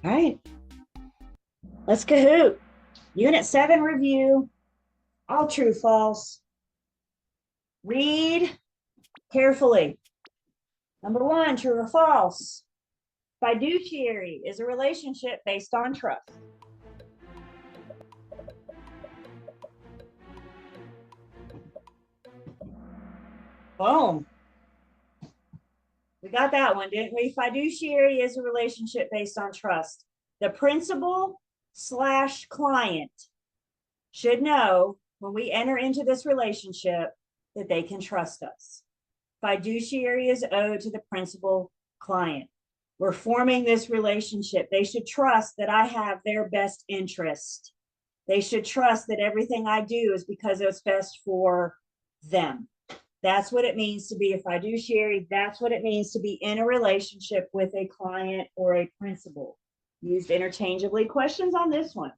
All right, let's Kahoot. Unit 7 review, all true, false. Read carefully. Number 1, true or false? Fiduciary is a relationship based on trust. Boom. We got that one, didn't we? Fiduciary is a relationship based on trust. The principal / client should know when we enter into this relationship that they can trust us. Fiduciary is owed to the principal client. We're forming this relationship. They should trust that I have their best interest. They should trust that everything I do is because it's best for them. That's what it means to be a fiduciary. That's what it means to be in a relationship with a client or a principal. Used interchangeably. Questions on this one?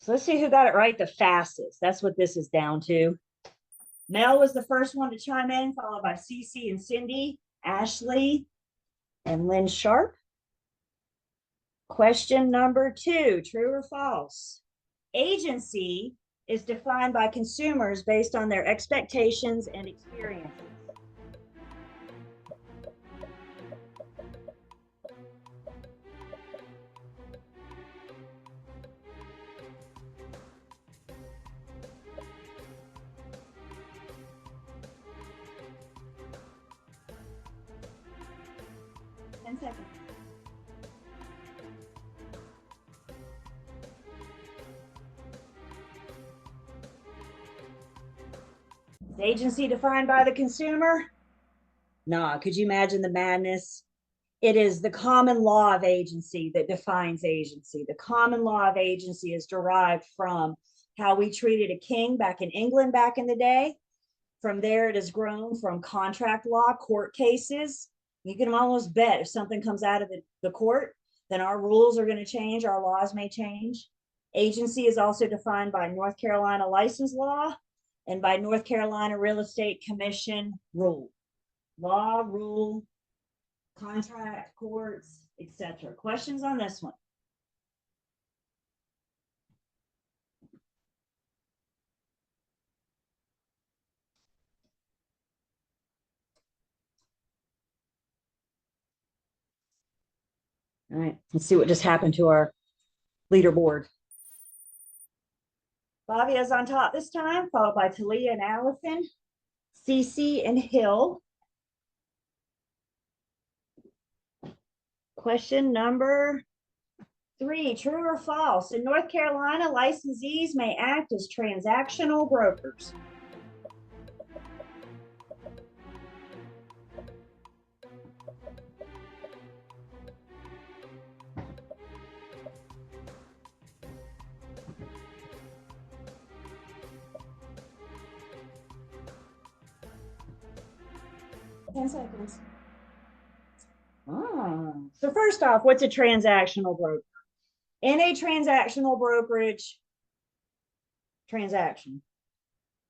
So let's see who got it right the fastest. That's what this is down to. Mel was the first one to chime in, followed by Cece and Cindy, Ashley, and Lynn Sharp. Question number 2, true or false? Agency is defined by consumers based on their expectations and experiences. Seconds. Is agency defined by the consumer? Nah, could you imagine the madness? It is the common law of agency that defines agency. The common law of agency is derived from how we treated a king back in England back in the day. From there, it has grown from contract law, court cases. You can almost bet if something comes out of the court, then our rules are going to change, our laws may change. Agency is also defined by North Carolina license law and by North Carolina Real Estate Commission rule. Law, rule, contract, courts, etc. Questions on this one? All right, let's see what just happened to our leaderboard. Flavia's on top this time, followed by Talia and Allison, Cece and Hill. Question number 3, true or false? In North Carolina, licensees may act as transactional brokers. Ten seconds. So first off, what's a transactional broker? In a transactional brokerage transaction,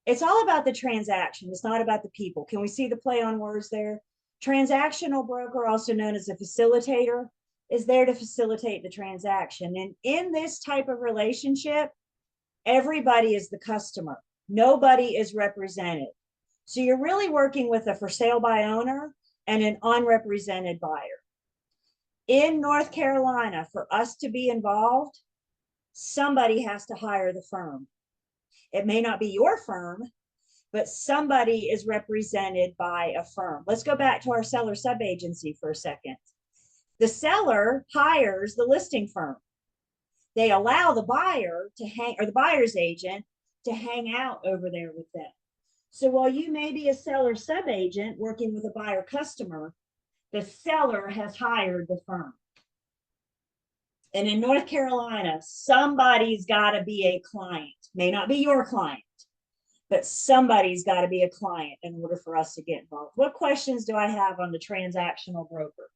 it's all about the transaction. It's not about the people. Can we see the play on words there? Transactional broker, also known as a facilitator, is there to facilitate the transaction. And in this type of relationship, everybody is the customer. Nobody is represented. So you're really working with a for sale by owner and an unrepresented buyer. In North Carolina, for us to be involved, somebody has to hire the firm. It may not be your firm, but somebody is represented by a firm. Let's go back to our seller sub-agency for a second. The seller hires the listing firm. They allow the buyer to hang, or the buyer's agent to hang out over there with them. So while you may be a seller sub-agent working with a buyer customer, the seller has hired the firm. And in North Carolina, somebody's got to be a client. May not be your client, but somebody's got to be a client in order for us to get involved. What questions do I have on the transactional broker?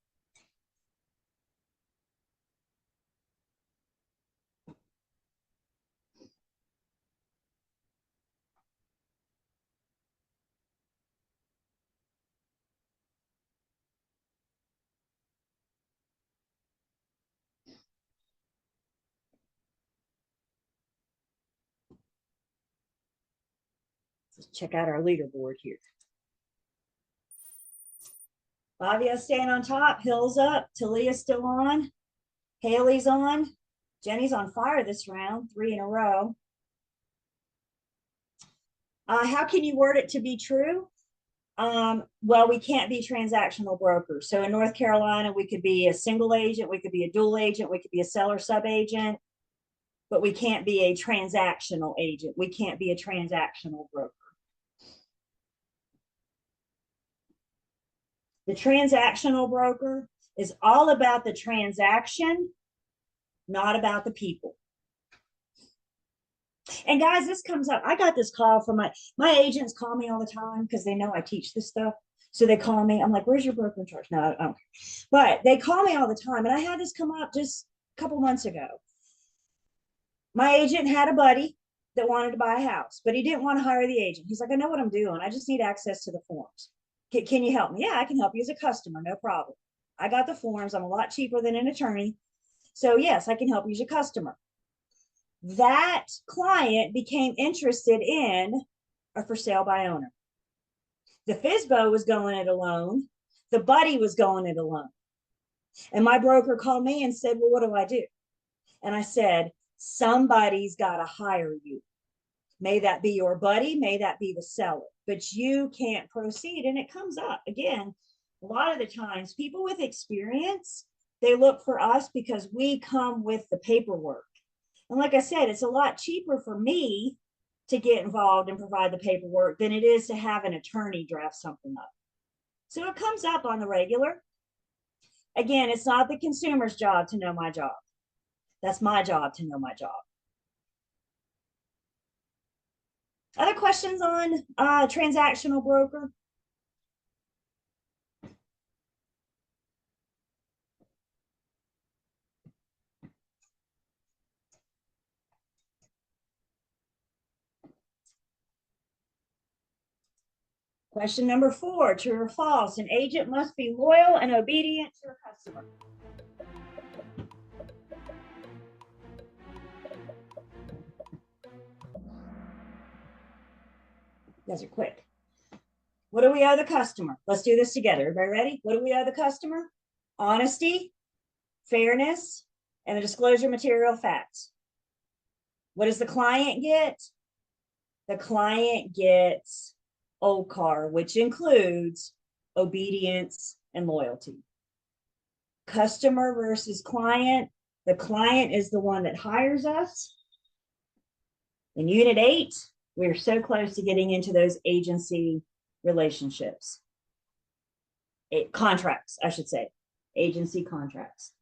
Let's check out our leaderboard here. Flavia staying on top, Hill's up, Talia's still on, Haley's on, Jenny's on fire this round, 3 in a row. How can you word it to be true? Well, we can't be transactional brokers. So in North Carolina, we could be a single agent, we could be a dual agent, we could be a seller sub-agent, but we can't be a transactional agent. We can't be a transactional broker. The transactional broker is all about the transaction, not about the people. And guys, this comes up. I got this call from my agents call me all the time because they know I teach this stuff. So they call me. I'm like, where's your broker in charge? No, I don't. But they call me all the time. And I had this come up just a couple months ago. My agent had a buddy that wanted to buy a house, but he didn't want to hire the agent. He's like, I know what I'm doing. I just need access to the forms. Can you help me? Yeah, I can help you as a customer. No problem. I got the forms. I'm a lot cheaper than an attorney. So yes, I can help you as a customer. That client became interested in a for sale by owner. The FSBO was going it alone. The buddy was going it alone. And my broker called me and said, well, what do I do? And I said, somebody's got to hire you. May that be your buddy, may that be the seller, but you can't proceed. And it comes up again, a lot of the times people with experience, they look for us because we come with the paperwork. And like I said, it's a lot cheaper for me to get involved and provide the paperwork than it is to have an attorney draft something up. So it comes up on the regular. Again, it's not the consumer's job to know my job. That's my job to know my job. Other questions on transactional broker? Question number 4, true or false? An agent must be loyal and obedient to a customer. You guys are quick. What do we owe the customer? Let's do this together. Everybody ready? What do we owe the customer? Honesty, fairness, and the disclosure of material facts. What does the client get? The client gets OCAR, which includes obedience and loyalty. Customer versus client. The client is the one that hires us. In Unit 8, we're so close to getting into those agency relationships. Contracts, I should say. Agency contracts.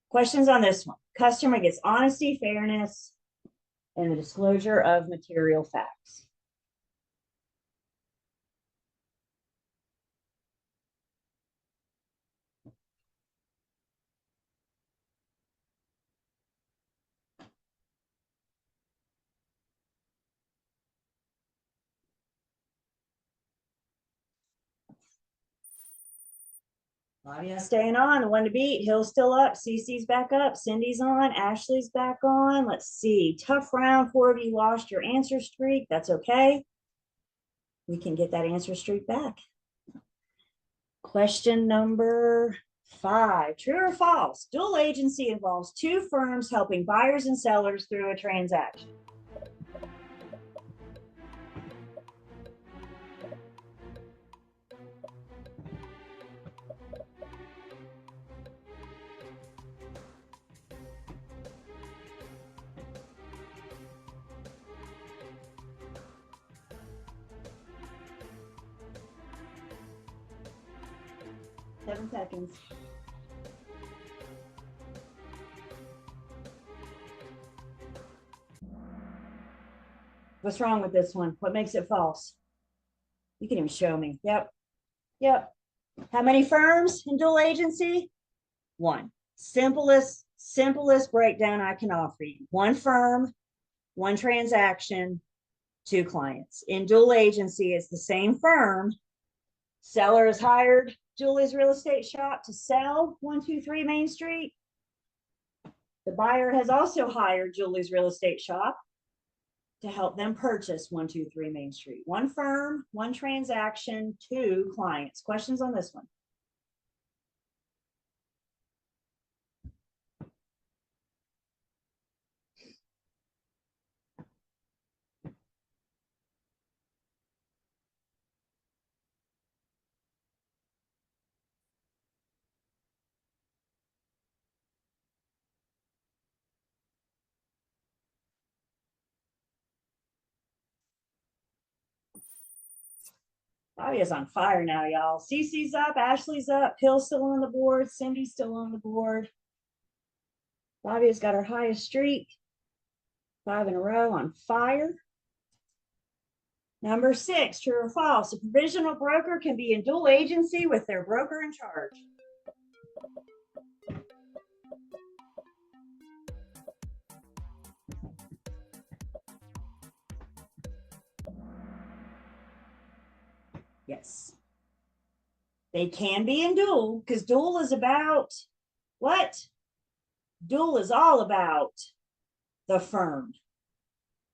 Questions on this one. Customer gets honesty, fairness, and the disclosure of material facts. Flavia staying on, the one to beat. Hill's still up. Cece's back up. Cindy's on. Ashley's back on. Let's see. Tough round. 4 of you lost your answer streak. That's okay. We can get that answer streak back. Question number 5. True or false? Dual agency involves 2 firms helping buyers and sellers through a transaction. Seven seconds. What's wrong with this one? What makes it false? You can even show me. Yep. How many firms in dual agency? 1. Simplest breakdown I can offer you. 1 firm, 1 transaction, 2 clients. In dual agency, it's the same firm. Seller is hired Julie's Real Estate Shop to sell 123 Main Street. The buyer has also hired Julie's Real Estate Shop to help them purchase 123 Main Street. 1 firm, 1 transaction, 2 clients. Questions on this one? Fabia's on fire now, y'all. Cece's up, Ashley's up, Hill's still on the board, Cindy's still on the board. Fabia's got her highest streak. 5 in a row on fire. Number 6, true or false? A provisional broker can be in dual agency with their broker in charge. Yes. They can be in dual because dual is about what? Dual is all about the firm.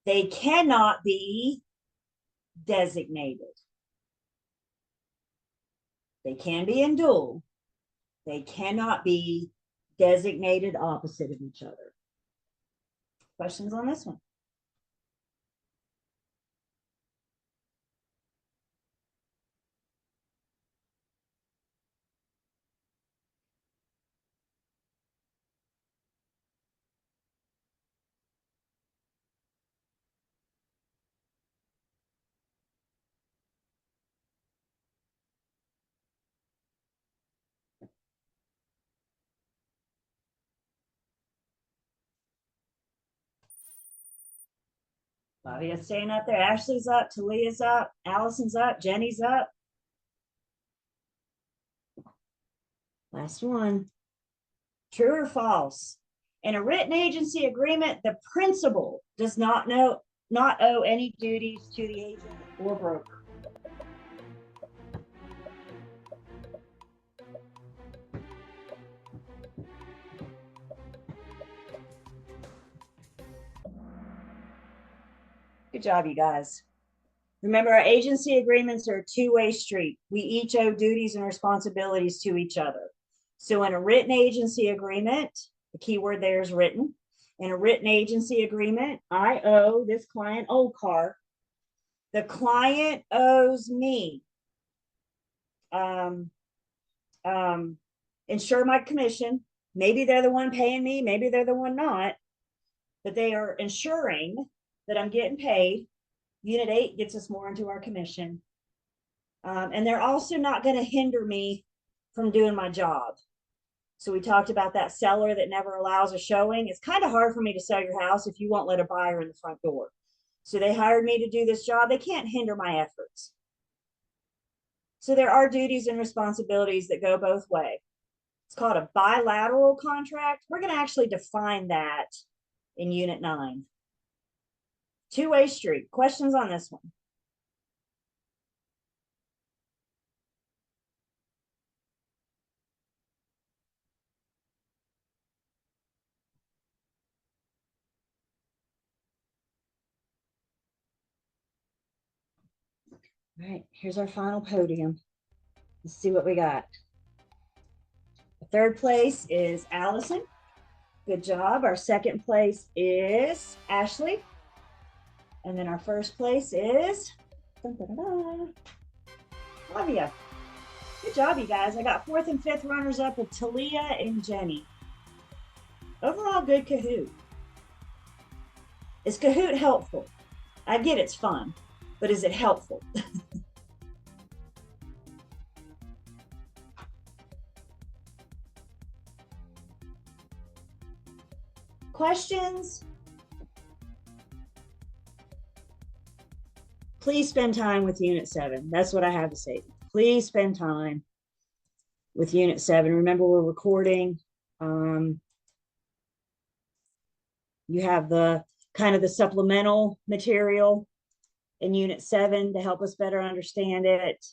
They cannot be designated. They can be in dual. They cannot be designated opposite of each other. Questions on this one? Fabia's staying up there. Ashley's up. Talia's up. Allison's up. Jenny's up. Last one. True or false? In a written agency agreement, the principal does not owe any duties to the agent or broker. Good job, you guys. Remember, our agency agreements are a two-way street. We each owe duties and responsibilities to each other. So in a written agency agreement, the key word there is written. In a written agency agreement, I owe this client Old Car. The client owes me insure my commission. Maybe they're the one paying me, maybe they're the one not, but they are ensuring that I'm getting paid. Unit 8 gets us more into our commission. And they're also not going to hinder me from doing my job. So we talked about that seller that never allows a showing. It's kind of hard for me to sell your house if you won't let a buyer in the front door. So they hired me to do this job. They can't hinder my efforts. So there are duties and responsibilities that go both ways. It's called a bilateral contract. We're going to actually define that in Unit 9. Two-way street. Questions on this one? All right, here's our final podium. Let's see what we got. The third place is Allison. Good job. Our second place is Ashley. And then our first place is Flavia. Good job, you guys. I got fourth and fifth runners up with Talia and Jenny. Overall, good Kahoot. Is Kahoot helpful? I get it's fun, but is it helpful? Questions? Please spend time with Unit 7. That's what I have to say. Please spend time with Unit 7. Remember, we're recording. You have the kind of the supplemental material in Unit 7 to help us better understand it.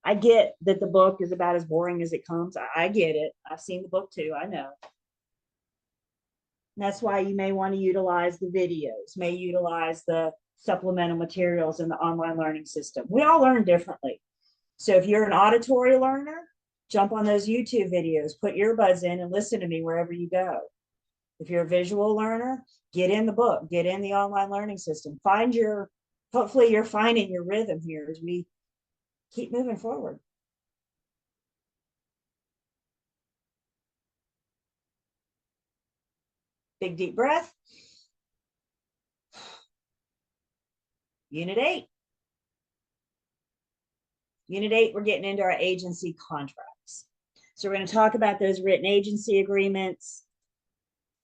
I get that the book is about as boring as it comes. I get it. I've seen the book too. I know. And that's why you may want to utilize the videos, may utilize the supplemental materials in the online learning system. We all learn differently. So if you're an auditory learner, jump on those YouTube videos, put earbuds in and listen to me wherever you go. If you're a visual learner, get in the book, get in the online learning system. Hopefully you're finding your rhythm here as we keep moving forward. Big deep breath. Unit 8. Unit 8, we're getting into our agency contracts. So we're going to talk about those written agency agreements.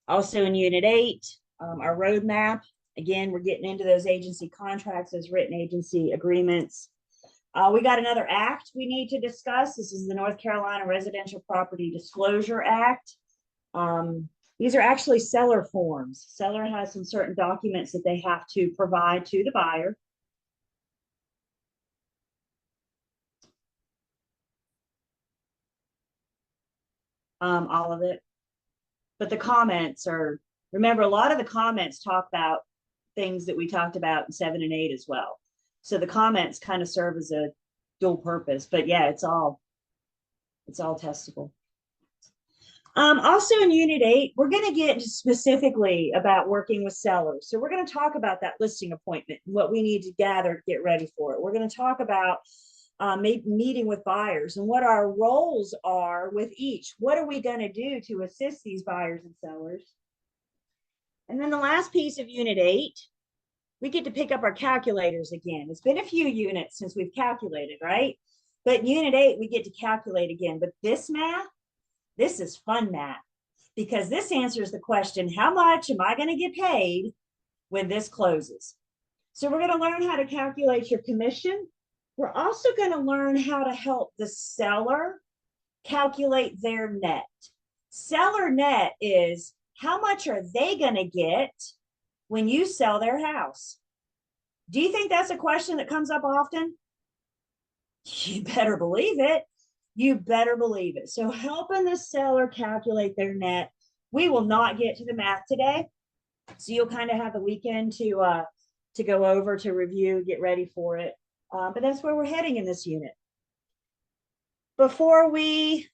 Also in Unit 8, our roadmap. Again, we're getting into those agency contracts, those written agency agreements. We got another act we need to discuss. This is the North Carolina Residential Property Disclosure Act. These are actually seller forms. Seller has some certain documents that they have to provide to the buyer. All of it. But the comments are, remember, a lot of the comments talk about things that we talked about in 7 and 8 as well. So the comments kind of serve as a dual purpose, but yeah, it's all testable. Also in Unit 8, we're going to get specifically about working with sellers. So we're going to talk about that listing appointment, what we need to gather to get ready for it. We're going to talk about meeting with buyers and what our roles are with each. What are we going to do to assist these buyers and sellers? And then the last piece of Unit 8, we get to pick up our calculators again. It's been a few units since we've calculated, right? But in Unit 8, we get to calculate again. But this math, this is fun math, because this answers the question, how much am I going to get paid when this closes? So we're going to learn how to calculate your commission. We're also going to learn how to help the seller calculate their net. Seller net is how much are they going to get when you sell their house? Do you think that's a question that comes up often? You better believe it. You better believe it. So helping the seller calculate their net. We will not get to the math today. So you'll kind of have the weekend to to go over to review, get ready for it. But that's where we're heading in this unit. Before we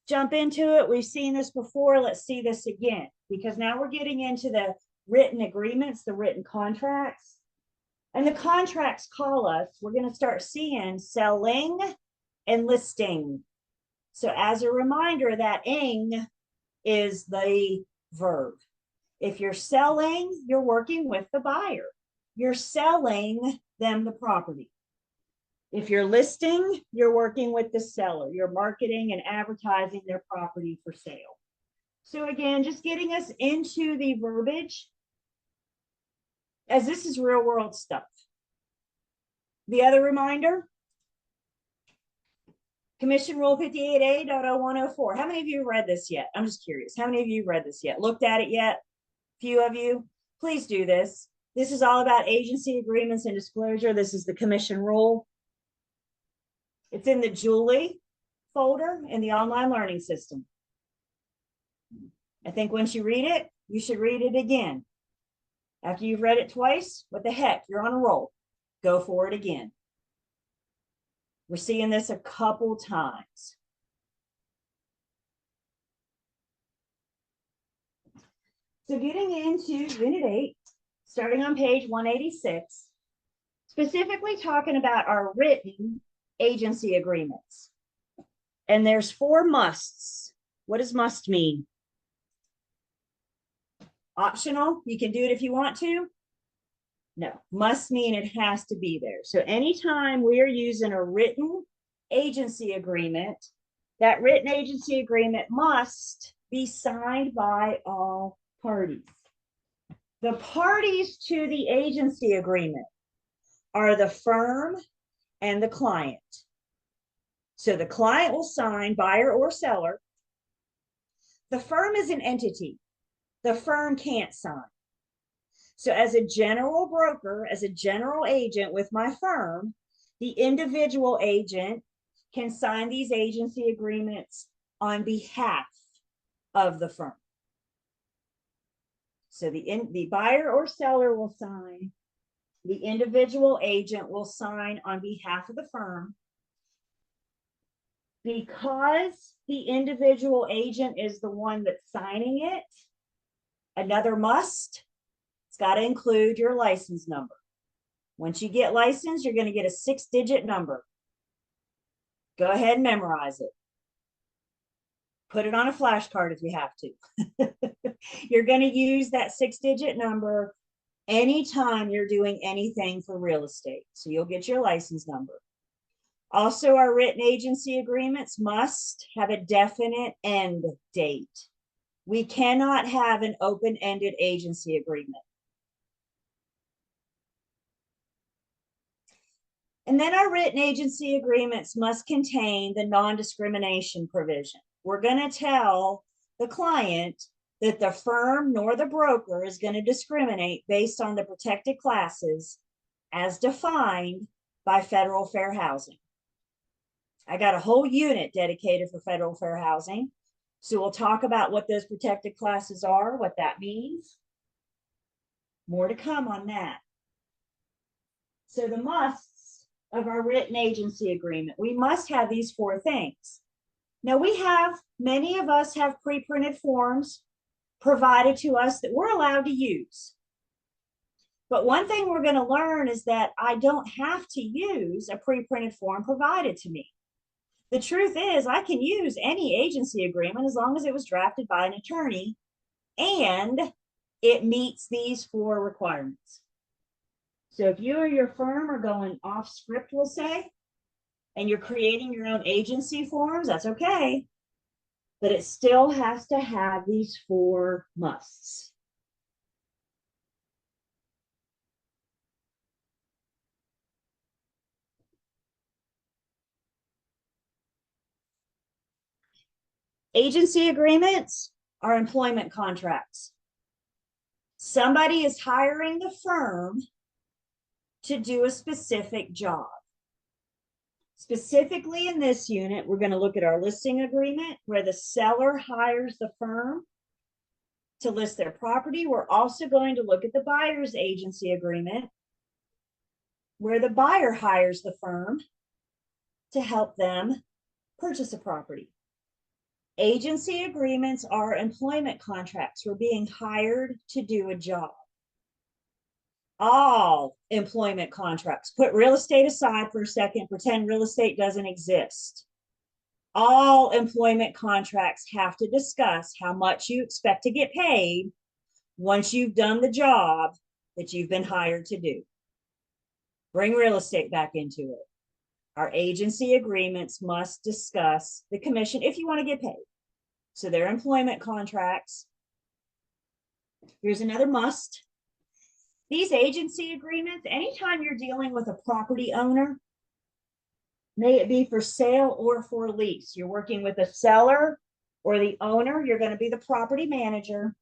jump into it, we've seen this before. Let's see this again, because now we're getting into the written agreements, the written contracts. And the contracts call us, we're going to start seeing selling and listing. So as a reminder, that ing is the verb. If you're selling, you're working with the buyer. You're selling them the property. If you're listing, you're working with the seller. You're marketing and advertising their property for sale. So again, just getting us into the verbiage, as this is real world stuff. The other reminder, Commission Rule 58A.0104. How many of you have read this yet? I'm just curious. How many of you read this yet? Looked at it yet? Few of you. Please do this. This is all about agency agreements and disclosure. This is the Commission Rule. It's in the Julie folder in the online learning system. I think once you read it, you should read it again. After you've read it twice, what the heck, you're on a roll. Go for it again. We're seeing this a couple times. So getting into Unit 8, starting on page 186, specifically talking about our written agency agreements. And there's 4 musts. What does must mean? Optional, you can do it if you want to. No, must mean it has to be there. So anytime we're using a written agency agreement, that written agency agreement must be signed by all parties. The parties to the agency agreement are the firm and the client. So the client will sign, buyer or seller. The firm is an entity. The firm can't sign. So as a general broker, as a general agent with my firm, the individual agent can sign these agency agreements on behalf of the firm. So the buyer or seller will sign. The individual agent will sign on behalf of the firm. Because the individual agent is the one that's signing it, another must, it's got to include your license number. Once you get licensed, you're going to get a 6-digit number. Go ahead and memorize it. Put it on a flashcard if you have to. You're going to use that 6-digit number anytime you're doing anything for real estate. So you'll get your license number. Also, our written agency agreements must have a definite end date. We cannot have an open-ended agency agreement. And then our written agency agreements must contain the non-discrimination provision. We're going to tell the client that the firm nor the broker is going to discriminate based on the protected classes as defined by federal fair housing. I got a whole unit dedicated for federal fair housing. So we'll talk about what those protected classes are, what that means. More to come on that. So the musts of our written agency agreement, we must have these 4 things. Now many of us have pre-printed forms provided to us that we're allowed to use. But one thing we're going to learn is that I don't have to use a pre-printed form provided to me. The truth is, I can use any agency agreement as long as it was drafted by an attorney and it meets these 4 requirements. So if you or your firm are going off script, we'll say, and you're creating your own agency forms, that's okay. But it still has to have these 4 musts. Agency agreements are employment contracts. Somebody is hiring the firm to do a specific job. Specifically in this unit, we're going to look at our listing agreement where the seller hires the firm to list their property. We're also going to look at the buyer's agency agreement where the buyer hires the firm to help them purchase a property. Agency agreements are employment contracts. We're being hired to do a job. All employment contracts, put real estate aside for a second, pretend real estate doesn't exist. All employment contracts have to discuss how much you expect to get paid once you've done the job that you've been hired to do. Bring real estate back into it. Our agency agreements must discuss the commission if you want to get paid. So they're employment contracts. Here's another must. These agency agreements, anytime you're dealing with a property owner, may it be for sale or for lease, you're working with a seller or the owner, you're going to be the property manager.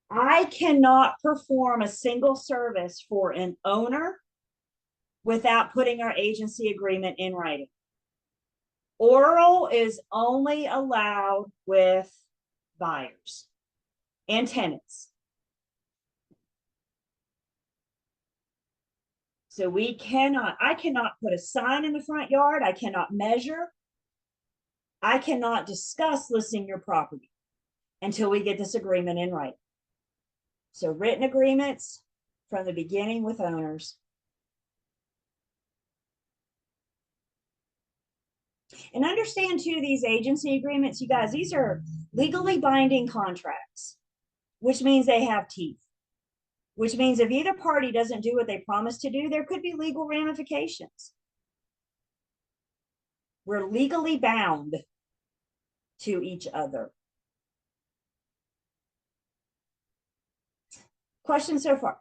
I cannot perform a single service for an owner without putting our agency agreement in writing. Oral is only allowed with buyers and tenants. So I cannot put a sign in the front yard. I cannot measure. I cannot discuss listing your property until we get this agreement in writing. So written agreements from the beginning with owners. And understand too, these agency agreements, you guys, these are legally binding contracts, which means they have teeth, which means if either party doesn't do what they promised to do, there could be legal ramifications. We're legally bound to each other. Questions so far?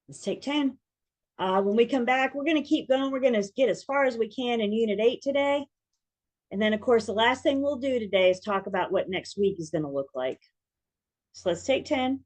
Let's take 10. When we come back, we're going to keep going. We're going to get as far as we can in Unit 8 today. And then, of course, the last thing we'll do today is talk about what next week is going to look like. So let's take 10.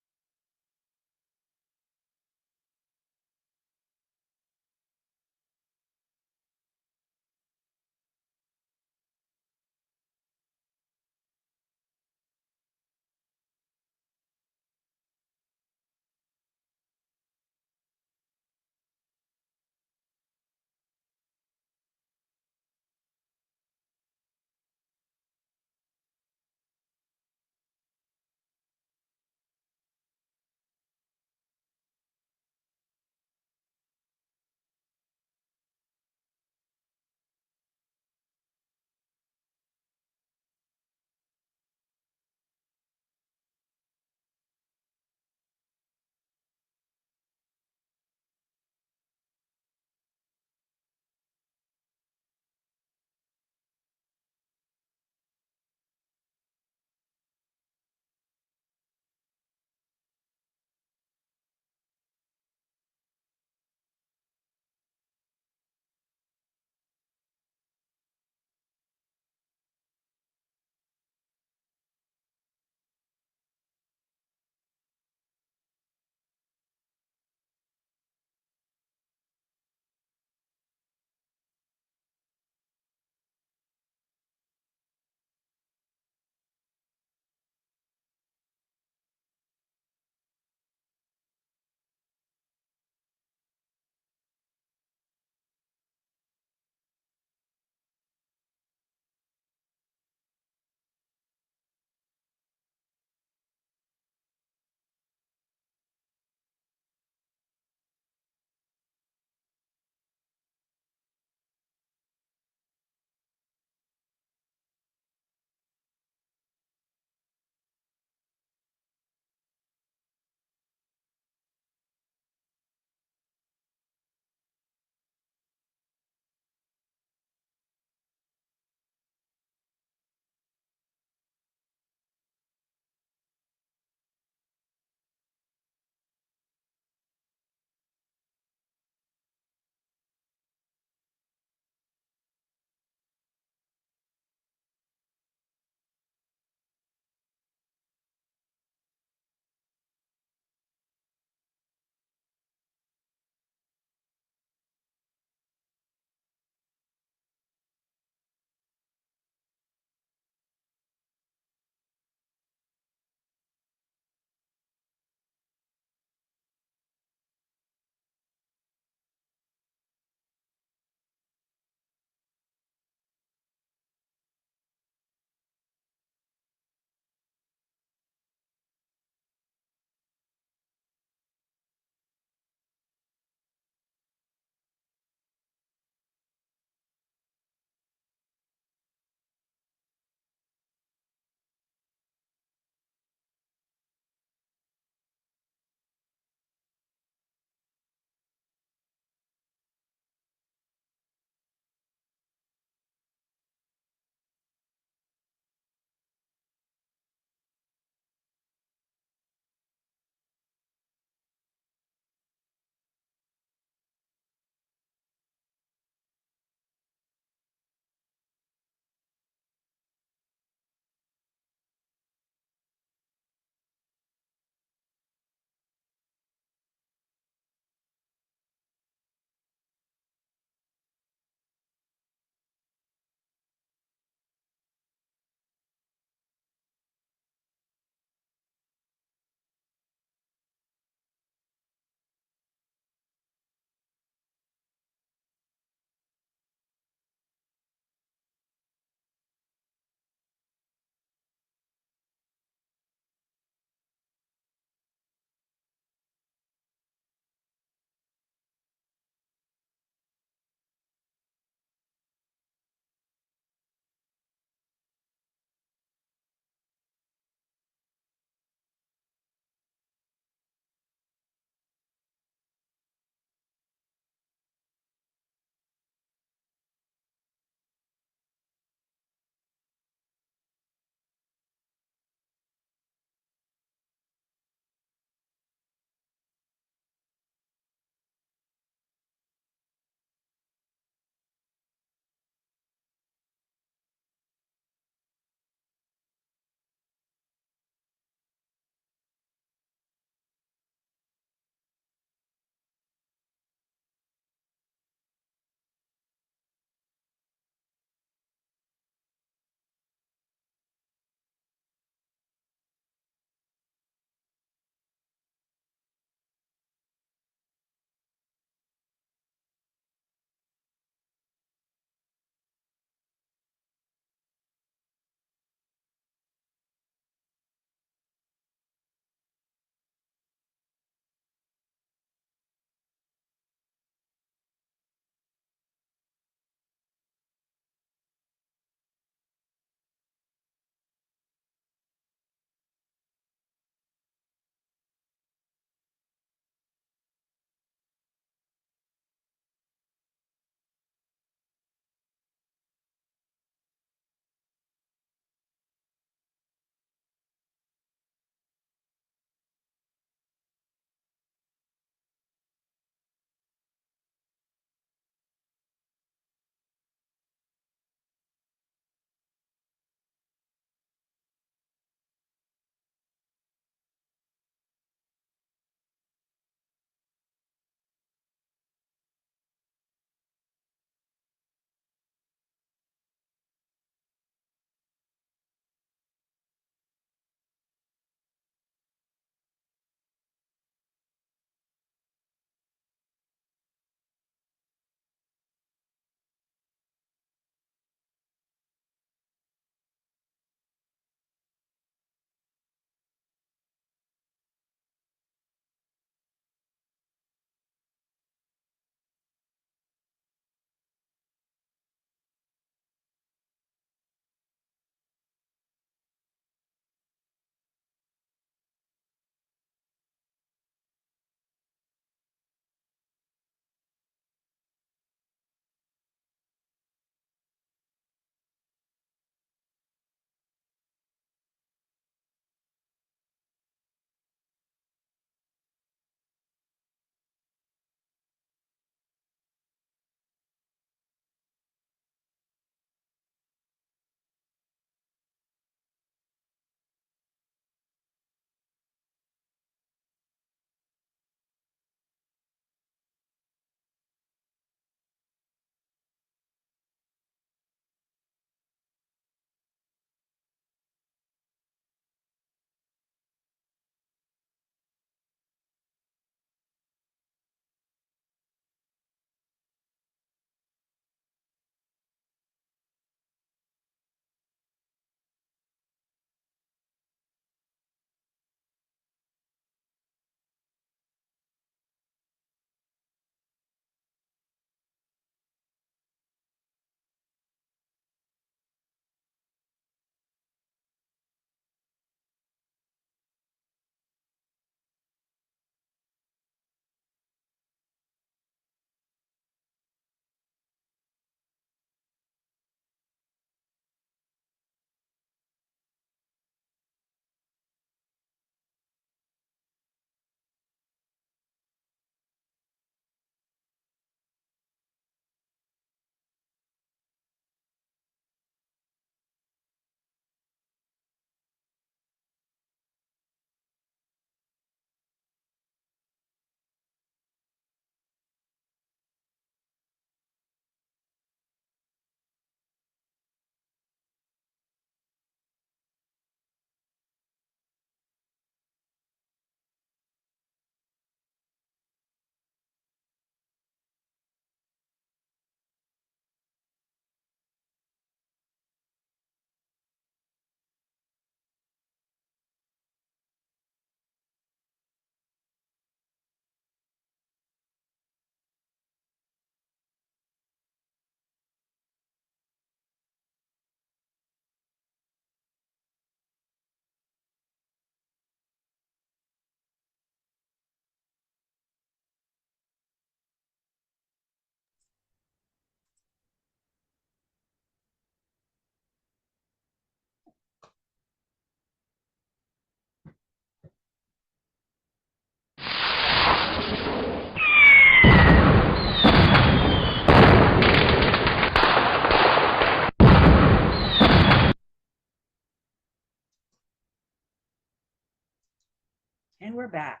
And we're back.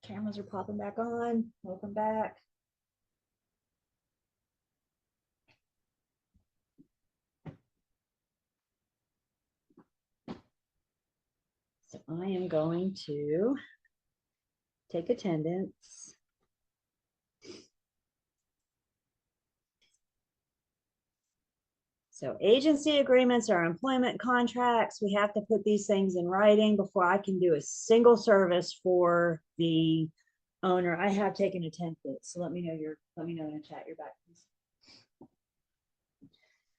Cameras are popping back on. Welcome back. So I am going to take attendance. So agency agreements are employment contracts. We have to put these things in writing before I can do a single service for the owner. I have taken attendance, so let me know in the chat you're back, please.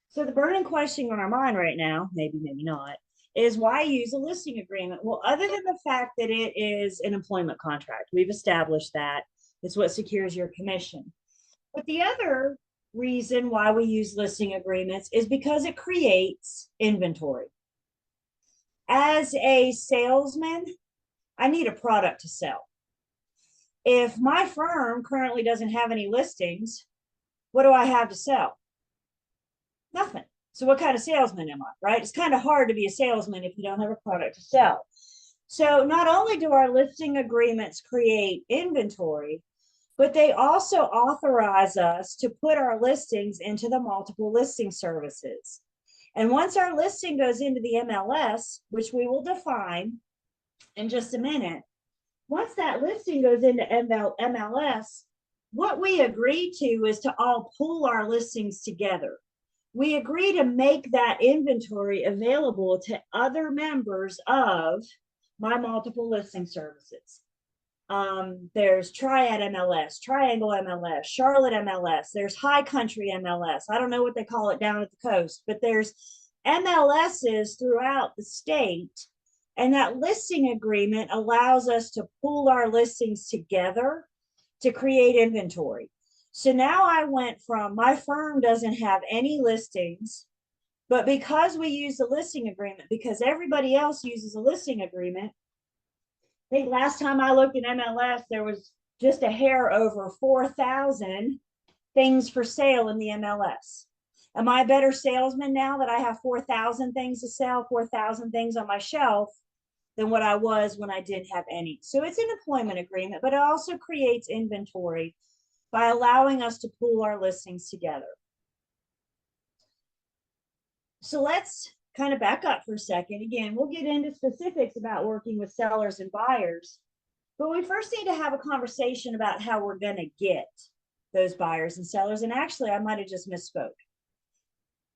So the burning question on our mind right now, maybe not, is why use a listing agreement? Well, other than the fact that it is an employment contract, we've established that it's what secures your commission. But the other reason why we use listing agreements is because it creates inventory. As a salesman, I need a product to sell. If my firm currently doesn't have any listings, what do I have to sell? Nothing. So what kind of salesman am I, right? It's kind of hard to be a salesman if you don't have a product to sell. So not only do our listing agreements create inventory, but they also authorize us to put our listings into the multiple listing services. And once our listing goes into the MLS, which we will define in just a minute, once that listing goes into MLS, what we agree to is to all pool our listings together. We agree to make that inventory available to other members of my multiple listing services. There's Triad MLS, Triangle MLS, Charlotte MLS, there's High Country MLS. I don't know what they call it down at the coast, but there's MLSs throughout the state. And that listing agreement allows us to pool our listings together to create inventory. So now I went from my firm doesn't have any listings, but because we use the listing agreement, because everybody else uses a listing agreement, I think last time I looked at MLS, there was just a hair over 4,000 things for sale in the MLS. Am I a better salesman now that I have 4,000 things to sell, 4,000 things on my shelf than what I was when I didn't have any? So it's an employment agreement, but it also creates inventory by allowing us to pool our listings together. So let's kind of back up for a second. Again, we'll get into specifics about working with sellers and buyers, but we first need to have a conversation about how we're going to get those buyers and sellers. And actually, I might have just misspoke.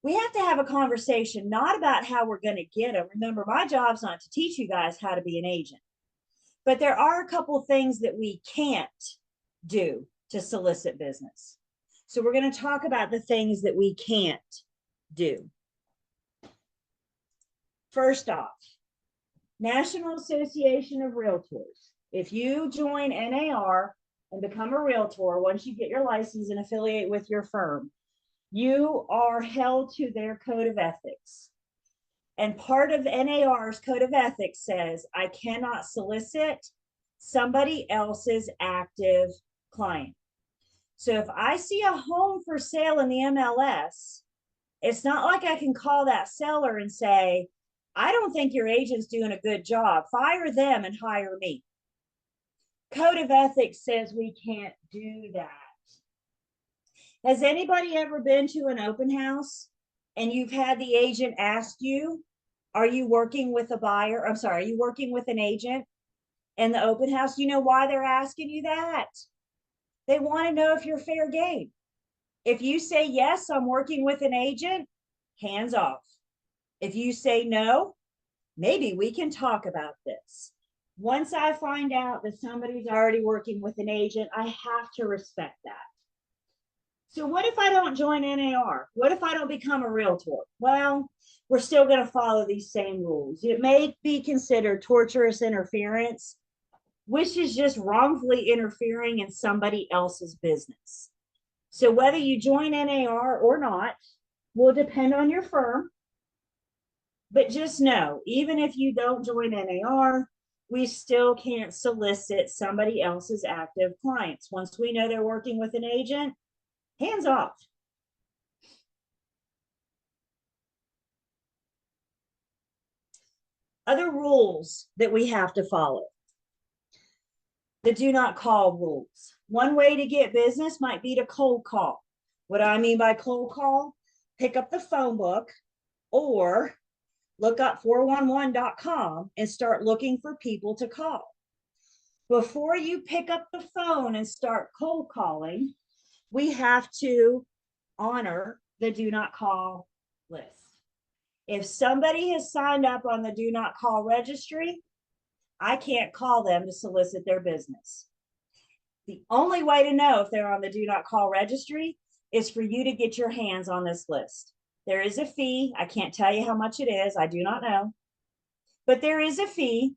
We have to have a conversation not about how we're going to get them. Remember, my job's not to teach you guys how to be an agent, but there are a couple of things that we can't do to solicit business. So we're going to talk about the things that we can't do. First off, National Association of Realtors. If you join NAR and become a realtor, once you get your license and affiliate with your firm, you are held to their code of ethics. And part of NAR's code of ethics says, I cannot solicit somebody else's active client. So if I see a home for sale in the MLS, it's not like I can call that seller and say, I don't think your agent's doing a good job. Fire them and hire me. Code of ethics says we can't do that. Has anybody ever been to an open house and you've had the agent ask you, are you working with a buyer? I'm sorry, are you working with an agent in the open house? You know why they're asking you that? They want to know if you're fair game. If you say, yes, I'm working with an agent, hands off. If you say no, maybe we can talk about this. Once I find out that somebody's already working with an agent, I have to respect that. So what if I don't join NAR? What if I don't become a realtor? Well, we're still going to follow these same rules. It may be considered torturous interference, which is just wrongfully interfering in somebody else's business. So whether you join NAR or not will depend on your firm. But just know, even if you don't join NAR, we still can't solicit somebody else's active clients. Once we know they're working with an agent, hands off. Other rules that we have to follow. The do not call rules. One way to get business might be to cold call. What do I mean by cold call? Pick up the phone book or look up 411.com and start looking for people to call. Before you pick up the phone and start cold calling, we have to honor the do not call list. If somebody has signed up on the do not call registry, I can't call them to solicit their business. The only way to know if they're on the do not call registry is for you to get your hands on this list. There is a fee. I can't tell you how much it is. I do not know. But there is a fee.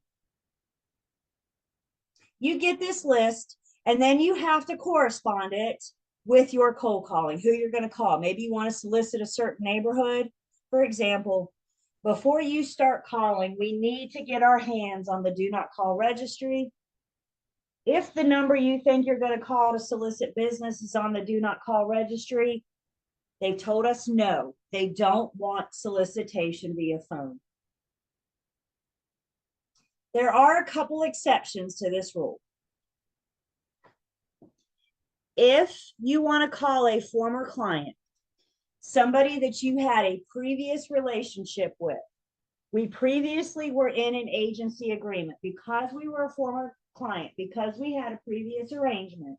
You get this list, and then you have to correspond it with your cold calling, who you're going to call. Maybe you want to solicit a certain neighborhood. For example, before you start calling, we need to get our hands on the do not call registry. If the number you think you're going to call to solicit business is on the do not call registry, they've told us no, they don't want solicitation via phone. There are a couple exceptions to this rule. If you want to call a former client, somebody that you had a previous relationship with, we previously were in an agency agreement, because we were a former client, because we had a previous arrangement,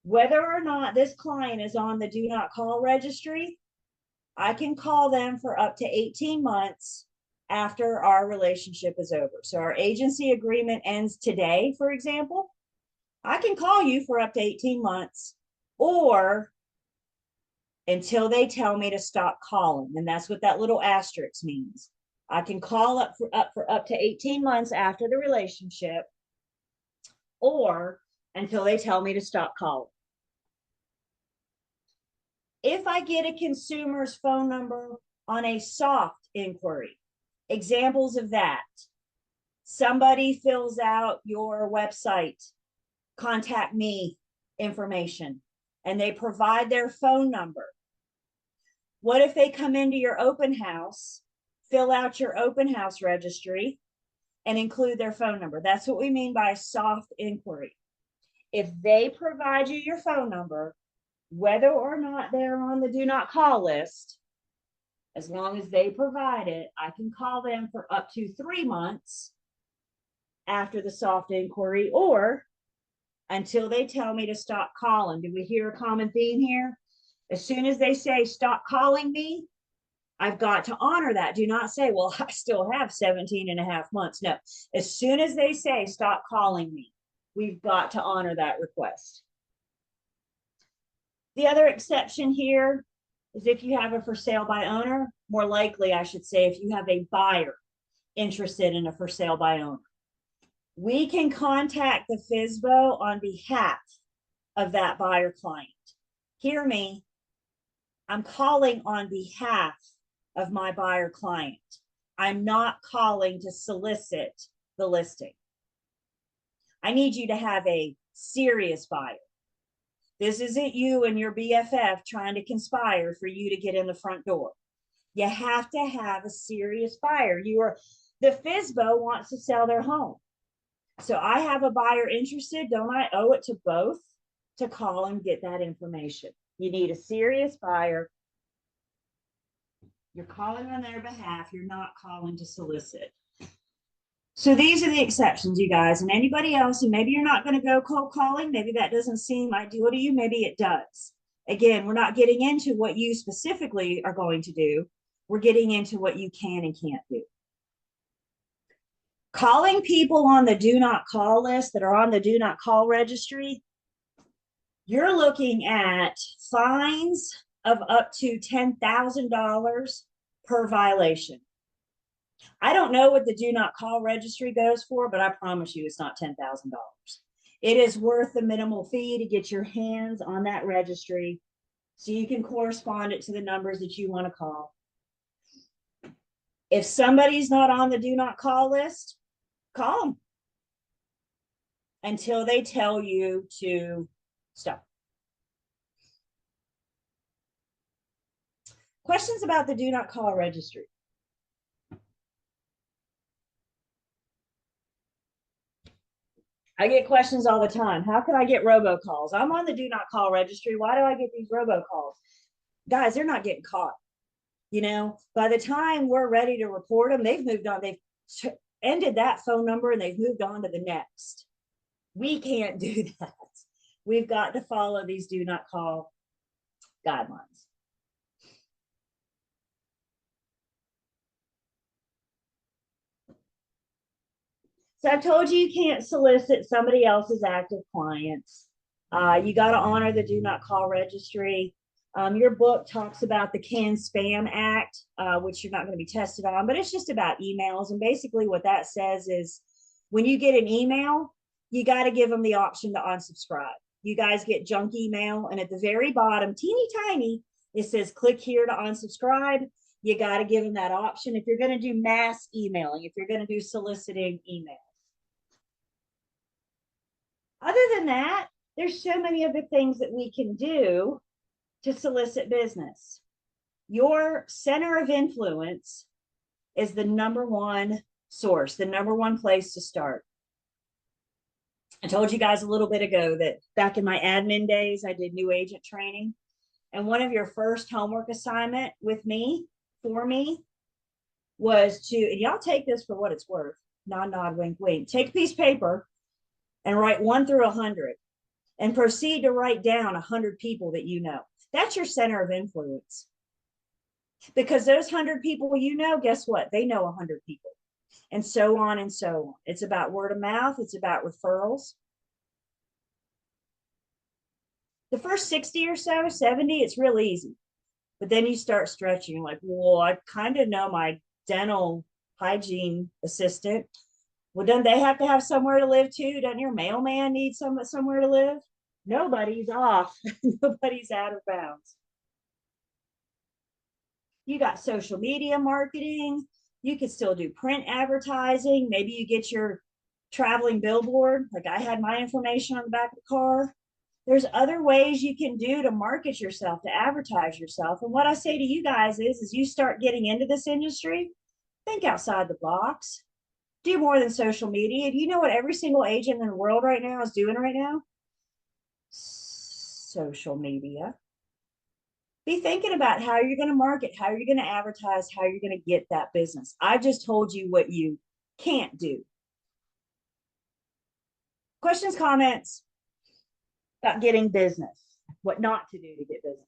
whether or not this client is on the do not call registry, I can call them for up to 18 months after our relationship is over. So our agency agreement ends today, for example. I can call you for up to 18 months or until they tell me to stop calling. And that's what that little asterisk means. I can call up for up to 18 months after the relationship or until they tell me to stop calling. If I get a consumer's phone number on a soft inquiry, examples of that, somebody fills out your website, contact me information, and they provide their phone number. What if they come into your open house, fill out your open house registry, and include their phone number? That's what we mean by a soft inquiry. If they provide you your phone number, whether or not they're on the do not call list, as long as they provide it, I can call them for up to 3 months after the soft inquiry or until they tell me to stop calling. Do we hear a common theme here? As soon as they say, stop calling me, I've got to honor that. Do not say, well, I still have 17 and a half months. No, as soon as they say, stop calling me, we've got to honor that request. The other exception here is if you have a for sale by owner, more likely, I should say, if you have a buyer interested in a for sale by owner. We can contact the FSBO on behalf of that buyer client. Hear me, I'm calling on behalf of my buyer client. I'm not calling to solicit the listing. I need you to have a serious buyer. This isn't you and your BFF trying to conspire for you to get in the front door. You have to have a serious buyer. The FSBO wants to sell their home. So I have a buyer interested. Don't I owe it to both to call and get that information? You need a serious buyer. You're calling on their behalf. You're not calling to solicit. So these are the exceptions, you guys. And anybody else, and maybe you're not going to go cold calling. Maybe that doesn't seem ideal to you. Maybe it does. Again, we're not getting into what you specifically are going to do. We're getting into what you can and can't do. Calling people on the do not call list that are on the do not call registry, you're looking at fines of up to $10,000 per violation. I don't know what the do not call registry goes for, but I promise you it's not $10,000. It is worth the minimal fee to get your hands on that registry so you can correspond it to the numbers that you want to call. If somebody's not on the do not call list, call them until they tell you to stop. Questions about the do not call registry? I get questions all the time. How can I get robocalls? I'm on the do not call registry. Why do I get these robocalls? Guys, they're not getting caught. You know, by the time we're ready to report them, they've moved on. They've ended that phone number and they've moved on to the next. We can't do that. We've got to follow these do not call guidelines. So I told you can't solicit somebody else's active clients. You got to honor the do not call registry. Your book talks about the Can Spam Act, which you're not going to be tested on, but it's just about emails. And basically, what that says is when you get an email, you got to give them the option to unsubscribe. You guys get junk email, and at the very bottom, teeny tiny, it says click here to unsubscribe. You got to give them that option if you're going to do mass emailing, if you're going to do soliciting email. Other than that, there's so many other things that we can do to solicit business. Your center of influence is the number one source, the number one place to start. I told you guys a little bit ago that back in my admin days, I did new agent training. And one of your first homework assignment with me, for me, was to, and y'all take this for what it's worth, nod, nod, wink, wink. Take a piece of paper and write 1 through 100 and proceed to write down 100 people that you know. That's your center of influence. Because those 100 people you know, guess what? They know 100 people. And so on and so on. It's about word of mouth. It's about referrals. The first 60 or so, 70, it's real easy. But then you start stretching. You're like, well, I kind of know my dental hygiene assistant. Well, don't they have to have somewhere to live too? Doesn't your mailman need somewhere to live? Nobody's off. Nobody's out of bounds. You got social media marketing. You could still do print advertising. Maybe you get your traveling billboard. Like I had my information on the back of the car. There's other ways you can do to market yourself, to advertise yourself. And what I say to you guys is you start getting into this industry, think outside the box. Do more than social media. Do you know what every single agent in the world right now is doing right now? Social media. Be thinking about how you're going to market, how you're going to advertise, how you're going to get that business. I just told you what you can't do. Questions, comments about getting business, what not to do to get business.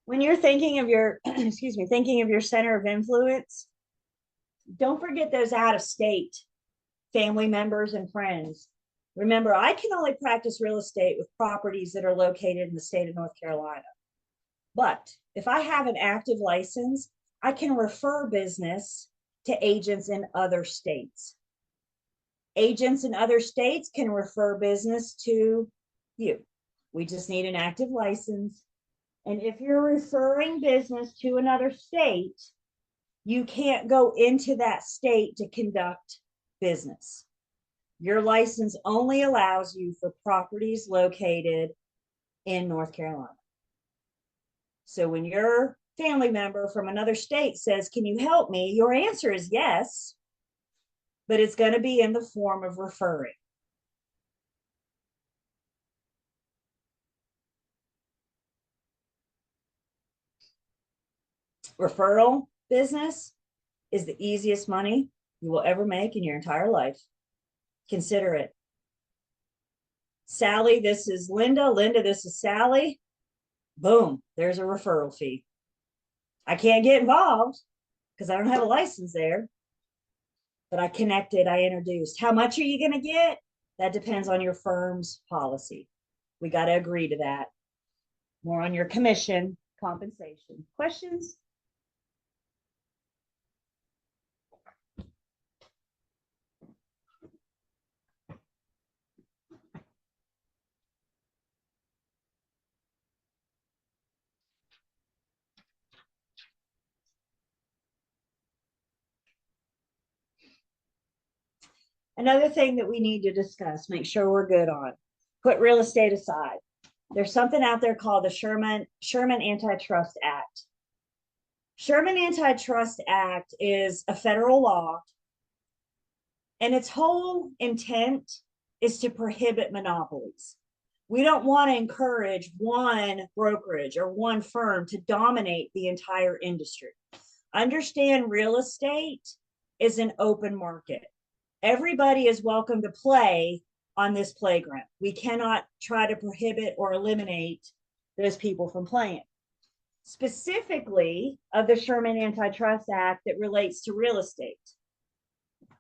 When you're thinking of your, excuse me, thinking of your center of influence, don't forget those out of state family members and friends. Remember, I can only practice real estate with properties that are located in the state of North Carolina. But if I have an active license, I can refer business to agents in other states. Agents in other states can refer business to you. We just need an active license. And if you're referring business to another state, you can't go into that state to conduct business. Your license only allows you for properties located in North Carolina. So when your family member from another state says, can you help me? Your answer is yes, but it's going to be in the form of referring. Referral business is the easiest money you will ever make in your entire life. Consider it. Sally, this is Linda. Linda, this is Sally. Boom, there's a referral fee. I can't get involved because I don't have a license there, but I connected, I introduced. How much are you going to get? That depends on your firm's policy. We got to agree to that. More on your commission compensation. Questions? Another thing that we need to discuss, make sure we're good on, put real estate aside. There's something out there called the Sherman Antitrust Act. Sherman Antitrust Act is a federal law, and its whole intent is to prohibit monopolies. We don't want to encourage one brokerage or one firm to dominate the entire industry. Understand real estate is an open market. Everybody is welcome to play on this playground. We cannot try to prohibit or eliminate those people from playing. Specifically of the Sherman Antitrust Act that relates to real estate,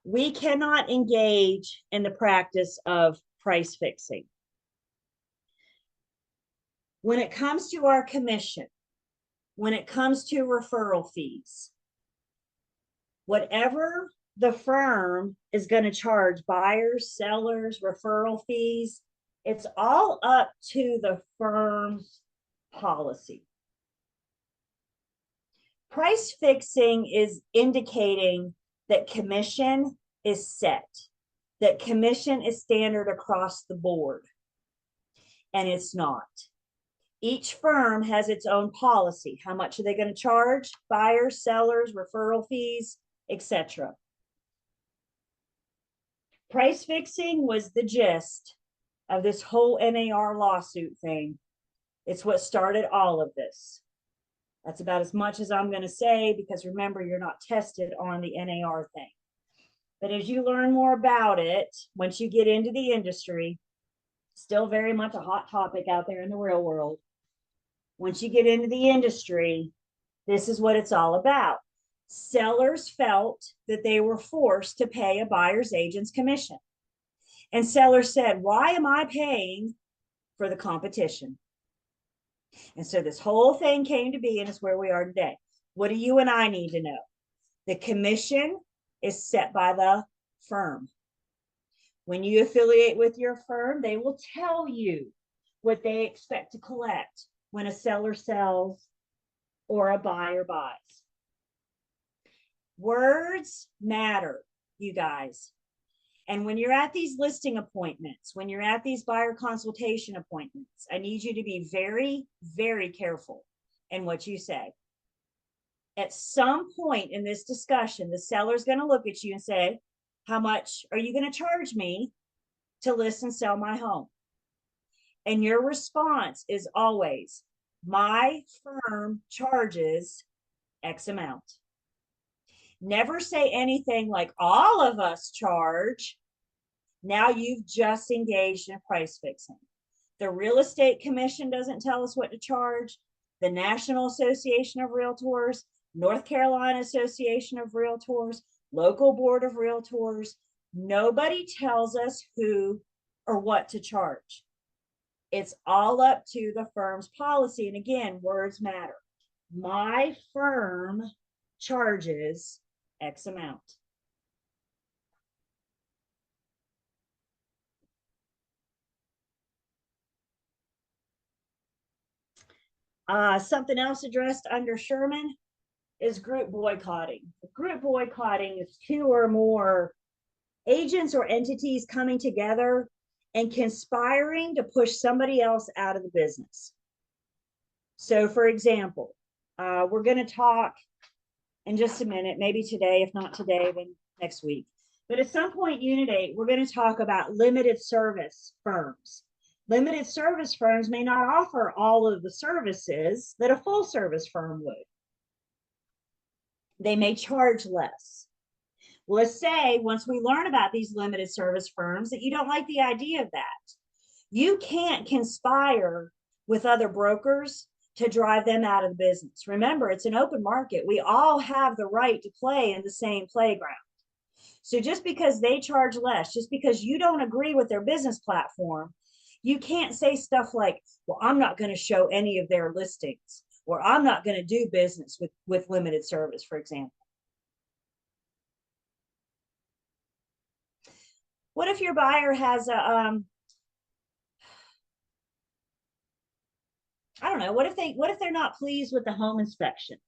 we cannot engage in the practice of price fixing. When it comes to our commission, when it comes to referral fees, whatever the firm is going to charge buyers, sellers, referral fees, it's all up to the firm's policy. Price fixing is indicating that commission is set, that commission is standard across the board, and it's not. Each firm has its own policy. How much are they going to charge? Buyers, sellers, referral fees, etc. Price fixing was the gist of this whole NAR lawsuit thing. It's what started all of this. That's about as much as I'm going to say, because remember, you're not tested on the NAR thing. But as you learn more about it, once you get into the industry, still very much a hot topic out there in the real world. Once you get into the industry, this is what it's all about. Sellers felt that they were forced to pay a buyer's agent's commission. And sellers said, why am I paying for the competition? And so this whole thing came to be, and it's where we are today. What do you and I need to know? The commission is set by the firm. When you affiliate with your firm, they will tell you what they expect to collect when a seller sells or a buyer buys. Words matter, you guys. And when you're at these listing appointments, when you're at these buyer consultation appointments, I need you to be very, very careful in what you say. At some point in this discussion, the seller's going to look at you and say, how much are you going to charge me to list and sell my home? And your response is always, my firm charges X amount. Never say anything like all of us charge. Now you've just engaged in price fixing. The Real Estate Commission doesn't tell us what to charge. The National Association of Realtors, North Carolina Association of Realtors, local board of realtors, nobody tells us who or what to charge. It's all up to the firm's policy. And again, words matter. My firm charges X amount. Something else addressed under Sherman is group boycotting. Group boycotting is two or more agents or entities coming together and conspiring to push somebody else out of the business. So for example, we're going to talk in just a minute, maybe today, if not today, then next week. But at some point, Unit 8, we're going to talk about limited service firms. Limited service firms may not offer all of the services that a full service firm would. They may charge less. Well, let's say once we learn about these limited service firms that you don't like the idea of that. You can't conspire with other brokers to drive them out of the business. Remember, it's an open market. We all have the right to play in the same playground. So just because they charge less, just because you don't agree with their business platform, you can't say stuff like, well, I'm not going to show any of their listings, or I'm not going to do business with limited service, for example. What if your buyer has a, I don't know, what if they're not pleased with the home inspection?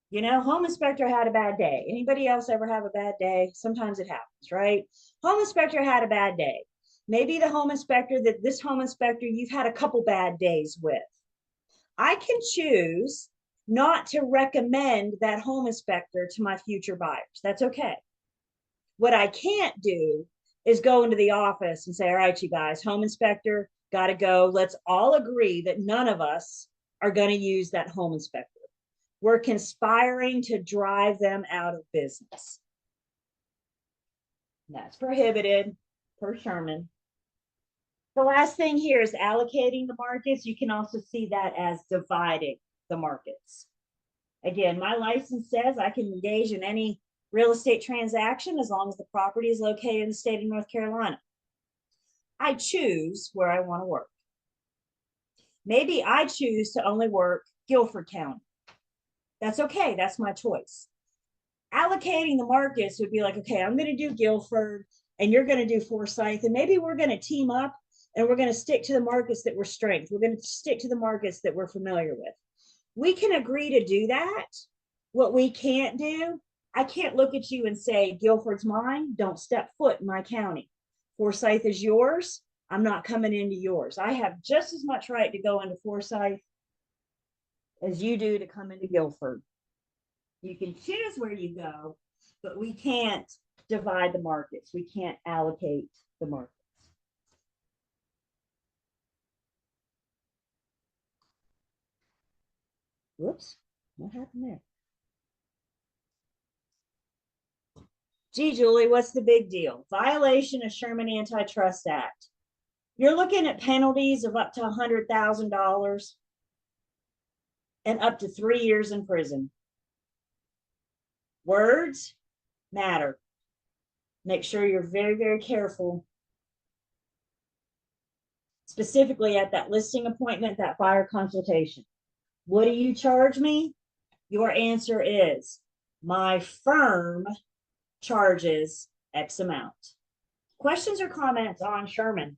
You know, home inspector had a bad day. Anybody else ever have a bad day? Sometimes it happens, right? Home inspector had a bad day. Maybe the home inspector that this home inspector you've had a couple bad days with. I can choose not to recommend that home inspector to my future buyers. That's okay. What I can't do is go into the office and say, all right, you guys, home inspector, got to go. Let's all agree that none of us are going to use that home inspector. We're conspiring to drive them out of business. That's prohibited per Sherman. The last thing here is allocating the markets. You can also see that as dividing the markets. Again, my license says I can engage in any real estate transaction as long as the property is located in the state of North Carolina. I choose where I want to work. Maybe I choose to only work Guilford County. That's okay. That's my choice. Allocating the markets would be like, okay, I'm going to do Guilford and you're going to do Forsyth, and maybe we're going to team up and we're going to stick to the markets that we're strength. We're going to stick to the markets that we're familiar with. We can agree to do that. What we can't do, I can't look at you and say, Guilford's mine. Don't step foot in my county. Forsyth is yours. I'm not coming into yours. I have just as much right to go into Forsyth as you do to come into Guilford. You can choose where you go, but we can't divide the markets. We can't allocate the markets. Whoops, what happened there? Gee, Julie, what's the big deal? Violation of Sherman Antitrust Act. You're looking at penalties of up to $100,000 and up to 3 years in prison. Words matter. Make sure you're very, very careful. Specifically at that listing appointment, that buyer consultation. What do you charge me? Your answer is, my firm charges X amount. Questions or comments on Sherman?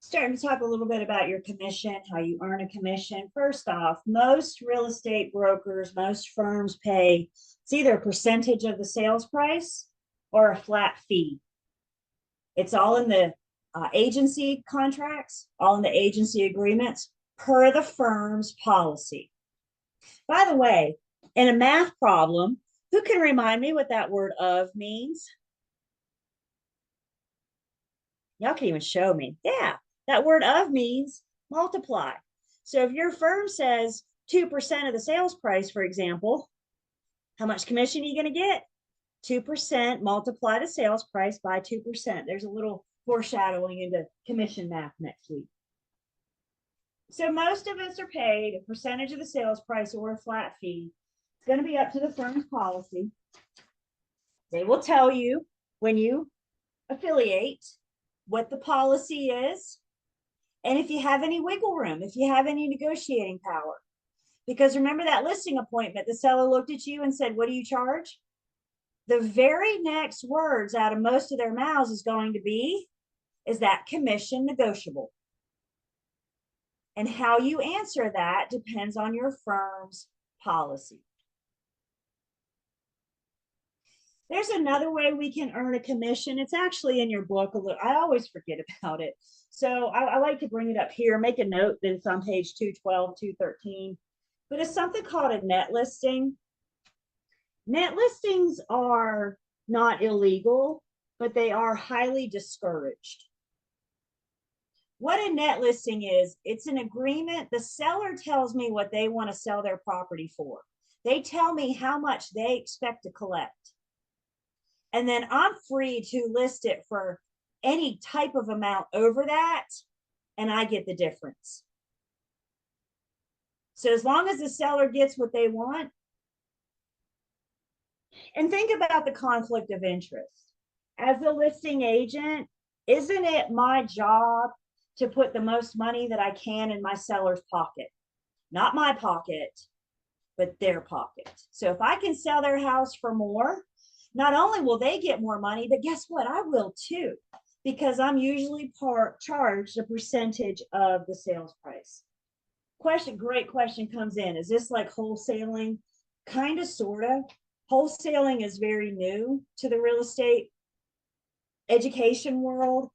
Starting to talk a little bit about your commission, how you earn a commission. First off, most real estate brokers, most firms pay, it's either a percentage of the sales price or a flat fee. It's all in the agency contracts, all in the agency agreements per the firm's policy. By the way, in a math problem, who can remind me what that word of means? Y'all can even show me. Yeah, that word of means multiply. So if your firm says 2% of the sales price, for example, how much commission are you going to get? 2% multiply the sales price by 2%. There's a little foreshadowing into commission math next week. So most of us are paid a percentage of the sales price or a flat fee. It's going to be up to the firm's policy. They will tell you when you affiliate what the policy is, and if you have any wiggle room, if you have any negotiating power. Because remember that listing appointment, the seller looked at you and said, what do you charge? The very next words out of most of their mouths is going to be, is that commission negotiable? And how you answer that depends on your firm's policy. There's another way we can earn a commission. It's actually in your book. I always forget about it. So I like to bring it up here, make a note that it's on page 212, 213. But it's something called a net listing. Net listings are not illegal, but they are highly discouraged. What a net listing is, it's an agreement. The seller tells me what they want to sell their property for. They tell me how much they expect to collect. And then I'm free to list it for any type of amount over that, and I get the difference. So as long as the seller gets what they want, And think about the conflict of interest. As a listing agent, isn't it my job to put the most money that I can in my seller's pocket? Not my pocket, but their pocket. So if I can sell their house for more, not only will they get more money, but guess what? I will too, because I'm usually charged a percentage of the sales price. Great question comes in. Is this like wholesaling? Kind of, sort of. Wholesaling is very new to the real estate education world.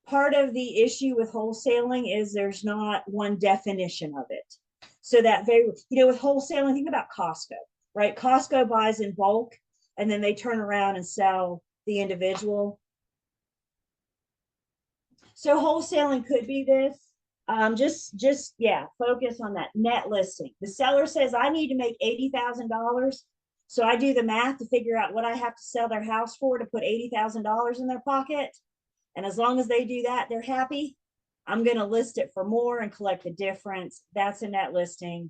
Part of the issue with wholesaling is there's not one definition of it. So that with wholesaling, think about Costco, right? Costco buys in bulk and then they turn around and sell the individual. So wholesaling could be this. Focus on that net listing. The seller says, I need to make $80,000. So I do the math to figure out what I have to sell their house for to put $80,000 in their pocket. And as long as they do that, they're happy. I'm going to list it for more and collect the difference. That's a net listing.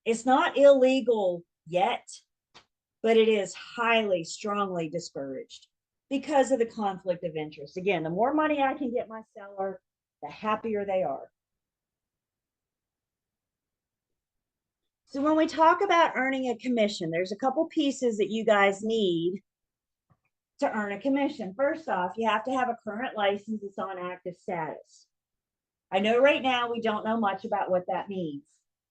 It's not illegal yet, but it is highly, strongly discouraged because of the conflict of interest. Again, the more money I can get my seller, the happier they are. So when we talk about earning a commission, there's a couple pieces that you guys need to earn a commission. First off, you have to have a current license that's on active status. I know right now we don't know much about what that means.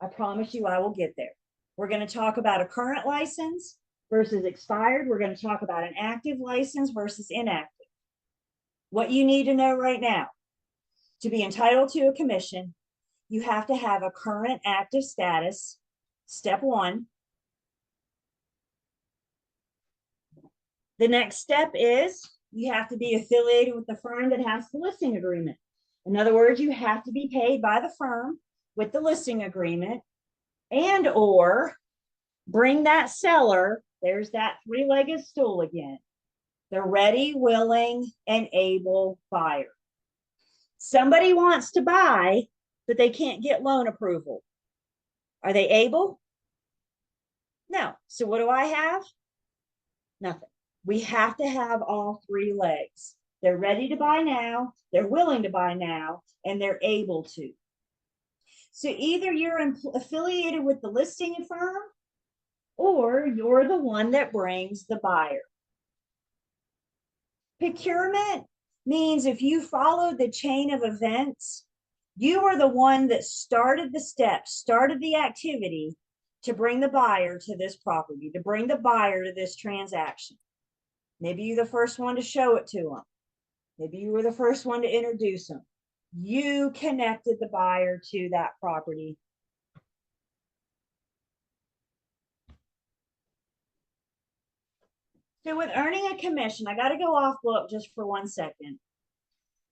I promise you I will get there. We're going to talk about a current license versus expired. We're going to talk about an active license versus inactive. What you need to know right now, to be entitled to a commission, you have to have a current active status. Step one. The next step is you have to be affiliated with the firm that has the listing agreement. In other words, you have to be paid by the firm with the listing agreement, and or bring that seller, there's that three-legged stool again, the ready, willing, and able buyer. Somebody wants to buy, but they can't get loan approval. Are they able? No. So what do I have? Nothing. We have to have all three legs. They're ready to buy now, they're willing to buy now, and they're able to. So either you're affiliated with the listing firm or you're the one that brings the buyer. Procurement means if you followed the chain of events, you are the one that started the steps, started the activity to bring the buyer to this property, to bring the buyer to this transaction. Maybe you're the first one to show it to them. Maybe you were the first one to introduce them. You connected the buyer to that property. So with earning a commission, I got to go off book just for 1 second.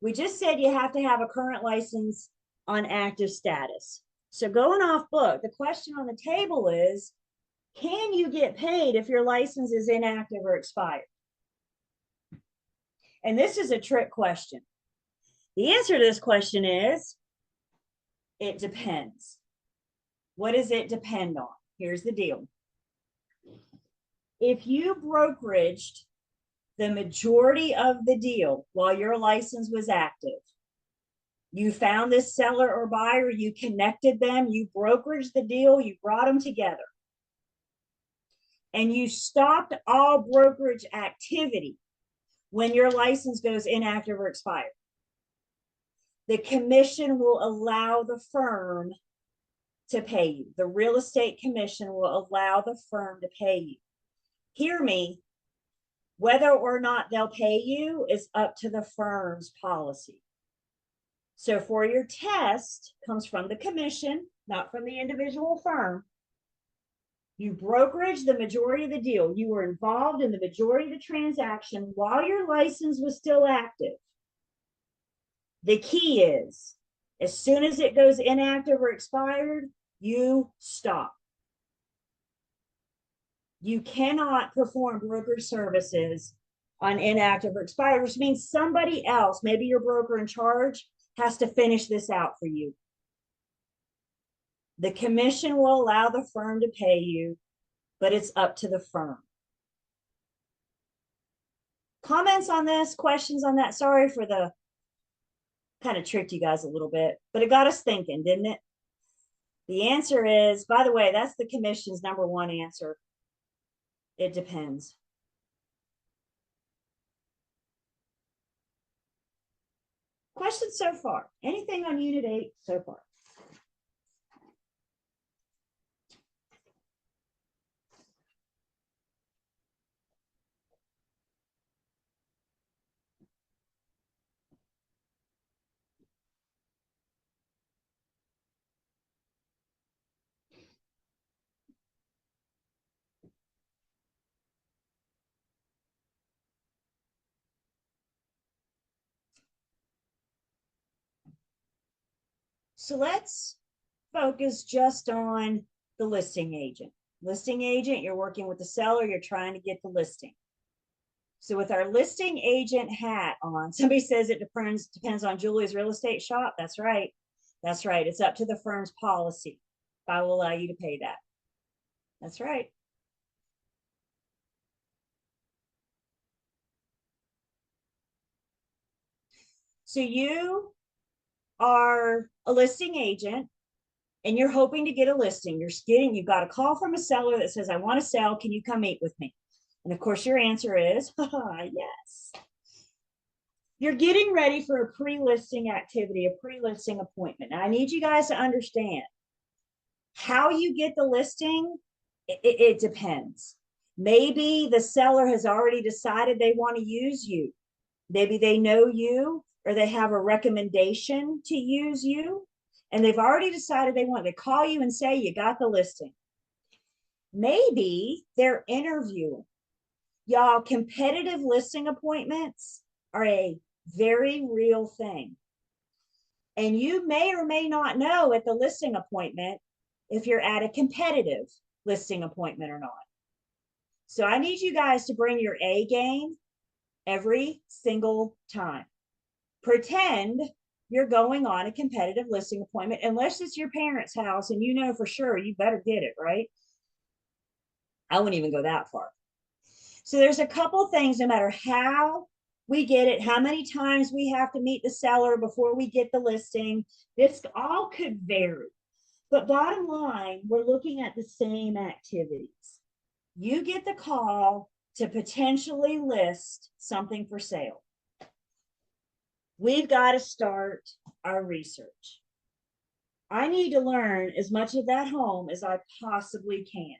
We just said you have to have a current license on active status. So going off book, the question on the table is, can you get paid if your license is inactive or expired? And this is a trick question. The answer to this question is, it depends. What does it depend on? Here's the deal. If you brokeraged the majority of the deal while your license was active, you found this seller or buyer, you connected them, you brokeraged the deal, you brought them together, and you stopped all brokerage activity when your license goes inactive or expired, the commission will allow the firm to pay you. The real estate commission will allow the firm to pay you. Hear me, whether or not they'll pay you is up to the firm's policy. So for your test comes from the commission, not from the individual firm. You brokerage the majority of the deal. You were involved in the majority of the transaction while your license was still active. The key is, as soon as it goes inactive or expired, you stop. You cannot perform brokerage services on inactive or expired, which means somebody else, maybe your broker in charge, has to finish this out for you. The commission will allow the firm to pay you, but it's up to the firm. Comments on this, questions on that? Sorry for the kind of tricked you guys a little bit, but it got us thinking, didn't it? The answer is, by the way, that's the commission's number one answer. It depends. Questions so far? Anything on Unit 8 so far? So let's focus just on the listing agent. Listing agent, you're working with the seller, you're trying to get the listing. So with our listing agent hat on, somebody says it depends on Julie's real estate shop. That's right. That's right. It's up to the firm's policy if I will allow you to pay that. That's right. So you are a listing agent and you're hoping to get a listing. You've got a call from a seller that says, I want to sell. Can you come meet with me? And of course, your answer is, yes. You're getting ready for a pre-listing activity, a pre-listing appointment. Now, I need you guys to understand how you get the listing. It depends. Maybe the seller has already decided they want to use you. Maybe they know you or they have a recommendation to use you and they've already decided they want to call you and say, you got the listing. Maybe they're interviewing. Y'all, competitive listing appointments are a very real thing. And you may or may not know at the listing appointment if you're at a competitive listing appointment or not. So I need you guys to bring your A game every single time. Pretend you're going on a competitive listing appointment, unless it's your parents' house and you know for sure you better get it, right? I wouldn't even go that far. So there's a couple things, no matter how we get it, how many times we have to meet the seller before we get the listing, this all could vary. But bottom line, we're looking at the same activities. You get the call to potentially list something for sale. We've got to start our research. I need to learn as much of that home as I possibly can.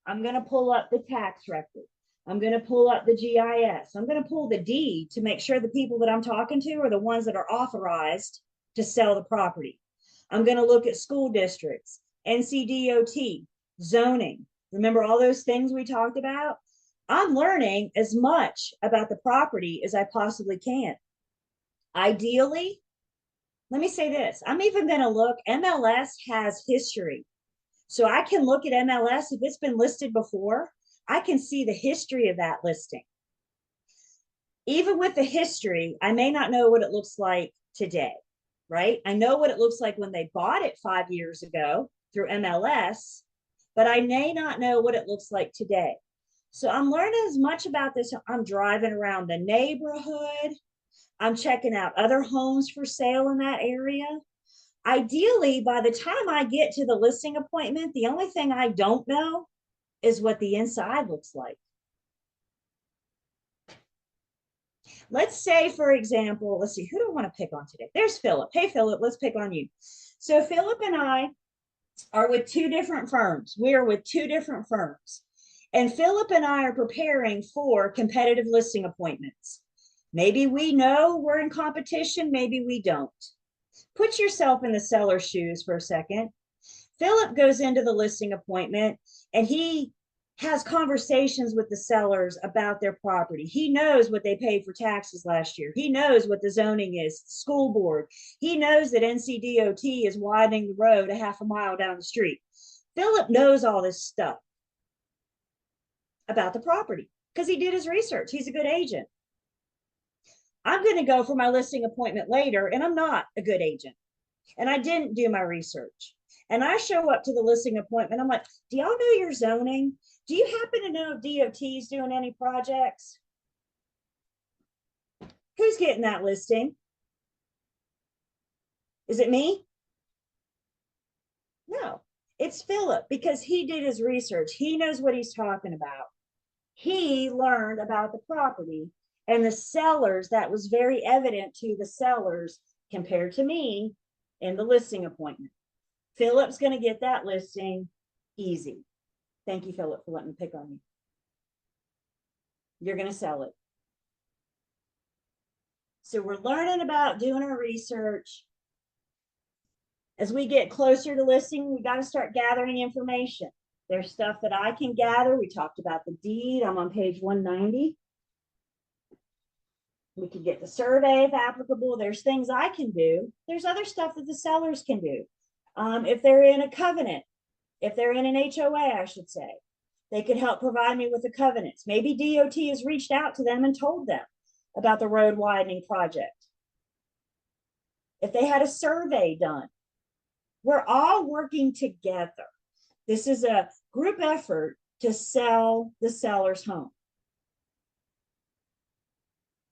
I'm going to pull up the tax record. I'm going to pull up the GIS. I'm going to pull the deed to make sure the people that I'm talking to are the ones that are authorized to sell the property. I'm going to look at school districts, NCDOT, zoning. Remember all those things we talked about? I'm learning as much about the property as I possibly can. Ideally, let me say this. I'm even going to look, MLS has history. So I can look at MLS. If it's been listed before, I can see the history of that listing. Even with the history, I may not know what it looks like today, right? I know what it looks like when they bought it 5 years ago through MLS, but I may not know what it looks like today. So I'm learning as much about this. I'm driving around the neighborhood. I'm checking out other homes for sale in that area. Ideally, by the time I get to the listing appointment, the only thing I don't know is what the inside looks like. Let's say, for example, let's see, who do I want to pick on today? There's Philip. Hey, Philip, let's pick on you. So Philip and I are with two different firms. We are with two different firms. And Philip and I are preparing for competitive listing appointments. Maybe we know we're in competition, maybe we don't. Put yourself in the seller's shoes for a second. Philip goes into the listing appointment and he has conversations with the sellers about their property. He knows what they paid for taxes last year. He knows what the zoning is, the school board. He knows that NCDOT is widening the road a half a mile down the street. Philip knows all this stuff about the property because he did his research. He's a good agent. I'm going to go for my listing appointment later, and I'm not a good agent. And I didn't do my research. And I show up to the listing appointment. I'm like, do y'all know your zoning? Do you happen to know if DOT is doing any projects? Who's getting that listing? Is it me? No, it's Philip, because he did his research. He knows what he's talking about. He learned about the property and the sellers. That was very evident to the sellers compared to me in the listing appointment. Philip's going to get that listing easy. Thank you, Philip, for letting me pick on you. You're going to sell it. So we're learning about doing our research. As we get closer to listing, we got to start gathering information. There's stuff that I can gather. We talked about the deed. I'm on page 190. We can get the survey if applicable. There's things I can do. There's other stuff that the sellers can do. If they're in a covenant, if they're in an HOA, I should say, they could help provide me with the covenants. Maybe DOT has reached out to them and told them about the road widening project. If they had a survey done, we're all working together. This is a group effort to sell the seller's home.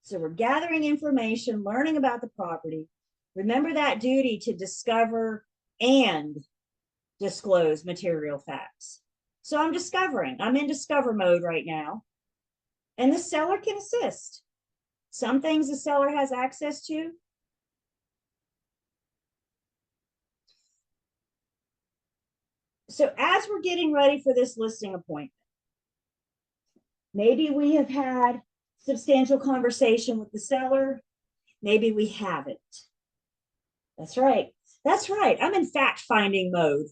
So we're gathering information, learning about the property. Remember that duty to discover and disclose material facts. So I'm discovering. I'm in discover mode right now. And the seller can assist. Some things the seller has access to. So as we're getting ready for this listing appointment, maybe we have had substantial conversation with the seller. Maybe we haven't. That's right. That's right. I'm in fact finding mode.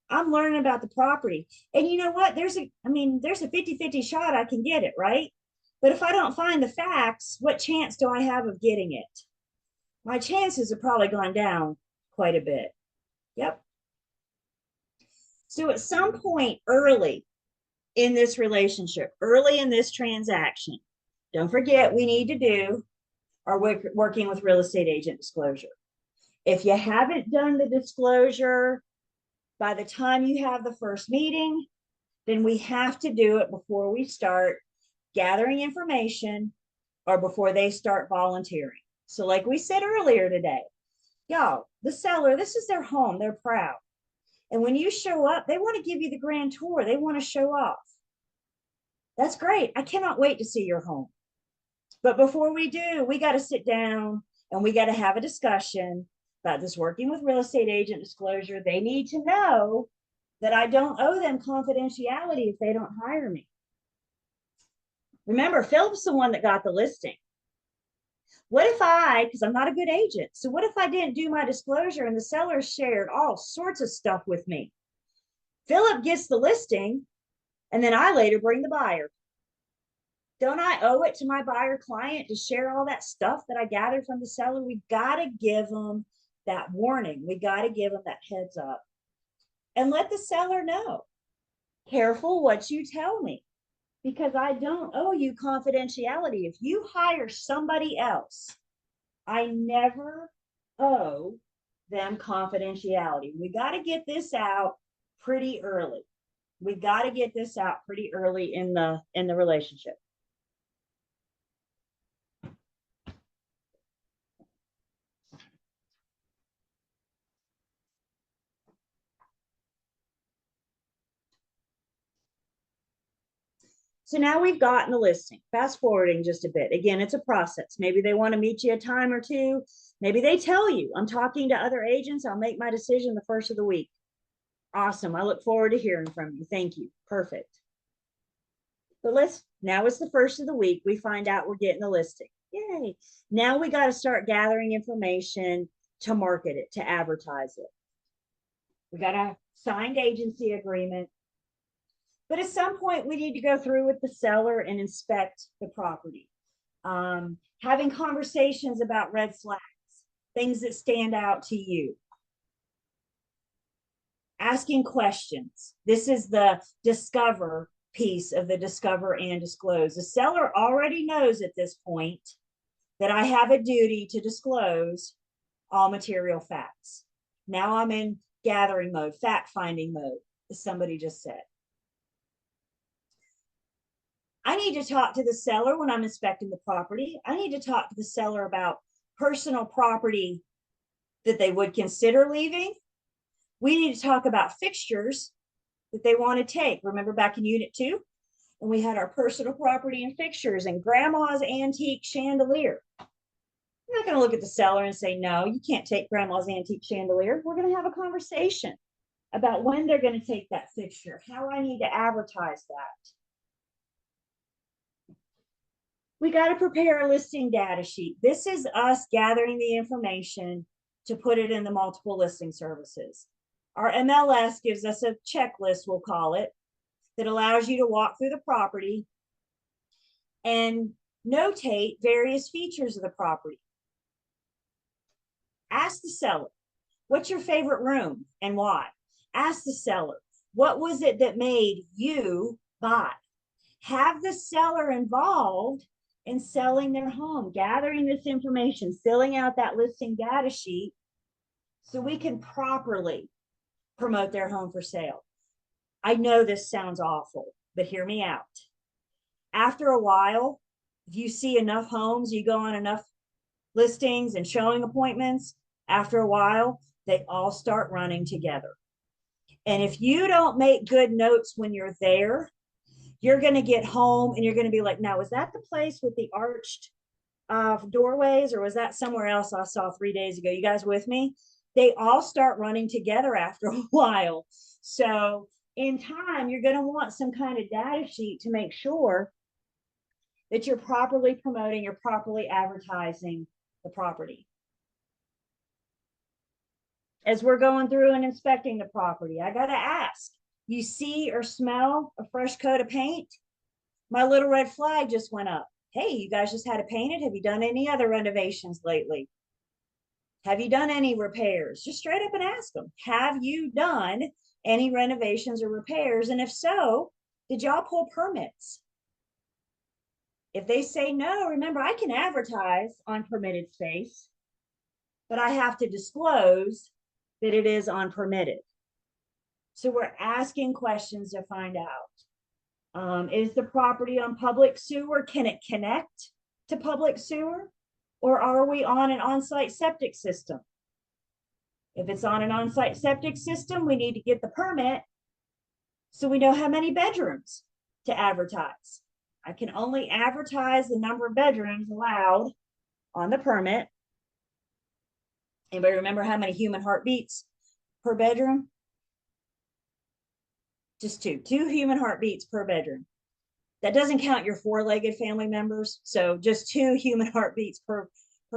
I'm learning about the property. And you know what? There's a 50-50 shot I can get it, right? But if I don't find the facts, what chance do I have of getting it? My chances have probably gone down quite a bit. Yep. So at some point early in this relationship, early in this transaction, don't forget we need to do our working with real estate agent disclosure. If you haven't done the disclosure by the time you have the first meeting, then we have to do it before we start gathering information or before they start volunteering. So like we said earlier today, y'all, the seller, this is their home. They're proud. And when you show up, they want to give you the grand tour. They want to show off. That's great. I cannot wait to see your home. But before we do, we got to sit down and we got to have a discussion about this working with real estate agent disclosure. They need to know that I don't owe them confidentiality if they don't hire me. Remember, Philip's the one that got the listing. What if because I'm not a good agent, so what if I didn't do my disclosure and the seller shared all sorts of stuff with me? Philip gets the listing, and then I later bring the buyer. Don't I owe it to my buyer client to share all that stuff that I gathered from the seller? We got to give them that warning. We got to give them that heads up and let the seller know. Careful what you tell me, because I don't owe you confidentiality. If you hire somebody else, I never owe them confidentiality. We got to get this out pretty early. We got to get this out pretty early in the relationship. So now we've gotten the listing. Fast forwarding just a bit. Again, it's a process. Maybe they want to meet you a time or two. Maybe they tell you, I'm talking to other agents. I'll make my decision the first of the week. Awesome. I look forward to hearing from you. Thank you. Perfect. But now it's the first of the week. We find out we're getting the listing. Yay. Now we got to start gathering information to market it, to advertise it. We got a signed agency agreement. But at some point, we need to go through with the seller and inspect the property. Having conversations about red flags, things that stand out to you. Asking questions. This is the discover piece of the discover and disclose. The seller already knows at this point that I have a duty to disclose all material facts. Now I'm in gathering mode, fact finding mode, as somebody just said. I need to talk to the seller when I'm inspecting the property. I need to talk to the seller about personal property that they would consider leaving. We need to talk about fixtures that they want to take. Remember back in Unit 2? And we had our personal property and fixtures and grandma's antique chandelier. I'm not going to look at the seller and say, no, you can't take grandma's antique chandelier. We're going to have a conversation about when they're going to take that fixture, how I need to advertise that. We got to prepare a listing data sheet. This is us gathering the information to put it in the multiple listing services. Our MLS gives us a checklist, we'll call it, that allows you to walk through the property and notate various features of the property. Ask the seller, what's your favorite room and why? Ask the seller, what was it that made you buy? Have the seller involved in selling their home, gathering this information, filling out that listing data sheet so we can properly promote their home for sale. I know this sounds awful, but hear me out. After a while, if you see enough homes, you go on enough listings and showing appointments, after a while, they all start running together. And if you don't make good notes when you're there, you're going to get home and you're going to be like, now, was that the place with the arched doorways, or was that somewhere else I saw 3 days ago? You guys with me? They all start running together after a while. So in time, you're going to want some kind of data sheet to make sure that you're properly promoting, you're properly advertising the property. As we're going through and inspecting the property, I got to ask, you see or smell a fresh coat of paint? My little red flag just went up. Hey, you guys just had it painted. Have you done any other renovations lately? Have you done any repairs? Just straight up and ask them, have you done any renovations or repairs? And if so, did y'all pull permits? If they say no, remember, I can advertise on permitted space, but I have to disclose that it is on permitted. So we're asking questions to find out. Is the property on public sewer? Can it connect to public sewer? Or are we on an on-site septic system? If it's on an on-site septic system, we need to get the permit so we know how many bedrooms to advertise. I can only advertise the number of bedrooms allowed on the permit. Anybody remember how many human heartbeats per bedroom? Just two human heartbeats per bedroom. That doesn't count your four-legged family members. So just 2 human heartbeats per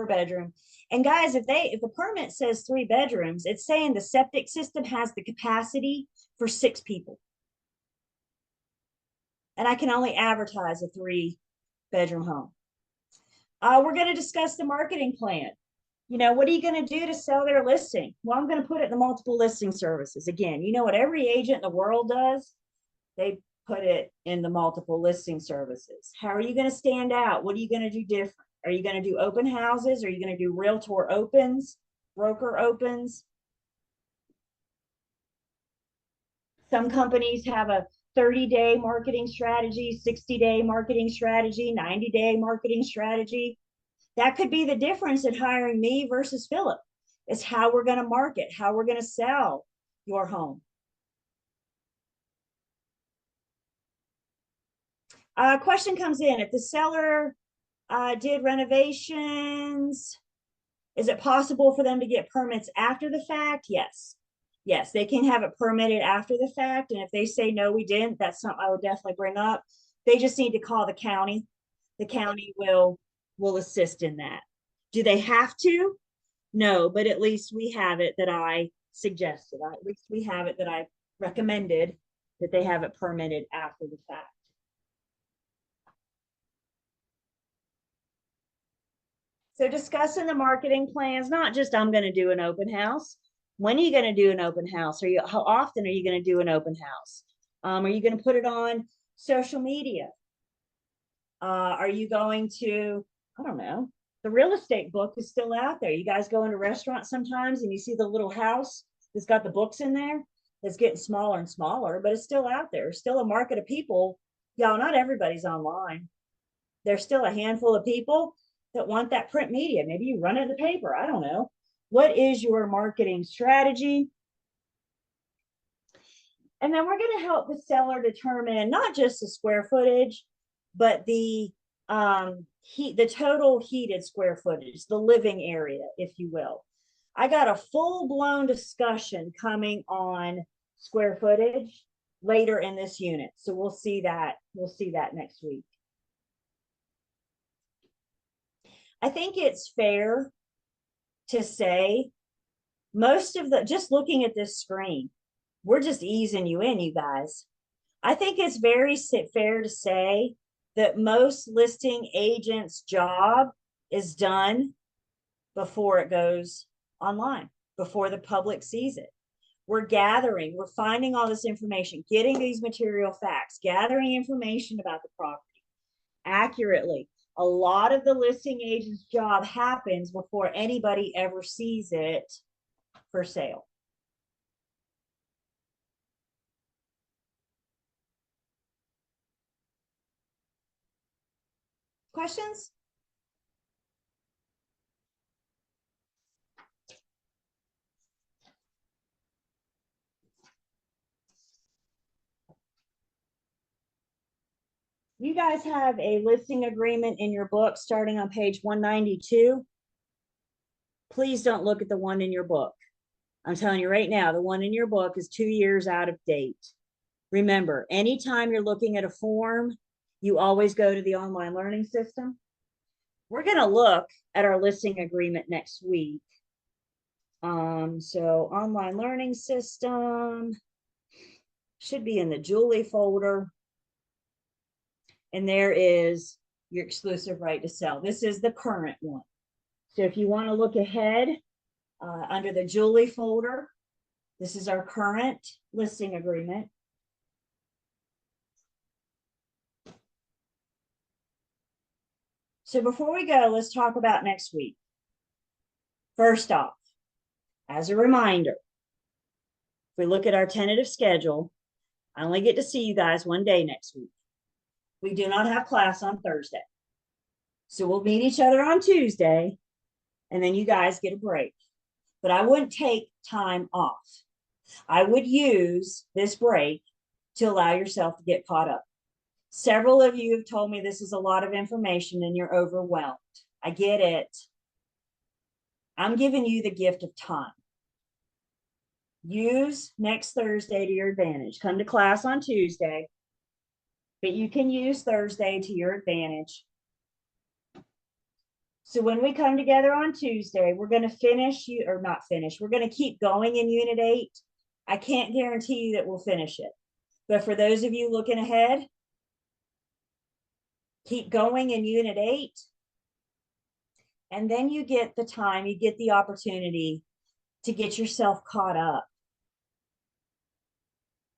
bedroom. And guys, if the permit says 3 bedrooms, it's saying the septic system has the capacity for 6 people. And I can only advertise a 3-bedroom home. We're going to discuss the marketing plan. You know, what are you going to do to sell their listing? Well, I'm going to put it in the multiple listing services. Again, you know what every agent in the world does? They put it in the multiple listing services. How are you going to stand out? What are you going to do different? Are you going to do open houses? Are you going to do realtor opens, broker opens? Some companies have a 30-day marketing strategy, 60-day marketing strategy, 90-day marketing strategy. That could be the difference in hiring me versus Philip. It's how we're going to market, how we're going to sell your home. Question comes in, if the seller did renovations, is it possible for them to get permits after the fact? Yes. Yes, they can have it permitted after the fact. And if they say, no, we didn't, that's something I would definitely bring up. They just need to call the county. The county will assist in that. Do they have to? No, but at least we have it that I suggested. At least we have it that I recommended that they have it permitted after the fact. So discussing the marketing plans, not just I'm going to do an open house. When are you going to do an open house? How often are you going to do an open house? Are you going to put it on social media? Are you going to, I don't know, the real estate book is still out there. You guys go into restaurants sometimes and you see the little house that's got the books in there. It's getting smaller and smaller, but it's still out there. There's still a market of people Y'all, not everybody's online. There's still a handful of people that want that print media. Maybe you run it in the paper. I don't know. What is your marketing strategy? And then we're going to help the seller determine not just the square footage, but the total heated square footage, the living area, if you will. I got a full-blown discussion coming on square footage later in this unit. So we'll see that. We'll see that next week. I think it's fair to say most of the, just looking at this screen, we're just easing you in, you guys. I think it's very fair to say that most listing agents' job is done before it goes online, before the public sees it. We're gathering, we're finding all this information, getting these material facts, gathering information about the property accurately. A lot of the listing agent's job happens before anybody ever sees it for sale. Questions? You guys have a listing agreement in your book starting on page 192. Please don't look at the one in your book. I'm telling you right now, the one in your book is 2 years out of date. Remember, anytime you're looking at a form, you always go to the online learning system. We're going to look at our listing agreement next week. So online learning system should be in the Julie folder. And there is your exclusive right to sell. This is the current one. So if you want to look ahead under the Julie folder, this is our current listing agreement. So before we go, let's talk about next week. First off, as a reminder, if we look at our tentative schedule, I only get to see you guys one day next week. We do not have class on Thursday. So we'll meet each other on Tuesday, and then you guys get a break. But I wouldn't take time off. I would use this break to allow yourself to get caught up. Several of you have told me this is a lot of information and you're overwhelmed. I get it. I'm giving you the gift of time. Use next Thursday to your advantage. Come to class on Tuesday, but you can use Thursday to your advantage. So when we come together on Tuesday, we're going to finish you or not finish. We're going to keep going in Unit 8. I can't guarantee you that we'll finish it. But for those of you looking ahead, keep going in Unit 8. And then you get the time, you get the opportunity to get yourself caught up.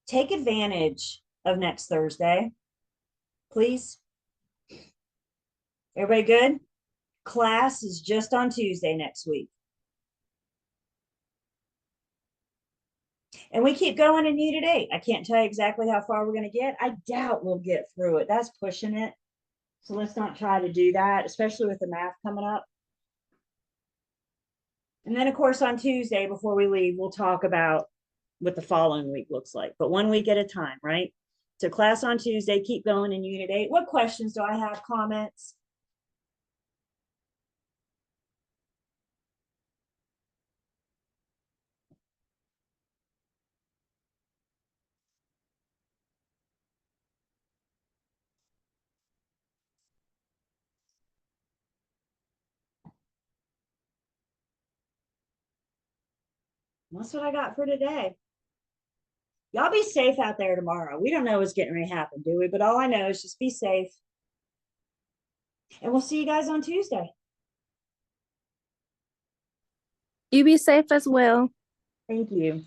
Take advantage of next Thursday, please. Everybody good? Class is just on Tuesday next week. And we keep going in Unit 8. I can't tell you exactly how far we're going to get. I doubt we'll get through it. That's pushing it. So let's not try to do that, especially with the math coming up. And then, of course, on Tuesday, before we leave, we'll talk about what the following week looks like. But 1 week at a time, right? So class on Tuesday, keep going in Unit 8. What questions do I have? Comments? That's what I got for today. Y'all be safe out there tomorrow. We don't know what's getting ready to happen, do we? But all I know is just be safe. And we'll see you guys on Tuesday. You be safe as well. Thank you.